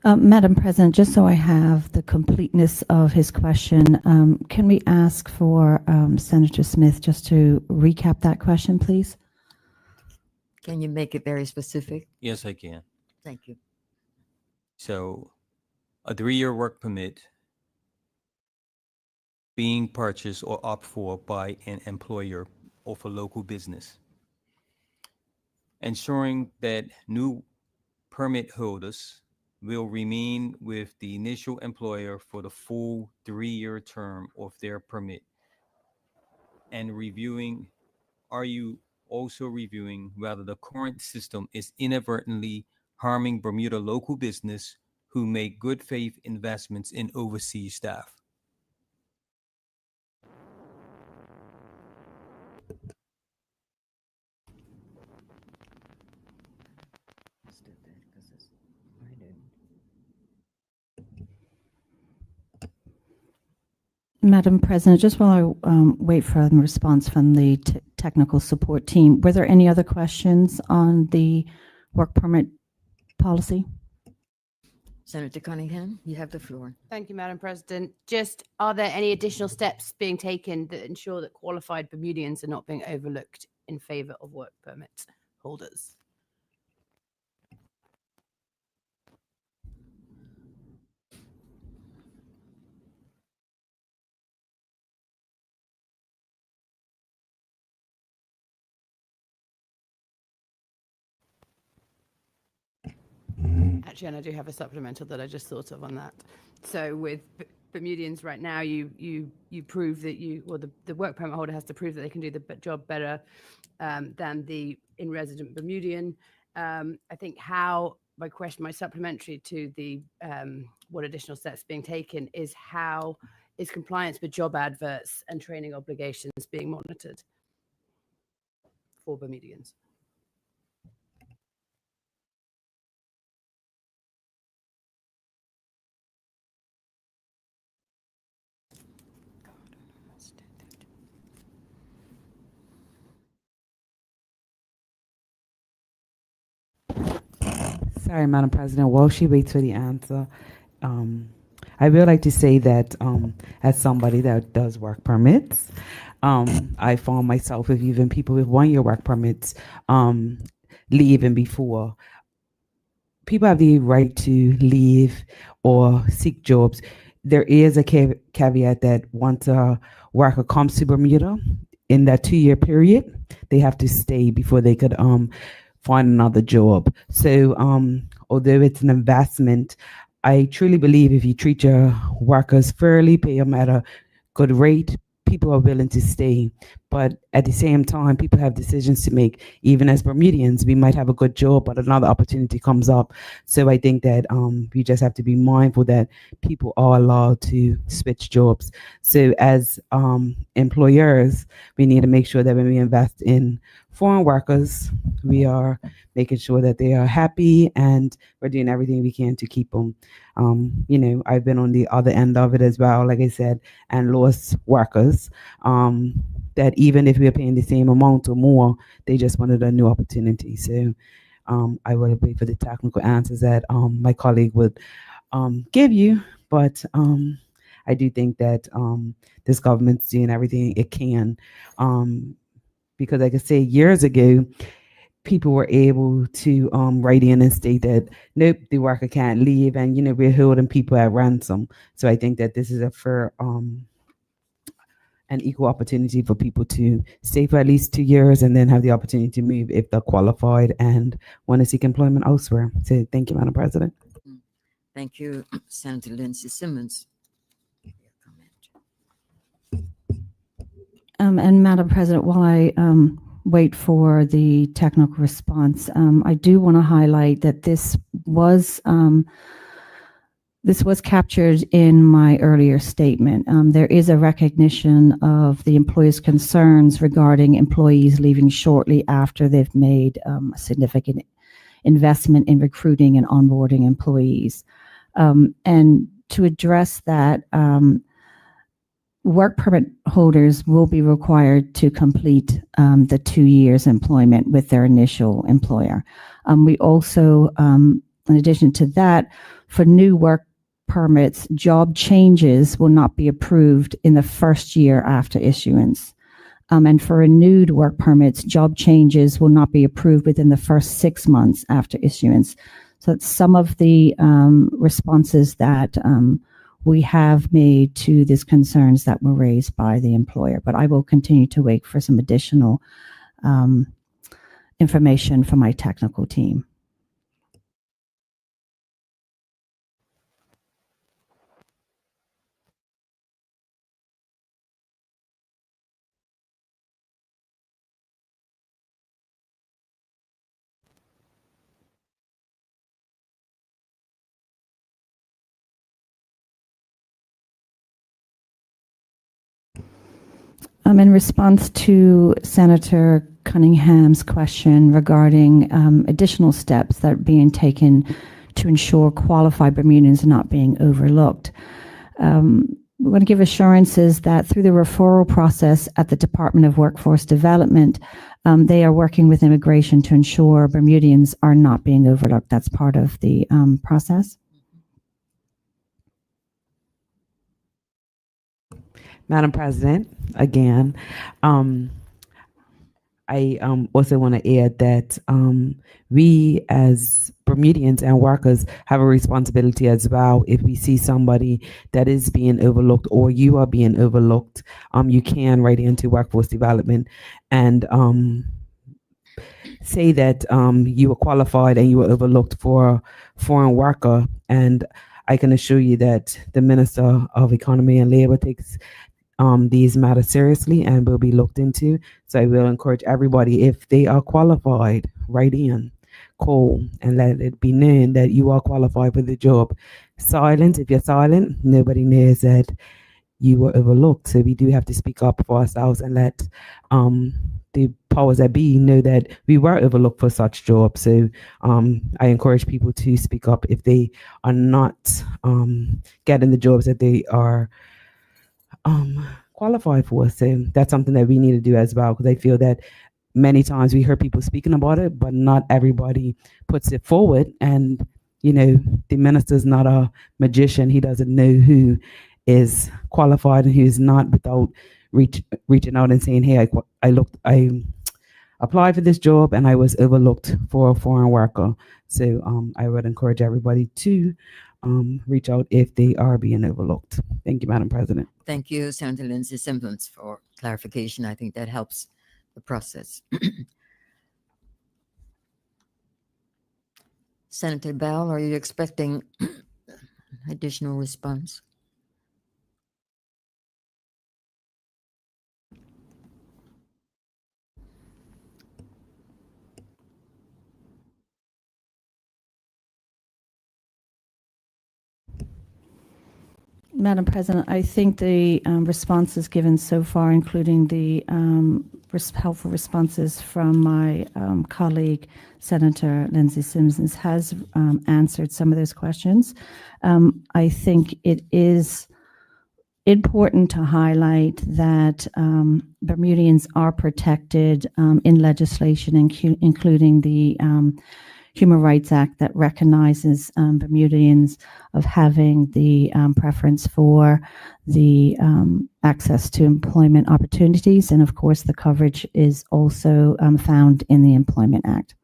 Madam President, just so I have the completeness of his question, can we ask for Senator Smith just to recap that question, please? Can you make it very specific? Yes, I can. Thank you. So, a 3-year work permit being purchased or opt for by an employer of a local business, ensuring that new permit holders will remain with the initial employer for the full 3-year term of their permit, and reviewing, are you also reviewing whether the current system is inadvertently harming Bermuda local business who make good faith investments in overseas staff? Madam President, just while I wait for a response from the technical support team, were there any other questions on the work permit policy? Senator Cunningham, you have the floor. Thank you, Madam President. Just, are there any additional steps being taken that ensure that qualified Bermudians are not being overlooked in favor of work permit holders? Actually, and I do have a supplemental that I just thought of on that. So with Bermudians right now, you prove that the work permit holder has to prove that they can do the job better than the in-resident Bermudian. I think my supplementary to the what additional steps being taken is how is compliance with job adverts and training obligations being monitored for Bermudians? Sorry, Madam President. While she waits for the answer, I would like to say that as somebody that does work permits, I found myself with even people with 1-year work permits leaving before. People have the right to leave or seek jobs. There is a caveat that once a worker comes to Bermuda in that 2-year period, they have to stay before they could find another job. So although it's an investment, I truly believe if you treat your workers fairly, pay them at a good rate, people are willing to stay. But at the same time, people have decisions to make. Even as Bermudians, we might have a good job, but another opportunity comes up. So I think that we just have to be mindful that people are allowed to switch jobs. So as employers, we need to make sure that when we invest in foreign workers, we are making sure that they are happy and we're doing everything we can to keep them. I've been on the other end of it as well, like I said, and lost workers that even if we are paying the same amount or more, they just wanted a new opportunity. So I will wait for the technical answers that my colleague would give you. But I do think that this government's doing everything it can. Because like I say, years ago, people were able to write in and state that, nope, the worker can't leave, and, we're holding people at ransom. So I think that this is a fair and equal opportunity for people to stay for at least 2 years and then have the opportunity to move if they're qualified and want to seek employment elsewhere. So thank you, Madam President. Thank you, Senator Lindsay Simmons. And Madam President, while I wait for the technical response, I do want to highlight that this was captured in my earlier statement. There is a recognition of the employer's concerns regarding employees leaving shortly after they've made a significant investment in recruiting and onboarding employees. And to address that, work permit holders will be required to complete the 2 years employment with their initial employer. We also in addition to that, for new work permits, job changes will not be approved in the first year after issuance. And for renewed work permits, job changes will not be approved within the first 6 months after issuance. So that's some of the responses that we have made to these concerns that were raised by the employer. But I will continue to wait for some additional information from my technical team. In response to Senator Cunningham's question regarding additional steps that are being taken to ensure qualified Bermudians are not being overlooked, we want to give assurances that through the referral process at the Department of Workforce Development, they are working with immigration to ensure Bermudians are not being overlooked. That's part of the process. Madam President, again, I also want to add that we as Bermudians and workers have a responsibility as well. If we see somebody that is being overlooked or you are being overlooked, you can write into Workforce Development and say that you were qualified and you were overlooked for a foreign worker. And I can assure you that the Minister of Economy and Labor takes these matters seriously and will be looked into. So I will encourage everybody, if they are qualified, write in, call, and let it be known that you are qualified for the job. Silence, if you're silent, nobody knows that you were overlooked. So we do have to speak up for ourselves and let the powers that be know that we were overlooked for such jobs. So I encourage people to speak up if they are not getting the jobs that they are qualified for. So that's something that we need to do as well, because I feel that many times we hear people speaking about it, but not everybody puts it forward. And, you know, the minister's not a magician. He doesn't know who is qualified and who's not without reaching out and saying, hey, I applied for this job and I was overlooked for a foreign worker. So I would encourage everybody to reach out if they are being overlooked. Thank you, Madam President. Thank you, Senator Lindsay Simmons, for clarification. I think that helps the process. Senator Bell, are you expecting additional response? Madam President, I think the responses given so far, including the helpful responses from my colleague, Senator Lindsay Simmons, has answered some of those questions. I think it is important to highlight that Bermudians are protected in legislation, including the Human Rights Act that recognizes Bermudians of having the preference for the access to employment opportunities. And of course, the coverage is also found in the Employment Act.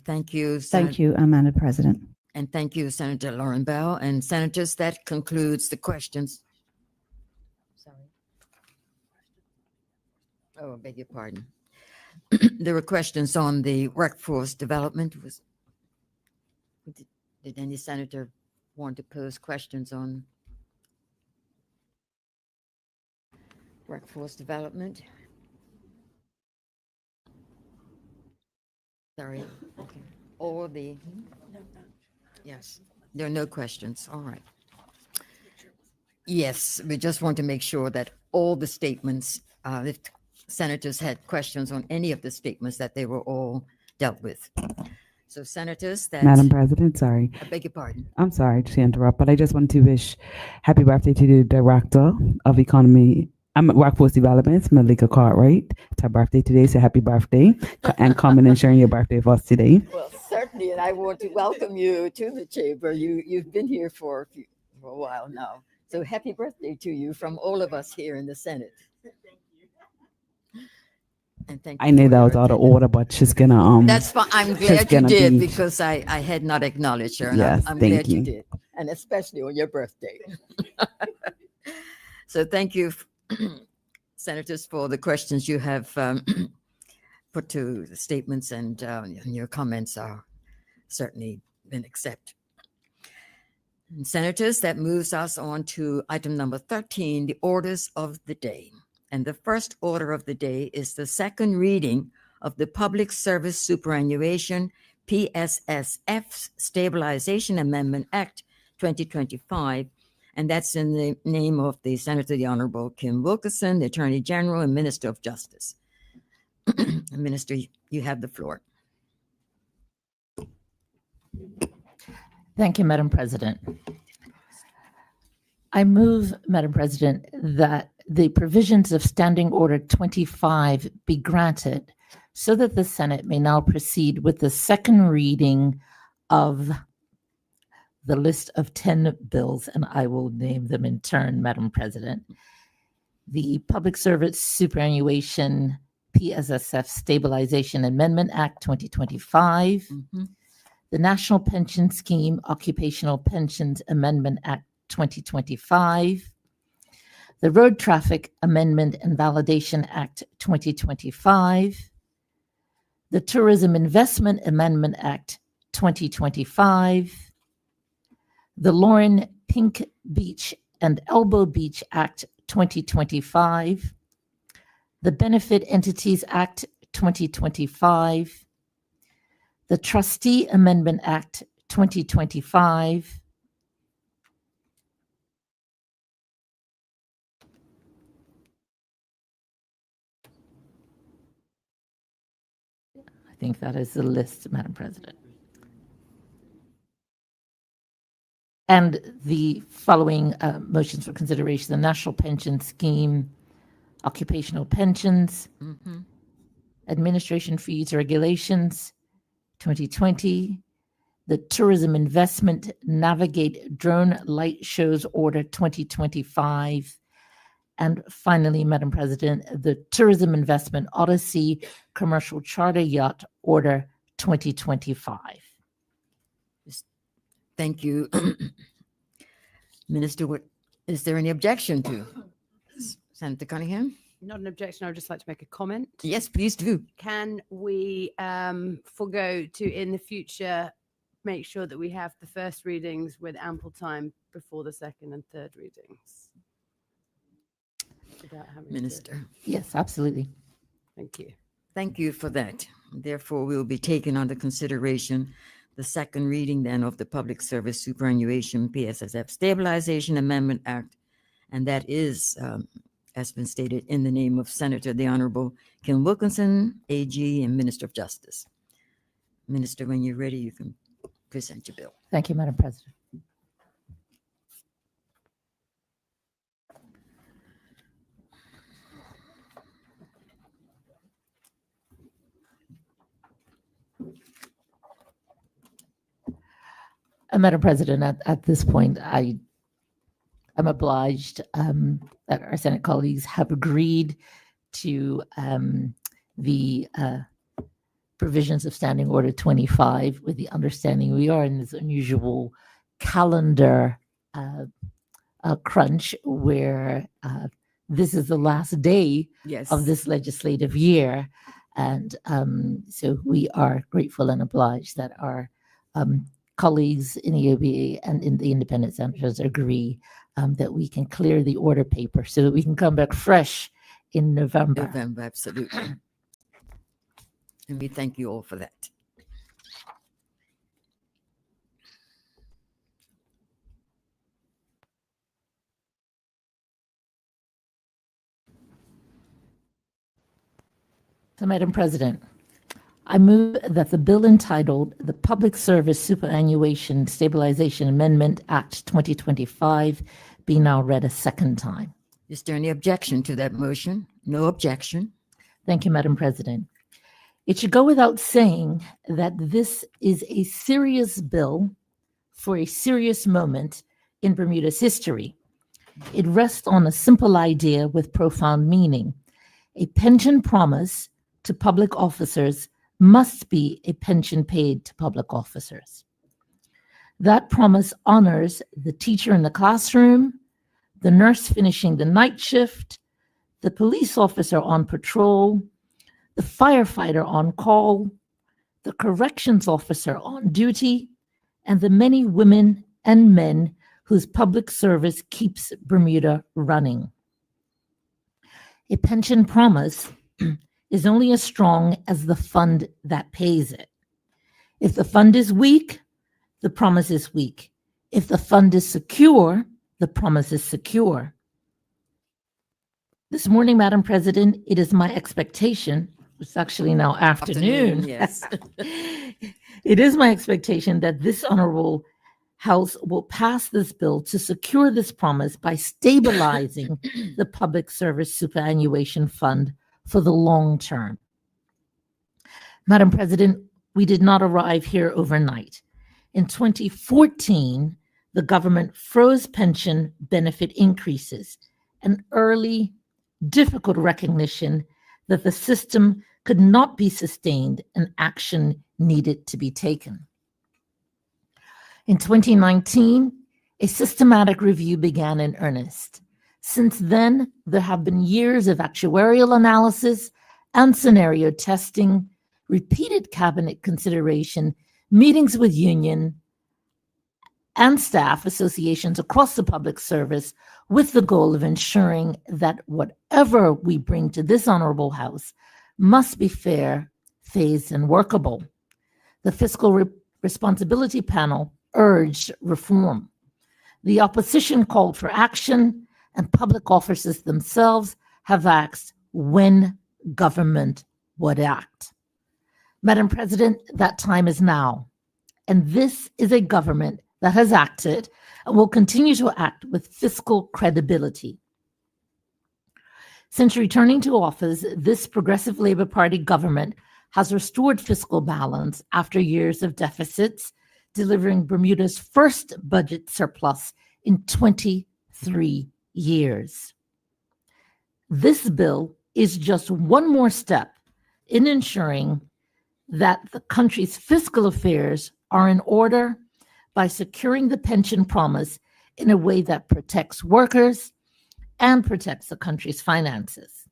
Thank you. Thank you, Madam President. And thank you, Senator Lauren Bell. And senators, that concludes the questions. Sorry. Oh, I beg your pardon. There were questions on the workforce development. Did any senator want to pose questions on workforce development? Sorry. Okay. Or the... Yes, there are no questions. All right. Yes, we just want to make sure that all the statements, if senators had questions on any of the statements, that they were all dealt with. So senators, that... Madam President, sorry. I beg your pardon. I'm sorry to interrupt, but I just want to wish happy birthday to the Director of Economy, Workforce Development, Malika Cartwright. It's her birthday today, so happy birthday and coming and sharing your birthday with us today. Well, Certainly, and I want to welcome you to the chamber. You've been here for a while now. So happy birthday to you from all of us here in the Senate. And thank you. I knew for that your was out of attendance. order, but she's gonna That's fine. I'm she's glad you gonna did be- because I had not acknowledged her, and Yes, I'm thank glad you you. did, and especially on your birthday. So thank you, senators, for the questions you have put to the statements, and your comments are certainly been accepted. And senators, that moves us on to item number 13, the orders of the day. And the first order of the day is the second reading of the Public Service Superannuation PSSF Stabilization Amendment Act 2025. And that's in the name of the Senator, the Honorable Kim Wilkinson, the Attorney General and Minister of Justice. Minister, you have the floor. Thank you, Madam President. I move, Madam President, that the provisions of Standing Order 25 be granted so that the Senate may now proceed with the second reading of the list of 10 bills, and I will name them in turn, Madam President. The Public Service Superannuation PSSF Stabilization Amendment Act 2025, the National Pension Scheme Occupational Pensions Amendment Act 2025, the Road Traffic Amendment and Validation Act 2025, the Tourism Investment Amendment Act 2025, the Lauren Pink Beach and Elbow Beach Act 2025, the Benefit Entities Act 2025, the Trustee Amendment Act 2025, I think that is the list, Madam President. And the following motions for consideration: the National Pension Scheme, Occupational Pensions, Administration Fees Regulations, 2020, the Tourism Investment Navigate Drone Light Shows Order 2025, and finally, Madam President, the Tourism Investment Odyssey Commercial Charter Yacht Order 2025. Thank you. Minister, is there any objection to Senator Cunningham? Not an objection. I would just like to make a comment. Yes, please do. Can we forego to, in the future, make sure that we have the first readings with ample time before the second and third readings? Without having Minister. Yes, absolutely. Thank you. Thank you for that. Therefore, we will be taking under consideration the second reading then of the Public Service Superannuation PSSF Stabilization Amendment Act, and that is, has been stated, in the name of Senator the Honorable Kim Wilkinson, AG and Minister of Justice. Minister, when you're ready, you can present your bill. Thank you, Madam President. Madam President, at this point, I am obliged that our Senate colleagues have agreed to the provisions of Standing Order 25, with the understanding we are in this unusual calendar crunch where this is the last day Yes. of this legislative year. And so we are grateful and obliged that our colleagues in the OBA and in the independent senators agree that we can clear the order paper so that we can come back fresh in November. November, absolutely. And we thank you all for that. So, Madam President, I move that the bill entitled the Public Service Superannuation Stabilization Amendment Act 2025 be now read a second time. Is there any objection to that motion? No objection. Thank you, Madam President. It should go without saying that this is a serious bill for a serious moment in Bermuda's history. It rests on a simple idea with profound meaning. A pension promise to public officers must be a pension paid to public officers. That promise honors the teacher in the classroom, the nurse finishing the night shift, the police officer on patrol, the firefighter on call, the corrections officer on duty, and the many women and men whose public service keeps Bermuda running. A pension promise is only as strong as the fund that pays it. If the fund is weak, the promise is weak. If the fund is secure, the promise is secure. This morning, Madam President, it is my expectation, it's actually now afternoon. Yes. It is my expectation that this honorable House will pass this bill to secure this promise by stabilizing the Public Service Superannuation Fund for the long term. Madam President, we did not arrive here overnight. In 2014, the government froze pension benefit increases, an early, difficult recognition that the system could not be sustained and action needed to be taken. In 2019, a systematic review began in earnest. Since then, there have been years of actuarial analysis and scenario testing, repeated cabinet consideration, meetings with union and staff associations across the public service with the goal of ensuring that whatever we bring to this honorable House must be fair, phased, and workable. The Fiscal Responsibility Panel urged reform. The opposition called for action, and public officers themselves have asked when government would act. Madam President, that time is now, and this is a government that has acted and will continue to act with fiscal credibility. Since returning to office, this Progressive Labour Party government has restored fiscal balance after years of deficits, delivering Bermuda's first budget surplus in 23 years. This bill is just one more step in ensuring that the country's fiscal affairs are in order by securing the pension promise in a way that protects workers and protects the country's finances.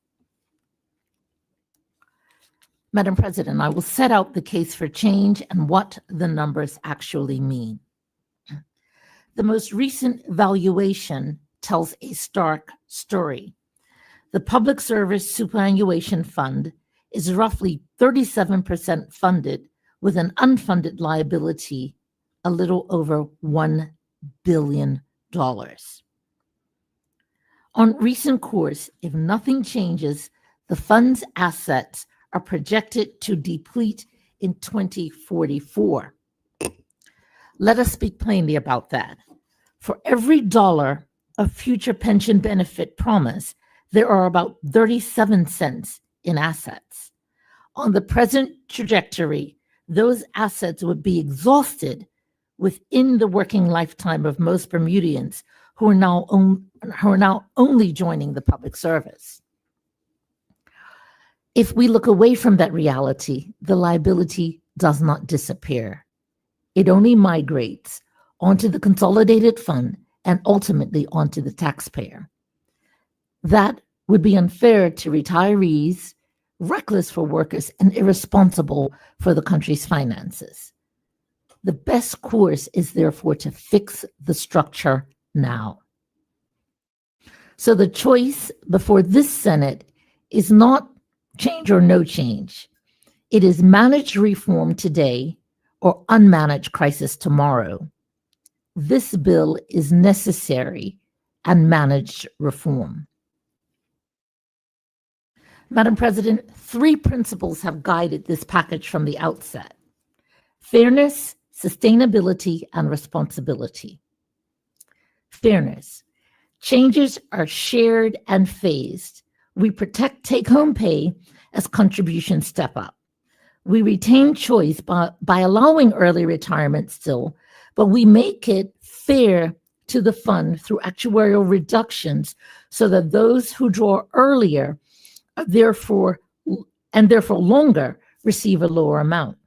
Madam President, I will set out the case for change and what the numbers actually mean. The most recent valuation tells a stark story. The Public Service Superannuation Fund is roughly 37% funded with an unfunded liability a little over $1 billion. On recent course, if nothing changes, the fund's assets are projected to deplete in 2044. Let us speak plainly about that. For every dollar of future pension benefit promise, there are about 37 cents in assets. On the present trajectory, those assets would be exhausted within the working lifetime of most Bermudians who are now only joining the public service. If we look away from that reality, the liability does not disappear. It only migrates onto the consolidated fund and ultimately onto the taxpayer. That would be unfair to retirees, reckless for workers, and irresponsible for the country's finances. The best course is therefore to fix the structure now. So the choice before this Senate is not change or no change. It is managed reform today or unmanaged crisis tomorrow. This bill is necessary and managed reform. Madam President, 3 principles have guided this package from the outset: fairness, sustainability, and responsibility. Fairness. Changes are shared and phased. We protect take-home pay as contributions step up. We retain choice by allowing early retirement still, but we make it fair to the fund through actuarial reductions so that those who draw earlier are therefore longer receive a lower amount.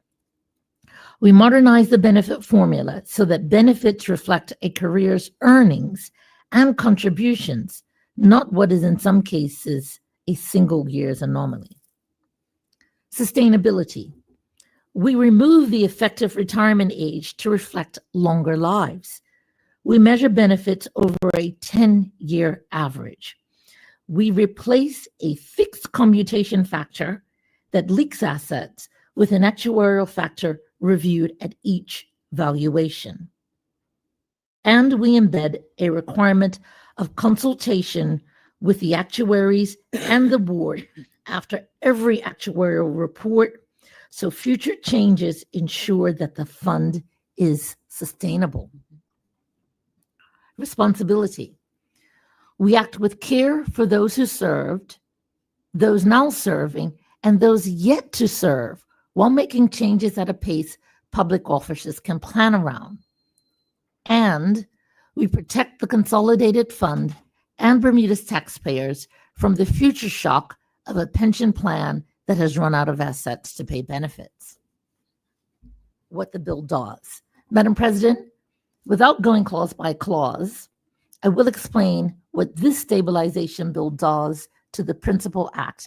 We modernize the benefit formula so that benefits reflect a career's earnings and contributions, not what is in some cases a single year's anomaly. Sustainability. We remove the effective retirement age to reflect longer lives. We measure benefits over a 10-year average. We replace a fixed commutation factor that leaks assets with an actuarial factor reviewed at each valuation. And we embed a requirement of consultation with the actuaries and the board after every actuarial report, so future changes ensure that the fund is sustainable. Responsibility. We act with care for those who served, those now serving, and those yet to serve, while making changes at a pace public officers can plan around. And we protect the consolidated fund and Bermuda's taxpayers from the future shock of a pension plan that has run out of assets to pay benefits. What the bill does. Madam President, without going clause by clause, I will explain what this stabilization bill does to the Principal Act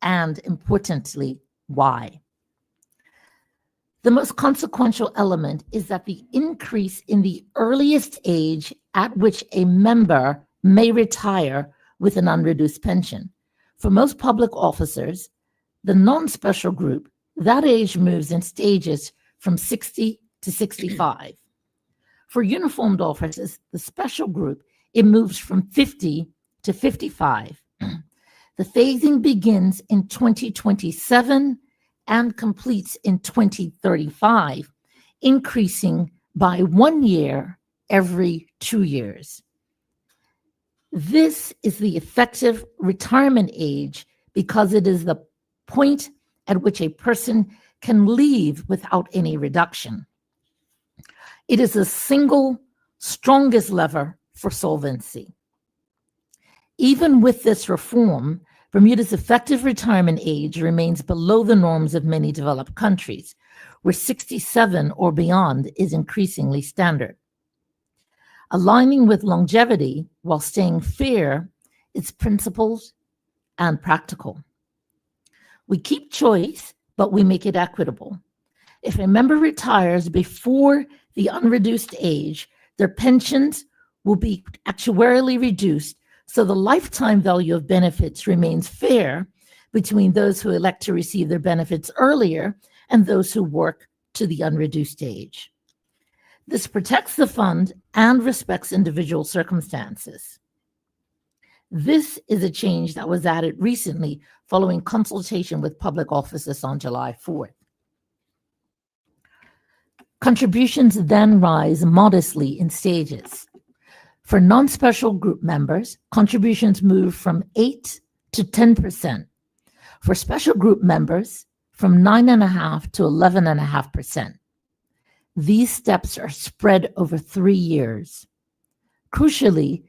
and, importantly, why. The most consequential element is that the increase in the earliest age at which a member may retire with an unreduced pension. For most public officers, the non-special group, that age moves in stages from 60 to 65. For uniformed officers, the special group, it moves from 50 to 55. The phasing begins in 2027 and completes in 2035, increasing by 1 year every 2 years. This is the effective retirement age because it is the point at which a person can leave without any reduction. It is the single strongest lever for solvency. Even with this reform, Bermuda's effective retirement age remains below the norms of many developed countries, where 67 or beyond is increasingly standard. Aligning with longevity while staying fair is principled and practical. We keep choice, but we make it equitable. If a member retires before the unreduced age, their pensions will be actuarially reduced, so the lifetime value of benefits remains fair between those who elect to receive their benefits earlier and those who work to the unreduced age. This protects the fund and respects individual circumstances. This is a change that was added recently following consultation with public officers on July 4th. Contributions then rise modestly in stages. For non-special group members, contributions move from 8 to 10%. For special group members, from 9.5% to 11.5%. These steps are spread over 3 years. Crucially,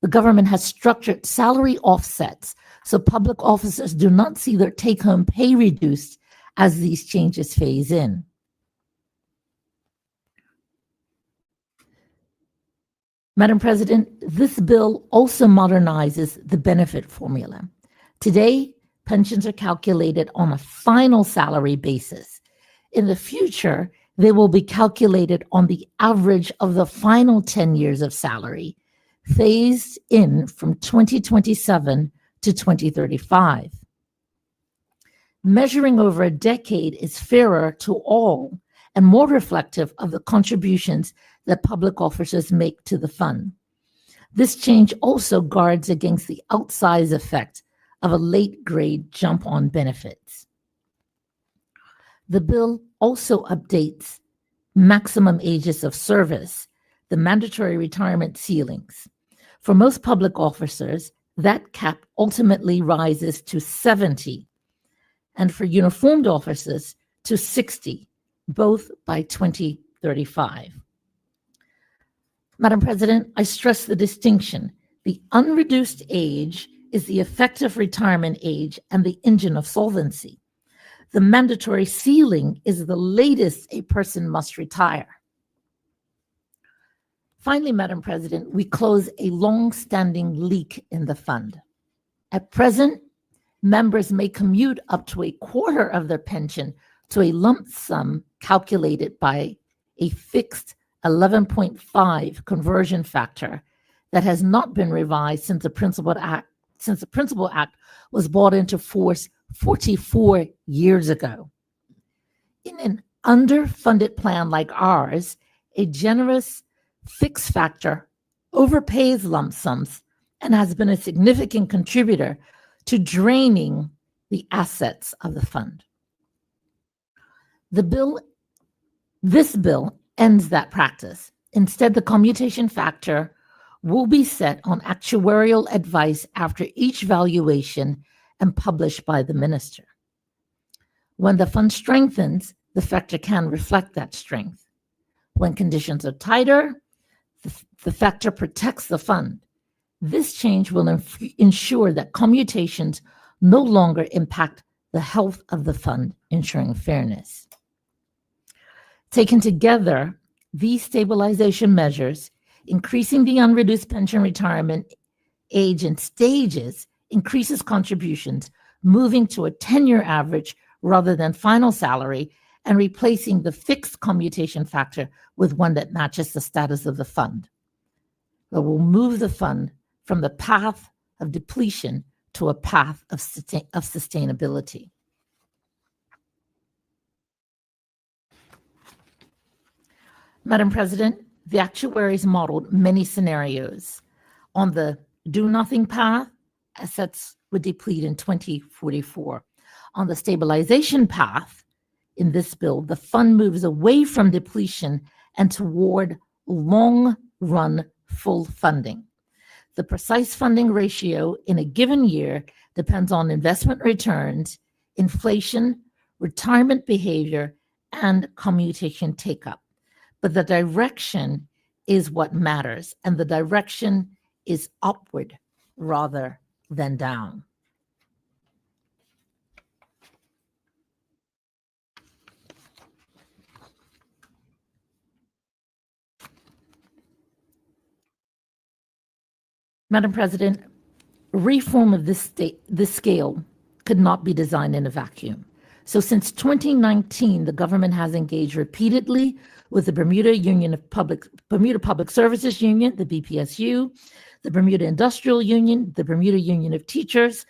the government has structured salary offsets so public officers do not see their take-home pay reduced as these changes phase in. Madam President, this bill also modernizes the benefit formula. Today, pensions are calculated on a final salary basis. In the future, they will be calculated on the average of the final 10 years of salary, phased in from 2027 to 2035. Measuring over a decade is fairer to all and more reflective of the contributions that public officers make to the fund. This change also guards against the outsized effect of a late grade jump on benefits. The bill also updates maximum ages of service, the mandatory retirement ceilings. For most public officers, that cap ultimately rises to 70, and for uniformed officers to 60, both by 2035. Madam President, I stress the distinction. The unreduced age is the effective retirement age and the engine of solvency. The mandatory ceiling is the latest a person must retire. Finally, Madam President, we close a long-standing leak in the fund. At present, members may commute up to a quarter of their pension to a lump sum calculated by a fixed 11.5 conversion factor that has not been revised since the Principal Act was brought into force 44 years ago. In an underfunded plan like ours, a generous fixed factor overpays lump sums and has been a significant contributor to draining the assets of the fund. This bill ends that practice. Instead, the commutation factor will be set on actuarial advice after each valuation and published by the minister. When the fund strengthens, the factor can reflect that strength. When conditions are tighter, the factor protects the fund. This change will ensure that commutations no longer impact the health of the fund, ensuring fairness. Taken together, these stabilization measures, increasing the unreduced pension retirement age in stages, increases contributions, moving to a 10-year average rather than final salary, and replacing the fixed commutation factor with one that matches the status of the fund. That will move the fund from the path of depletion to a path of sustainability. Madam President, the actuaries modeled many scenarios. On the do-nothing path, assets would deplete in 2044. On the stabilization path, in this bill, the fund moves away from depletion and toward long-run full funding. The precise funding ratio in a given year depends on investment returns, inflation, retirement behavior, and commutation take-up. But the direction is what matters, and the direction is upward rather than down. Madam President, reform of this scale could not be designed in a vacuum. So since 2019, the government has engaged repeatedly with the Bermuda Public Services Union, the BPSU, the Bermuda Industrial Union, the Bermuda Union of Teachers,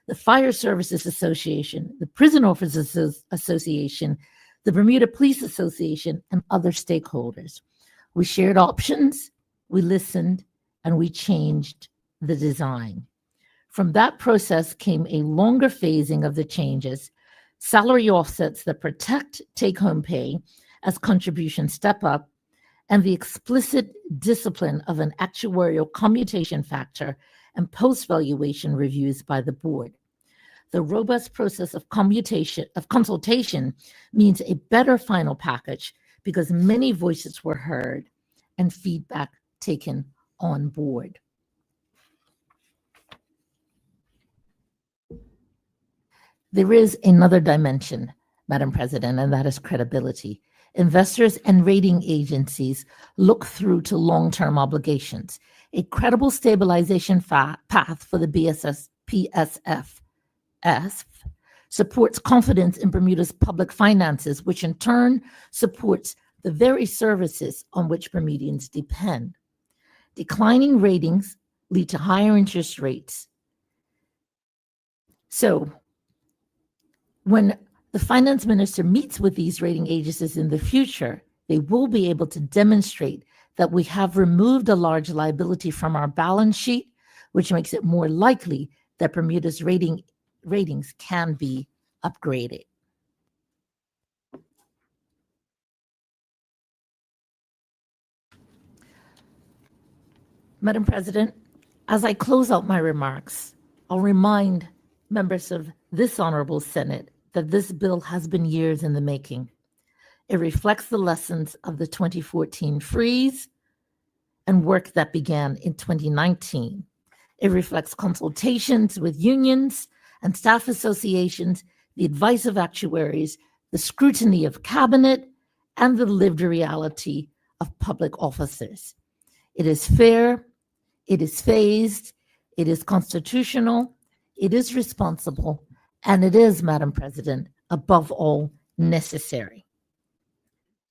the Fire Services Association, the Prison Officers Association, the Bermuda Police Association, and other stakeholders. We shared options, we listened, and we changed the design. From that process came a longer phasing of the changes, salary offsets that protect take-home pay as contributions step up, and the explicit discipline of an actuarial commutation factor and post-valuation reviews by the board. The robust process of consultation means a better final package because many voices were heard and feedback taken on board. There is another dimension, Madam President, and that is credibility. Investors and rating agencies look through to long-term obligations. A credible stabilization path for the PSF supports confidence in Bermuda's public finances, which in turn supports the very services on which Bermudians depend. Declining ratings lead to higher interest rates. So, when the finance minister meets with these rating agencies in the future, they will be able to demonstrate that we have removed a large liability from our balance sheet, which makes it more likely that Bermuda's ratings can be upgraded. Madam President, as I close out my remarks, I'll remind members of this Honorable Senate that this bill has been years in the making. It reflects the lessons of the 2014 freeze and work that began in 2019. It reflects consultations with unions and staff associations, the advice of actuaries, the scrutiny of cabinet, and the lived reality of public officers. It is fair, it is phased, it is constitutional, it is responsible, and it is, Madam President, above all, necessary.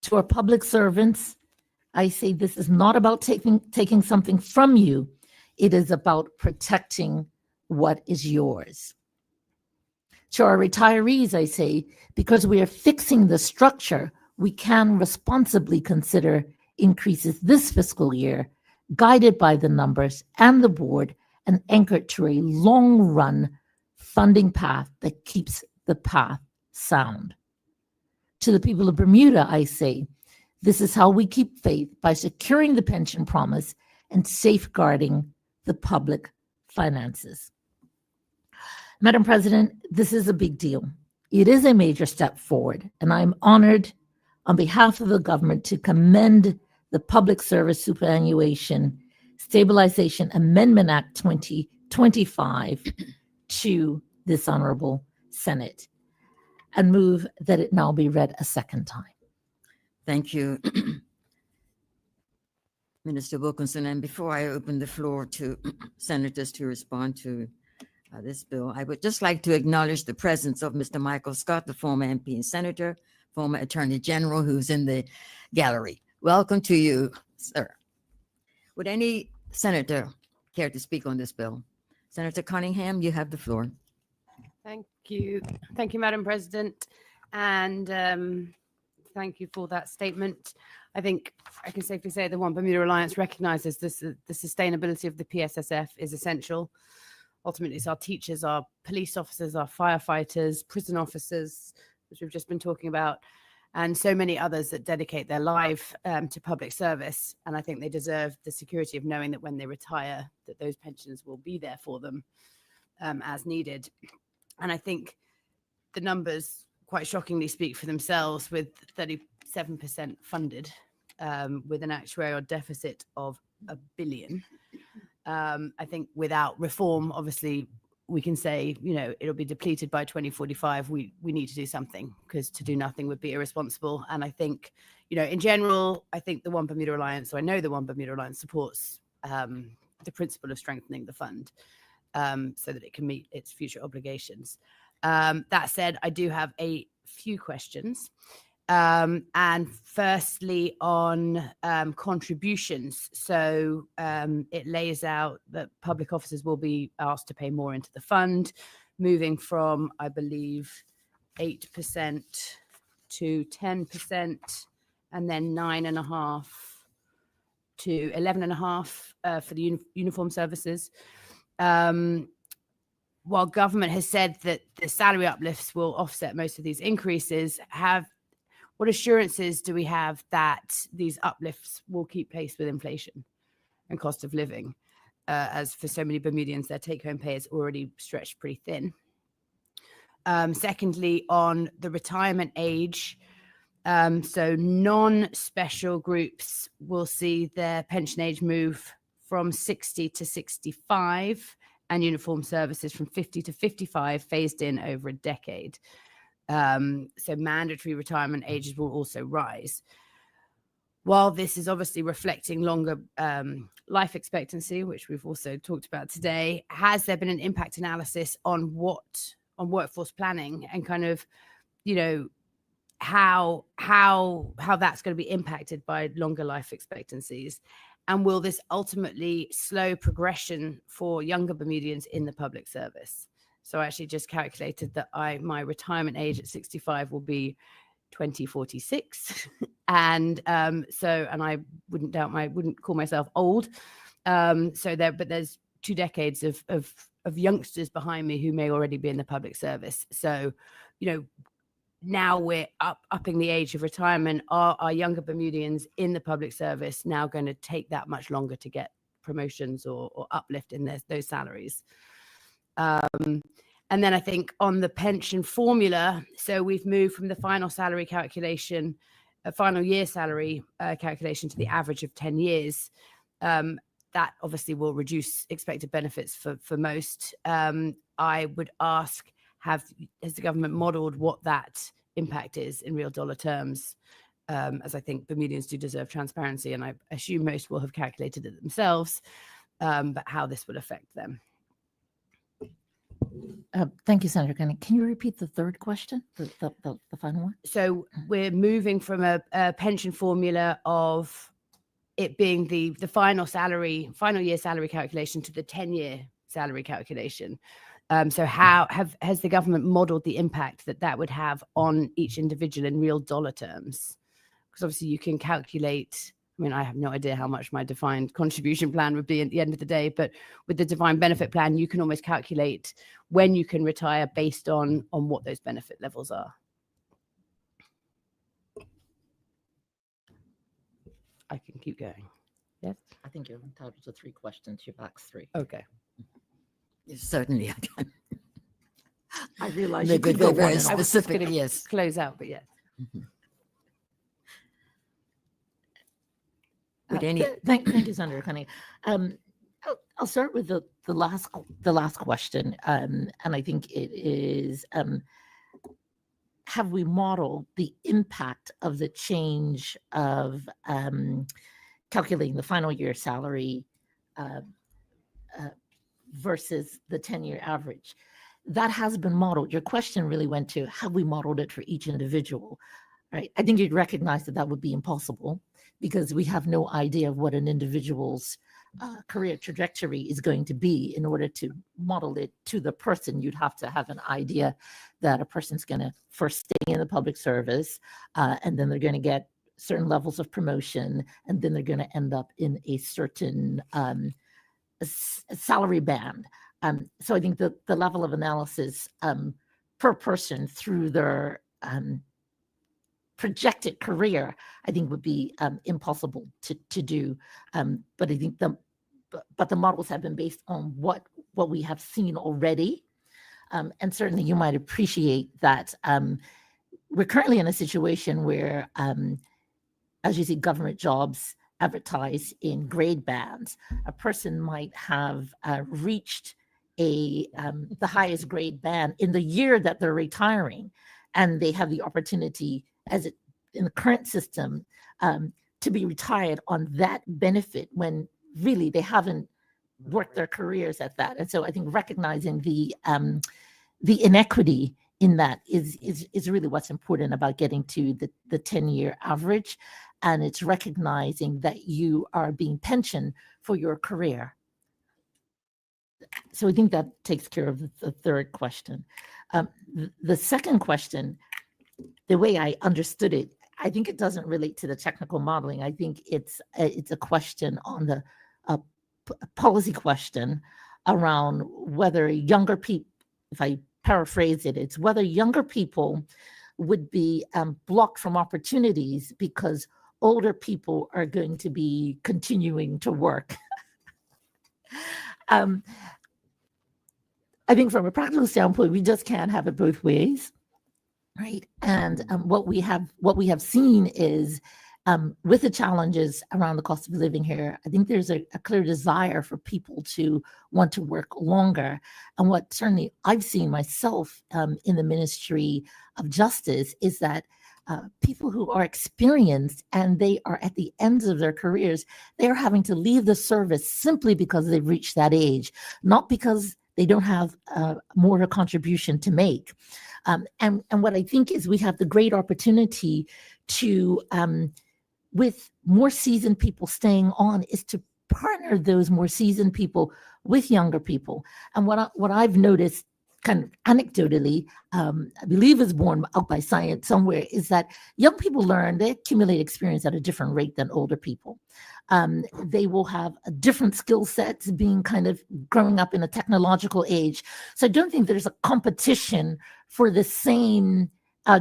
To our public servants, I say this is not about taking something from you. It is about protecting what is yours. To our retirees, I say, because we are fixing the structure, we can responsibly consider increases this fiscal year, guided by the numbers and the board, and anchored to a long-run funding path that keeps the path sound. To the people of Bermuda, I say, this is how we keep faith, by securing the pension promise and safeguarding the public finances. Madam President, this is a big deal. It is a major step forward, and I'm honored on behalf of the government to commend the Public Service Superannuation Stabilization Amendment Act 2025 to this Honorable Senate, and move that it now be read a second time. Thank you, Minister Wilkinson. And before I open the floor to senators to respond to this bill, I would just like to acknowledge the presence of Mr. Michael Scott, the former MP and senator, former Attorney General, who's in the gallery. Welcome to you, sir. Would any senator care to speak on this bill? Senator Cunningham, you have the floor. Thank you. Thank you, Madam President. And thank you for that statement. I think I can safely say the One Bermuda Alliance recognizes this, the sustainability of the PSSF is essential. Ultimately, it's our teachers, our police officers, our firefighters, prison officers, which we've just been talking about, and so many others that dedicate their life to public service. And I think they deserve the security of knowing that when they retire, that those pensions will be there for them as needed. And I think the numbers quite shockingly speak for themselves, with 37% funded, with an actuarial deficit of $1 billion. I think without reform, obviously, we can say, you know, it'll be depleted by 2045. We need to do something, because to do nothing would be irresponsible. And I think, you know, in general, I think the One Bermuda Alliance, or I know the One Bermuda Alliance supports the principle of strengthening the fund so that it can meet its future obligations. That said, I do have a few questions. And firstly, on contributions. So it lays out that public officers will be asked to pay more into the fund, moving from, I believe, 8% to 10%, and then 9.5% to 11.5% for the uniform services. While government has said that the salary uplifts will offset most of these increases, what assurances do we have that these uplifts will keep pace with inflation and cost of living? As for so many Bermudians, their take-home pay is already stretched pretty thin. Secondly, on the retirement age, so non-special groups will see their pension age move from 60 to 65, and uniform services from 50 to 55, phased in over a decade. So mandatory retirement ages will also rise. While this is obviously reflecting longer life expectancy, which we've also talked about today, has there been an impact analysis on workforce planning, and kind of, you know, how that's going to be impacted by longer life expectancies? And will this ultimately slow progression for younger Bermudians in the public service? So I actually just calculated that my retirement age at 65 will be 2046. And I wouldn't call myself old. But there's 2 decades of youngsters behind me who may already be in the public service. So, you know, now we're upping the age of retirement. Are younger Bermudians in the public service now going to take that much longer to get promotions or uplift in those salaries? And And then I think on the pension formula, so we've moved from the final salary calculation, final year salary calculation to the average of 10 years. That obviously will reduce expected benefits for most. I would ask, has the government modeled what that impact is in real dollar terms? As I think Bermudians do deserve transparency, and I assume most will have calculated it themselves, but how this would affect them. Thank you, Senator Kenny. Can you repeat the third question, the final one? So we're moving from a pension formula of it being the final year salary calculation to the 10-year salary calculation. So has the government modeled the impact that would have on each individual in real dollar terms? Because obviously you can calculate, I mean, I have no idea how much my defined contribution plan would be at the end of the day, but with the defined benefit plan, you can almost calculate when you can retire based on what those benefit levels are. I can keep going. Yes? I think you're entitled to 3 questions. You've asked 3. Okay. Certainly, I can. I realize They're you could good, go very one and all. specific. Yes. Close out, but yes. Would any- Thank you, Senator Kenny. I'll start with the last question, and I think it is: have we modeled the impact of the change of calculating the final year salary versus the 10-year average? That has been modeled. Your question really went to, have we modeled it for each individual? Right? I think you'd recognize that would be impossible, because we have no idea of what an individual's career trajectory is going to be. In order to model it to the person, you'd have to have an idea that a person's going to first stay in the public service, and then they're going to get certain levels of promotion, and then they're going to end up in a certain salary band. So I think the level of analysis per person through their projected career, I think, would be impossible to do. But I think the models have been based on what we have seen already. And certainly you might appreciate that we're currently in a situation where, as you see, government jobs advertised in grade bands, a person might have reached the highest grade band in the year that they're retiring, and they have the opportunity, in the current system, to be retired on that benefit when really they haven't worked their careers at that. And so I think recognizing the inequity in that is really what's important about getting to the 10-year average. And it's recognizing that you are being pensioned for your career. So I think that takes care of the third question. The second question, the way I understood it, I think it doesn't relate to the technical modeling. I think it's a question on the policy question around whether younger people, if I paraphrase it, it's whether younger people would be blocked from opportunities because older people are going to be continuing to work. I think from a practical standpoint, we just can't have it both ways. Right. And what we have seen is with the challenges around the cost of living here, I think there's a clear desire for people to want to work longer. And what certainly I've seen myself in the Ministry of Justice is that people who are experienced and they are at the ends of their careers, they're having to leave the service simply because they've reached that age, not because they don't have more of a contribution to make. And what I think is we have the great opportunity to, with more seasoned people staying on, is to partner those more seasoned people with younger people. And what I've noticed kind of anecdotally, I believe is borne out by science somewhere, is that young people learn, they accumulate experience at a different rate than older people. They will have a different skill sets being kind of growing up in a technological age. So I don't think there's a competition for the same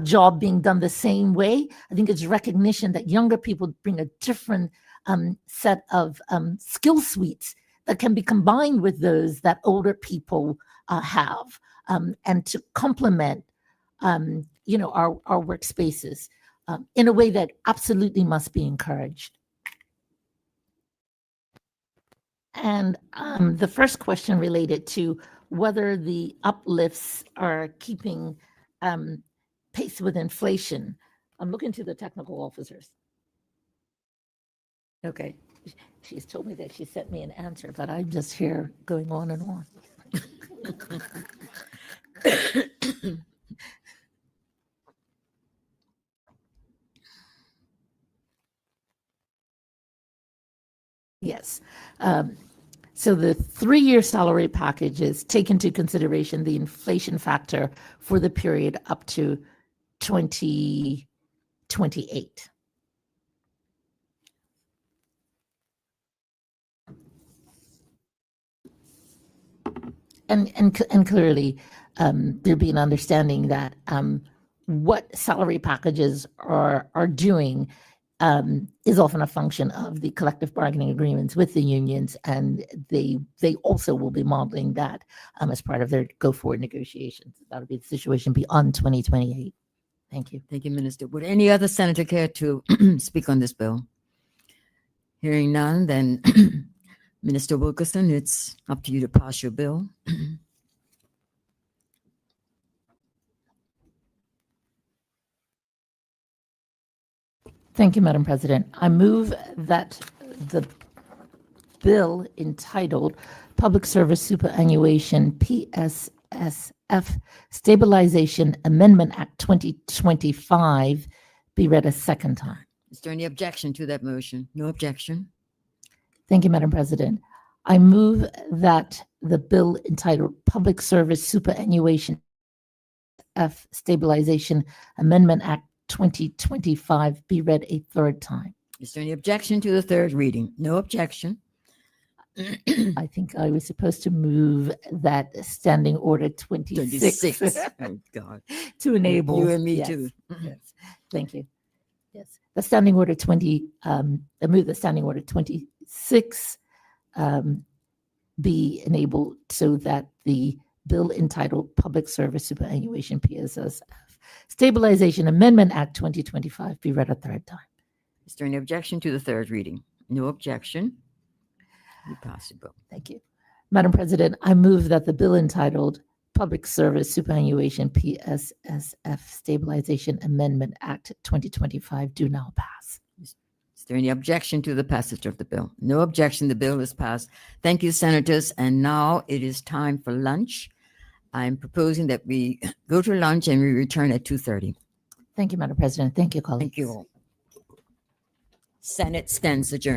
job being done the same way. I think it's recognition that younger people bring a different set of skill suites that can be combined with those that older people have. and to complement, our workspaces in a way that absolutely must be encouraged. And the first question related to whether the uplifts are keeping pace with inflation. I'm looking to the technical officers. Okay, she's told me that she sent me an answer, but I'm just here going on and on. Yes. So the 3-year salary packages take into consideration the inflation factor for the period up to 2028. And clearly, there'd be an understanding that what salary packages are doing is often a function of the collective bargaining agreements with the unions, and they also will be modeling that as part of their go-forward negotiations. That'll be the situation beyond 2028. Thank you. Thank you, Minister. Would any other senator care to speak on this bill? Hearing none, then Minister Wilkerson, it's up to you to pass your bill. Thank you, Madam President. I move that the bill entitled Public Service Superannuation PSSF Stabilization Amendment Act 2025 be read a second time. Is there any objection to that motion? No objection. Thank you, Madam President. I move that the bill entitled Public Service Superannuation F Stabilization Amendment Act 2025 be read a third time. Is there any objection to the third reading? No objection. I think I was supposed to move that Standing Order 26 Oh, God. to enable. You and me Yes, too. yes. Thank you. Yes. The Standing Order 20, I move the Standing Order 26 be enabled so that the bill entitled Public Service Superannuation PSSF Stabilization Amendment Act 2025 be read a third time. Is there any objection to the third reading? No objection. You pass the bill. Thank you. Madam President, I move that the bill entitled Public Service Superannuation PSSF Stabilization Amendment Act 2025 do now pass. Is there any objection to the passage of the bill? No objection. The bill is passed. Thank you, senators. And now it is time for lunch. I'm proposing that we go to lunch and we return at 2:30. Thank you, Madam President. Thank you, colleagues. Thank you all. Senate stands adjourned.